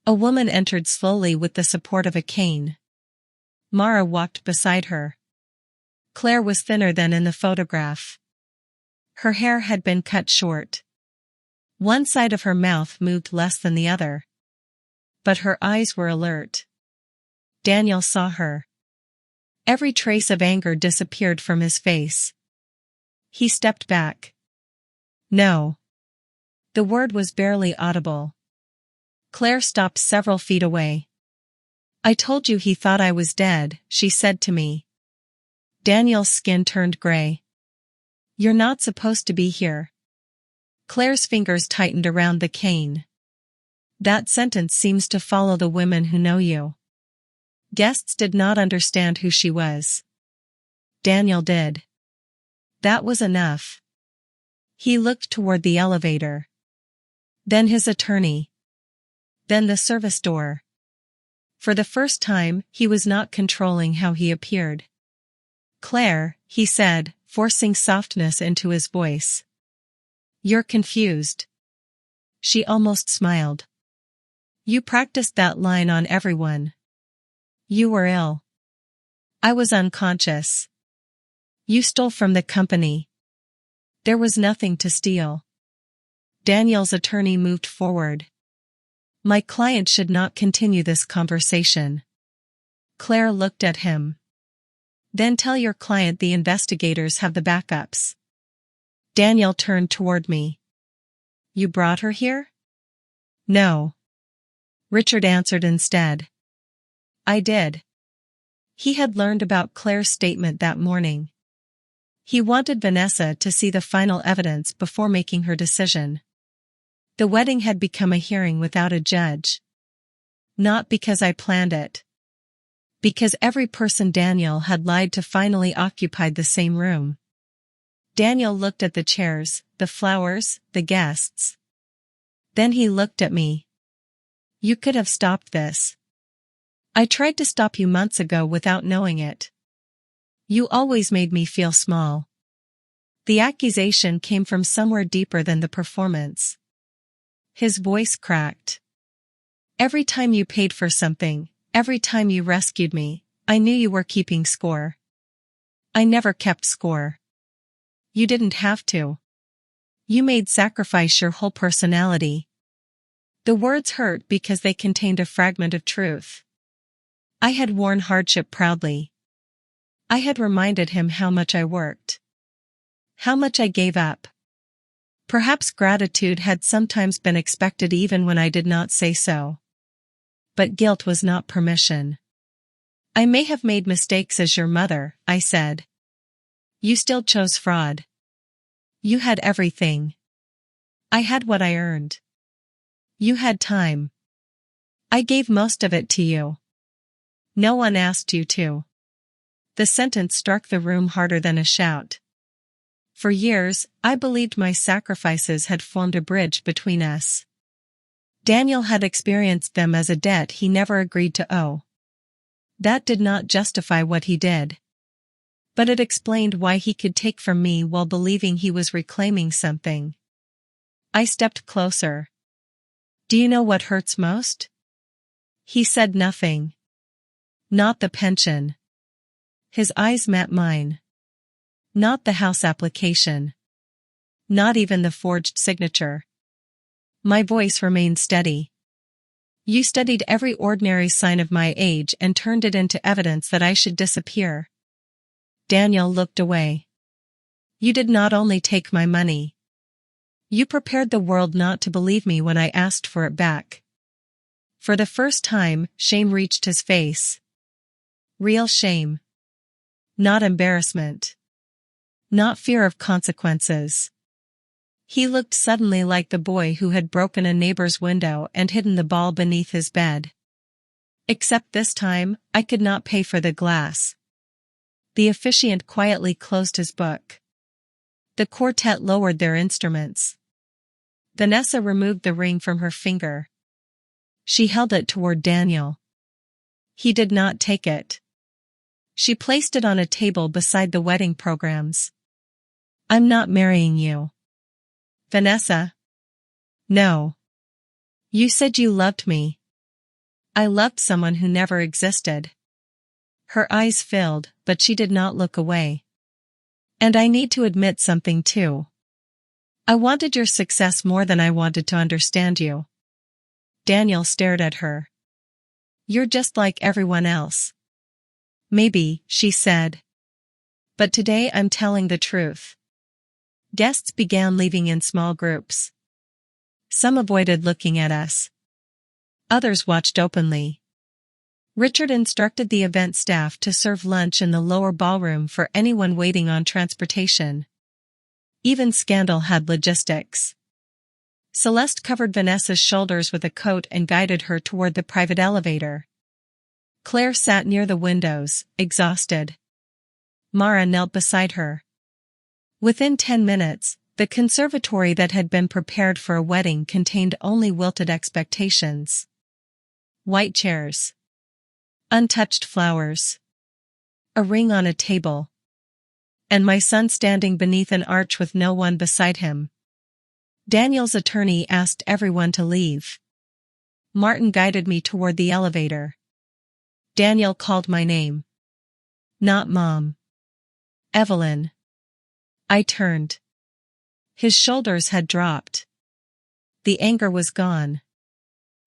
A woman entered slowly with the support of a cane. Mara walked beside her. Claire was thinner than in the photograph. Her hair had been cut short. One side of her mouth moved less than the other. But her eyes were alert. Daniel saw her. Every trace of anger disappeared from his face. He stepped back. No. The word was barely audible. Claire stopped several feet away. I told you he thought I was dead, she said to me. Daniel's skin turned gray. You're not supposed to be here. Claire's fingers tightened around the cane. That sentence seems to follow the women who know you. Guests did not understand who she was. Daniel did. That was enough. He looked toward the elevator. Then his attorney. Then the service door. For the first time, he was not controlling how he appeared. Claire, he said, forcing softness into his voice. You're confused. She almost smiled. You practiced that line on everyone. You were ill. I was unconscious. You stole from the company. There was nothing to steal. Daniel's attorney moved forward. My client should not continue this conversation. Claire looked at him. Then tell your client the investigators have the backups. Daniel turned toward me. You brought her here? No. Richard answered instead. I did. He had learned about Claire's statement that morning. He wanted Vanessa to see the final evidence before making her decision. The wedding had become a hearing without a judge. Not because I planned it. Because every person Daniel had lied to finally occupied the same room. Daniel looked at the chairs, the flowers, the guests. Then he looked at me. You could have stopped this. I tried to stop you months ago without knowing it. You always made me feel small. The accusation came from somewhere deeper than the performance. His voice cracked. Every time you paid for something, every time you rescued me, I knew you were keeping score. I never kept score. You didn't have to. You made sacrifice your whole personality. The words hurt because they contained a fragment of truth. I had worn hardship proudly. I had reminded him how much I worked. How much I gave up. Perhaps gratitude had sometimes been expected even when I did not say so. But guilt was not permission. I may have made mistakes as your mother, I said. You still chose fraud. You had everything. I had what I earned. You had time. I gave most of it to you. No one asked you to. The sentence struck the room harder than a shout. For years, I believed my sacrifices had formed a bridge between us. Daniel had experienced them as a debt he never agreed to owe. That did not justify what he did. But it explained why he could take from me while believing he was reclaiming something. I stepped closer. Do you know what hurts most? He said nothing. Not the pension. His eyes met mine. Not the house application. Not even the forged signature. My voice remained steady. You studied every ordinary sign of my age and turned it into evidence that I should disappear. Daniel looked away. You did not only take my money. You prepared the world not to believe me when I asked for it back. For the first time, shame reached his face. Real shame. Not embarrassment. Not fear of consequences. He looked suddenly like the boy who had broken a neighbor's window and hidden the ball beneath his bed. Except this time, I could not pay for the glass. The officiant quietly closed his book. The quartet lowered their instruments. Vanessa removed the ring from her finger. She held it toward Daniel. He did not take it. She placed it on a table beside the wedding programs. I'm not marrying you. Vanessa? No. You said you loved me. I loved someone who never existed. Her eyes filled, but she did not look away. And I need to admit something too. I wanted your success more than I wanted to understand you. Daniel stared at her. You're just like everyone else. Maybe, she said. But today I'm telling the truth. Guests began leaving in small groups. Some avoided looking at us. Others watched openly. Richard instructed the event staff to serve lunch in the lower ballroom for anyone waiting on transportation. Even Scandal had logistics. Celeste covered Vanessa's shoulders with a coat and guided her toward the private elevator. Claire sat near the windows, exhausted. Mara knelt beside her. Within 10 minutes, the conservatory that had been prepared for a wedding contained only wilted expectations. White chairs. Untouched flowers. A ring on a table. And my son standing beneath an arch with no one beside him. Daniel's attorney asked everyone to leave. Martin guided me toward the elevator. Daniel called my name. Not Mom. Evelyn. I turned. His shoulders had dropped. The anger was gone.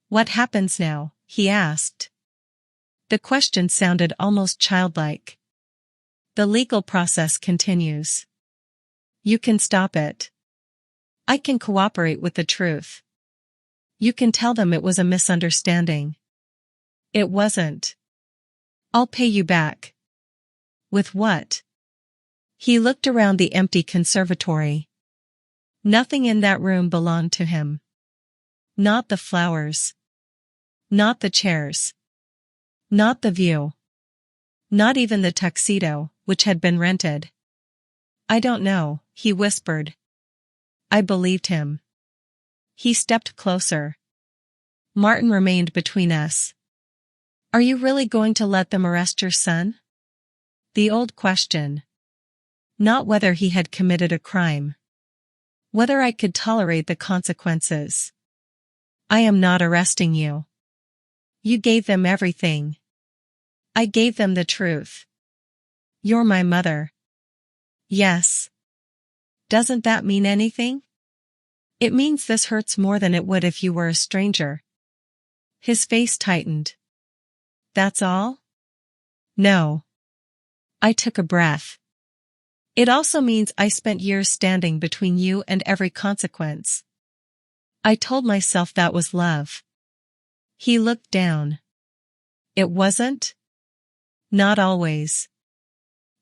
What happens now? He asked. The question sounded almost childlike. The legal process continues. You can stop it. I can cooperate with the truth. You can tell them it was a misunderstanding. It wasn't. I'll pay you back. With what? He looked around the empty conservatory. Nothing in that room belonged to him. Not the flowers. Not the chairs. Not the view. Not even the tuxedo, which had been rented. I don't know, he whispered. I believed him. He stepped closer. Martin remained between us. Are you really going to let them arrest your son? The old question. Not whether he had committed a crime. Whether I could tolerate the consequences. I am not arresting you. You gave them everything. I gave them the truth. You're my mother. Yes. Doesn't that mean anything? It means this hurts more than it would if you were a stranger. His face tightened. That's all? No. I took a breath. It also means I spent years standing between you and every consequence. I told myself that was love. He looked down. It wasn't? Not always.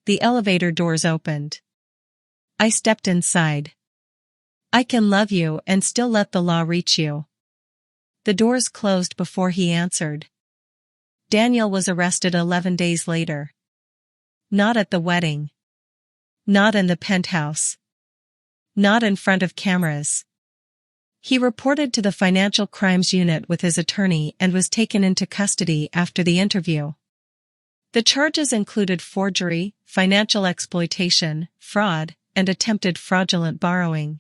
The elevator doors opened. I stepped inside. I can love you and still let the law reach you. The doors closed before he answered. Daniel was arrested 11 days later. Not at the wedding. Not in the penthouse. Not in front of cameras. He reported to the Financial Crimes Unit with his attorney and was taken into custody after the interview. The charges included forgery, financial exploitation, fraud, and attempted fraudulent borrowing.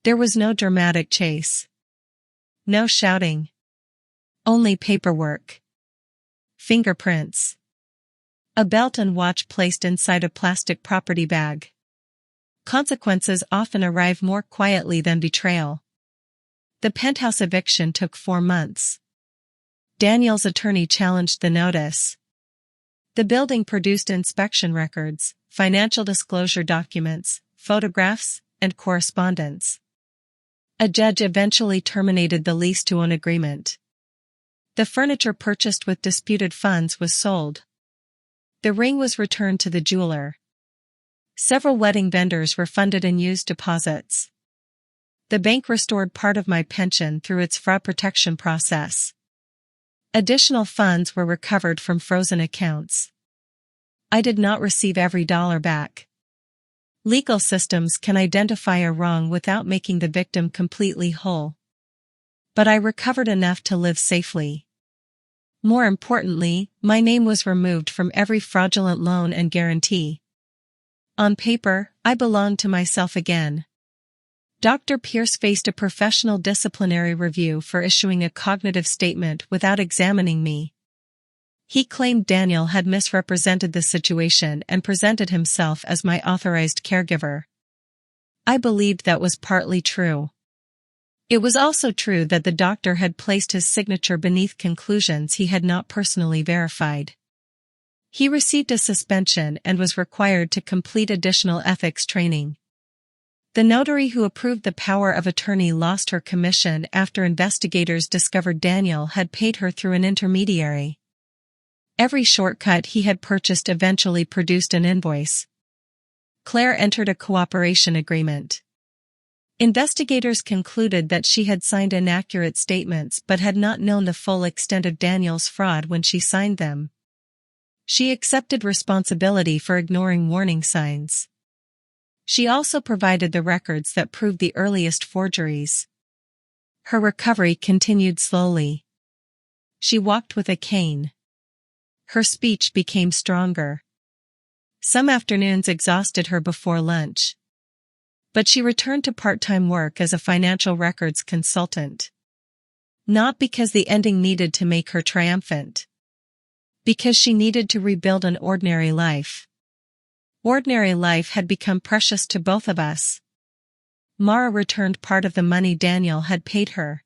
There was no dramatic chase. No shouting. Only paperwork. Fingerprints. A belt and watch placed inside a plastic property bag. Consequences often arrive more quietly than betrayal. The penthouse eviction took 4 months. Daniel's attorney challenged the notice. The building produced inspection records, financial disclosure documents, photographs, and correspondence. A judge eventually terminated the lease-to-own agreement. The furniture purchased with disputed funds was sold. The ring was returned to the jeweler. Several wedding vendors refunded unused deposits. The bank restored part of my pension through its fraud protection process. Additional funds were recovered from frozen accounts. I did not receive every dollar back. Legal systems can identify a wrong without making the victim completely whole. But I recovered enough to live safely. More importantly, my name was removed from every fraudulent loan and guarantee. On paper, I belonged to myself again. Dr. Pierce faced a professional disciplinary review for issuing a cognitive statement without examining me. He claimed Daniel had misrepresented the situation and presented himself as my authorized caregiver. I believed that was partly true. It was also true that the doctor had placed his signature beneath conclusions he had not personally verified. He received a suspension and was required to complete additional ethics training. The notary who approved the power of attorney lost her commission after investigators discovered Daniel had paid her through an intermediary. Every shortcut he had purchased eventually produced an invoice. Claire entered a cooperation agreement. Investigators concluded that she had signed inaccurate statements but had not known the full extent of Daniel's fraud when she signed them. She accepted responsibility for ignoring warning signs. She also provided the records that proved the earliest forgeries. Her recovery continued slowly. She walked with a cane. Her speech became stronger. Some afternoons exhausted her before lunch. But she returned to part-time work as a financial records consultant. Not because the ending needed to make her triumphant. Because she needed to rebuild an ordinary life. Ordinary life had become precious to both of us. Mara returned part of the money Daniel had paid her.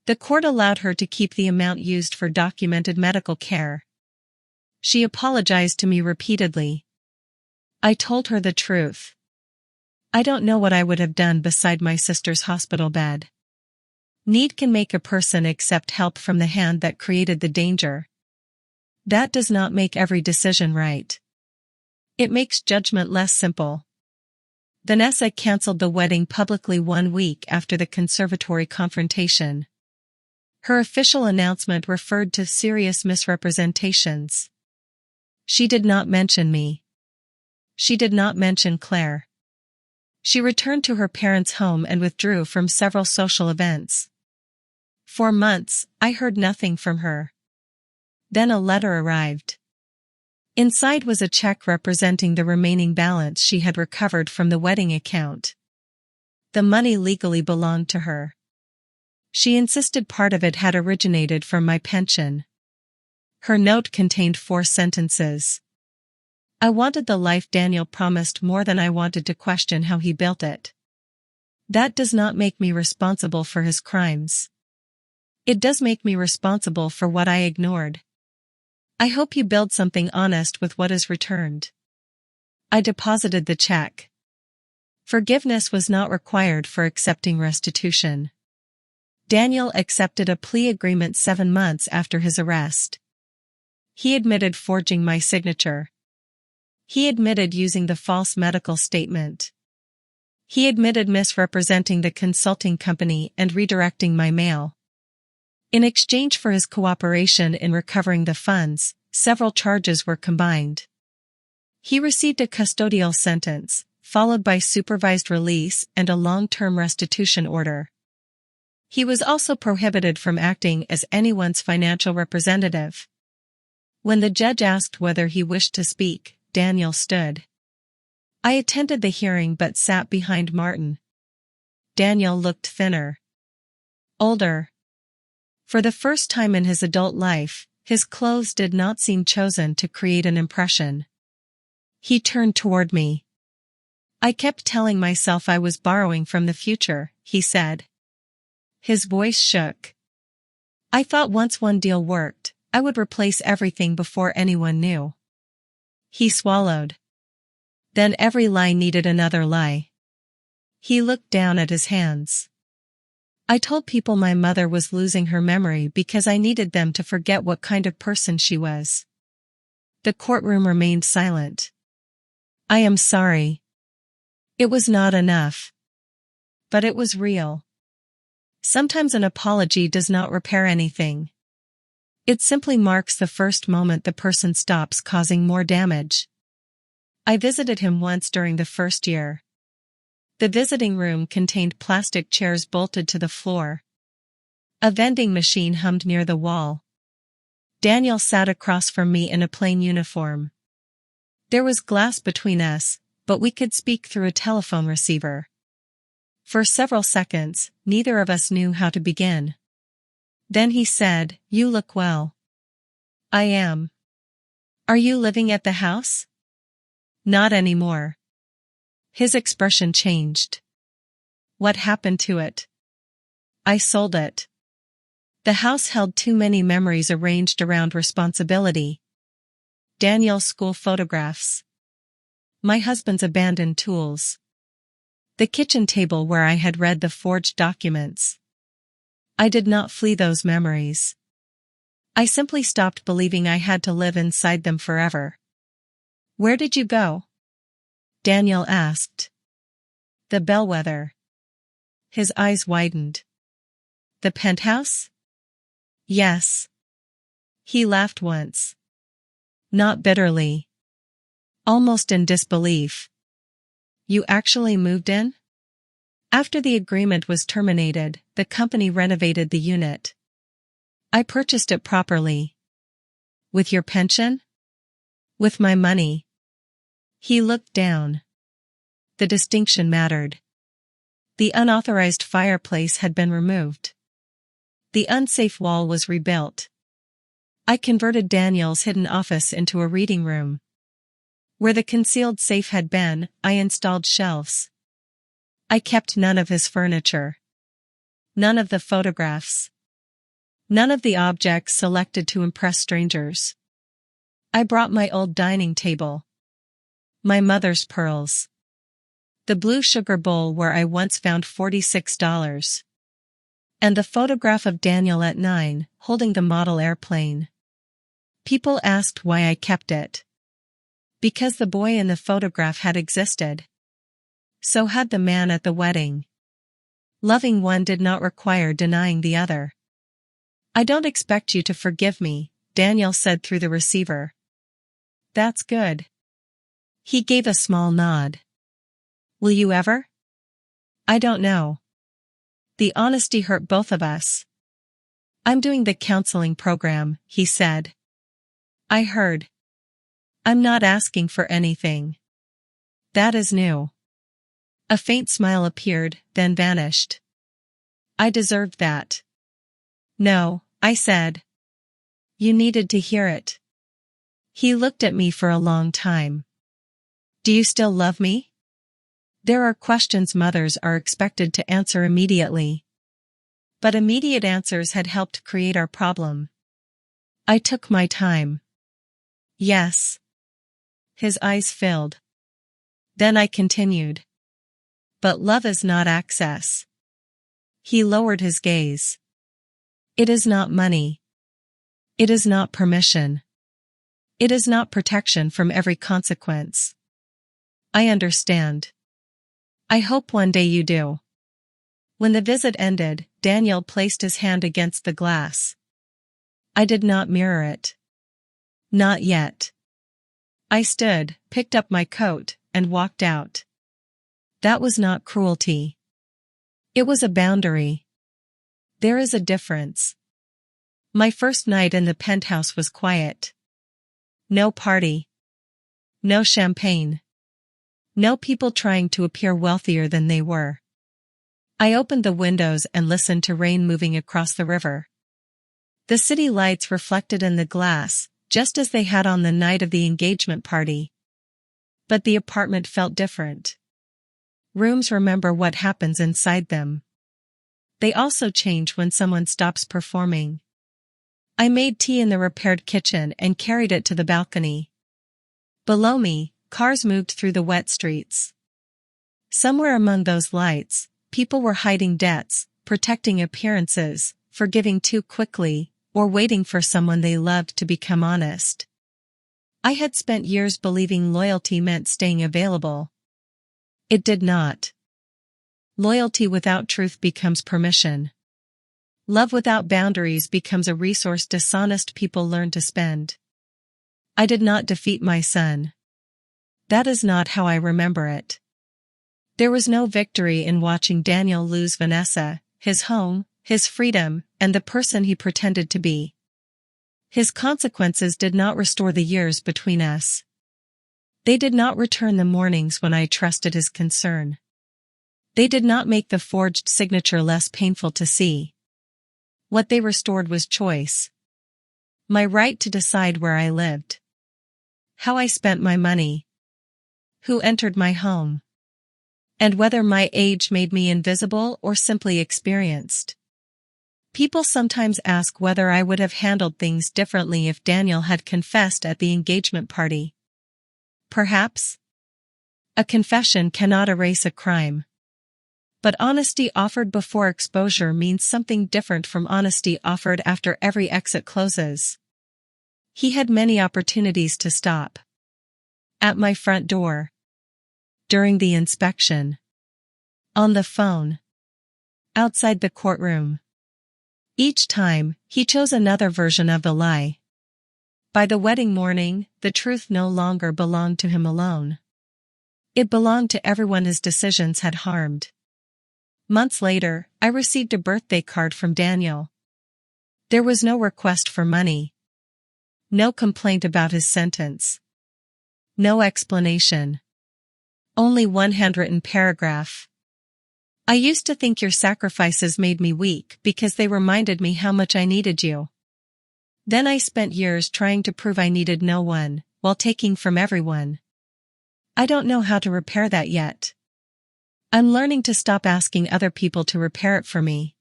The court allowed her to keep the amount used for documented medical care. She apologized to me repeatedly. I told her the truth. I don't know what I would have done beside my sister's hospital bed. Need can make a person accept help from the hand that created the danger. That does not make every decision right. It makes judgment less simple. Vanessa canceled the wedding publicly 1 week after the conservatory confrontation. Her official announcement referred to serious misrepresentations. She did not mention me. She did not mention Claire. She returned to her parents' home and withdrew from several social events. For months, I heard nothing from her. Then a letter arrived. Inside was a check representing the remaining balance she had recovered from the wedding account. The money legally belonged to her. She insisted part of it had originated from my pension. Her note contained 4 sentences. I wanted the life Daniel promised more than I wanted to question how he built it. That does not make me responsible for his crimes. It does make me responsible for what I ignored. I hope you build something honest with what is returned. I deposited the check. Forgiveness was not required for accepting restitution. Daniel accepted a plea agreement 7 months after his arrest. He admitted forging my signature. He admitted using the false medical statement. He admitted misrepresenting the consulting company and redirecting my mail. In exchange for his cooperation in recovering the funds, several charges were combined. He received a custodial sentence, followed by supervised release and a long-term restitution order. He was also prohibited from acting as anyone's financial representative. When the judge asked whether he wished to speak, Daniel stood. I attended the hearing but sat behind Martin. Daniel looked thinner. Older. For the first time in his adult life, his clothes did not seem chosen to create an impression. He turned toward me. I kept telling myself I was borrowing from the future, he said. His voice shook. I thought once one deal worked, I would replace everything before anyone knew. He swallowed. Then every lie needed another lie. He looked down at his hands. I told people my mother was losing her memory because I needed them to forget what kind of person she was. The courtroom remained silent. I am sorry. It was not enough. But it was real. Sometimes an apology does not repair anything. It simply marks the first moment the person stops causing more damage. I visited him once during the first year. The visiting room contained plastic chairs bolted to the floor. A vending machine hummed near the wall. Daniel sat across from me in a plain uniform. There was glass between us, but we could speak through a telephone receiver. For several seconds, neither of us knew how to begin. Then he said, "You look well." I am. Are you living at the house? Not anymore. His expression changed. What happened to it? I sold it. The house held too many memories arranged around responsibility. Daniel's school photographs. My husband's abandoned tools. The kitchen table where I had read the forged documents. I did not flee those memories. I simply stopped believing I had to live inside them forever. Where did you go? Daniel asked. The Bellwether. His eyes widened. The penthouse? Yes. He laughed once. Not bitterly. Almost in disbelief. You actually moved in? After the agreement was terminated, the company renovated the unit. I purchased it properly. With your pension? With my money. He looked down. The distinction mattered. The unauthorized fireplace had been removed. The unsafe wall was rebuilt. I converted Daniel's hidden office into a reading room. Where the concealed safe had been, I installed shelves. I kept none of his furniture. None of the photographs. None of the objects selected to impress strangers. I brought my old dining table. My mother's pearls. The blue sugar bowl where I once found $46. And the photograph of Daniel at 9, holding the model airplane. People asked why I kept it. Because the boy in the photograph had existed. So had the man at the wedding. Loving one did not require denying the other. I don't expect you to forgive me, Daniel said through the receiver. That's good. He gave a small nod. Will you ever? I don't know. The honesty hurt both of us. I'm doing the counseling program, he said. I heard. I'm not asking for anything. That is new. A faint smile appeared, then vanished. I deserved that. No, I said. You needed to hear it. He looked at me for a long time. Do you still love me? There are questions mothers are expected to answer immediately. But immediate answers had helped create our problem. I took my time. Yes. His eyes filled. Then I continued. But love is not access. He lowered his gaze. It is not money. It is not permission. It is not protection from every consequence. I understand. I hope one day you do. When the visit ended, Daniel placed his hand against the glass. I did not mirror it. Not yet. I stood, picked up my coat, and walked out. That was not cruelty. It was a boundary. There is a difference. My first night in the penthouse was quiet. No party. No champagne. No people trying to appear wealthier than they were. I opened the windows and listened to rain moving across the river. The city lights reflected in the glass, just as they had on the night of the engagement party. But the apartment felt different. Rooms remember what happens inside them. They also change when someone stops performing. I made tea in the repaired kitchen and carried it to the balcony. Below me, cars moved through the wet streets. Somewhere among those lights, people were hiding debts, protecting appearances, forgiving too quickly, or waiting for someone they loved to become honest. I had spent years believing loyalty meant staying available. It did not. Loyalty without truth becomes permission. Love without boundaries becomes a resource dishonest people learn to spend. I did not defeat my son. That is not how I remember it. There was no victory in watching Daniel lose Vanessa, his home, his freedom, and the person he pretended to be. His consequences did not restore the years between us. They did not return the mornings when I trusted his concern. They did not make the forged signature less painful to see. What they restored was choice. My right to decide where I lived. How I spent my money. Who entered my home. And whether my age made me invisible or simply experienced. People sometimes ask whether I would have handled things differently if Daniel had confessed at the engagement party. Perhaps. A confession cannot erase a crime. But honesty offered before exposure means something different from honesty offered after every exit closes. He had many opportunities to stop. At my front door. During the inspection. On the phone. Outside the courtroom. Each time, he chose another version of the lie. By the wedding morning, the truth no longer belonged to him alone. It belonged to everyone his decisions had harmed. Months later, I received a birthday card from Daniel. There was no request for money. No complaint about his sentence. No explanation. Only one handwritten paragraph. I used to think your sacrifices made me weak because they reminded me how much I needed you. Then I spent years trying to prove I needed no one, while taking from everyone. I don't know how to repair that yet. I'm learning to stop asking other people to repair it for me.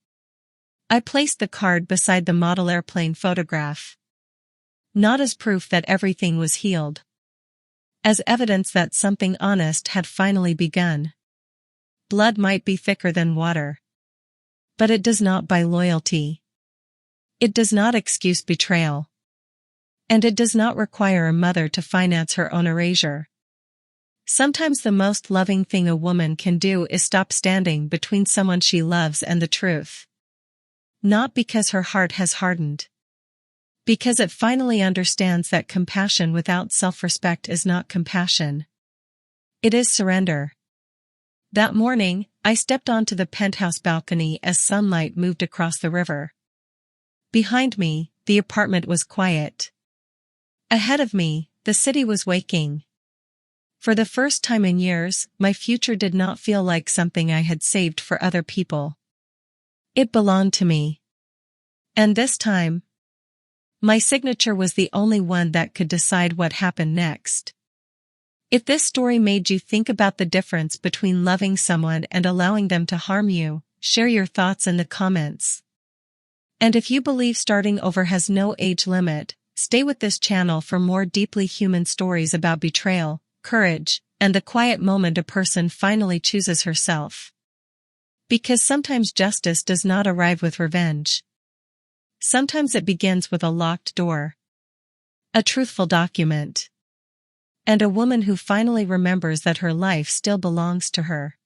I placed the card beside the model airplane photograph. Not as proof that everything was healed. As evidence that something honest had finally begun. Blood might be thicker than water. But it does not buy loyalty. It does not excuse betrayal. And it does not require a mother to finance her own erasure. Sometimes the most loving thing a woman can do is stop standing between someone she loves and the truth. Not because her heart has hardened. Because it finally understands that compassion without self-respect is not compassion. It is surrender. That morning, I stepped onto the penthouse balcony as sunlight moved across the river. Behind me, the apartment was quiet. Ahead of me, the city was waking. For the first time in years, my future did not feel like something I had saved for other people. It belonged to me. And this time, my signature was the only one that could decide what happened next. If this story made you think about the difference between loving someone and allowing them to harm you, share your thoughts in the comments. And if you believe starting over has no age limit, stay with this channel for more deeply human stories about betrayal, courage, and the quiet moment a person finally chooses herself. Because sometimes justice does not arrive with revenge. Sometimes it begins with a locked door. A truthful document. And a woman who finally remembers that her life still belongs to her.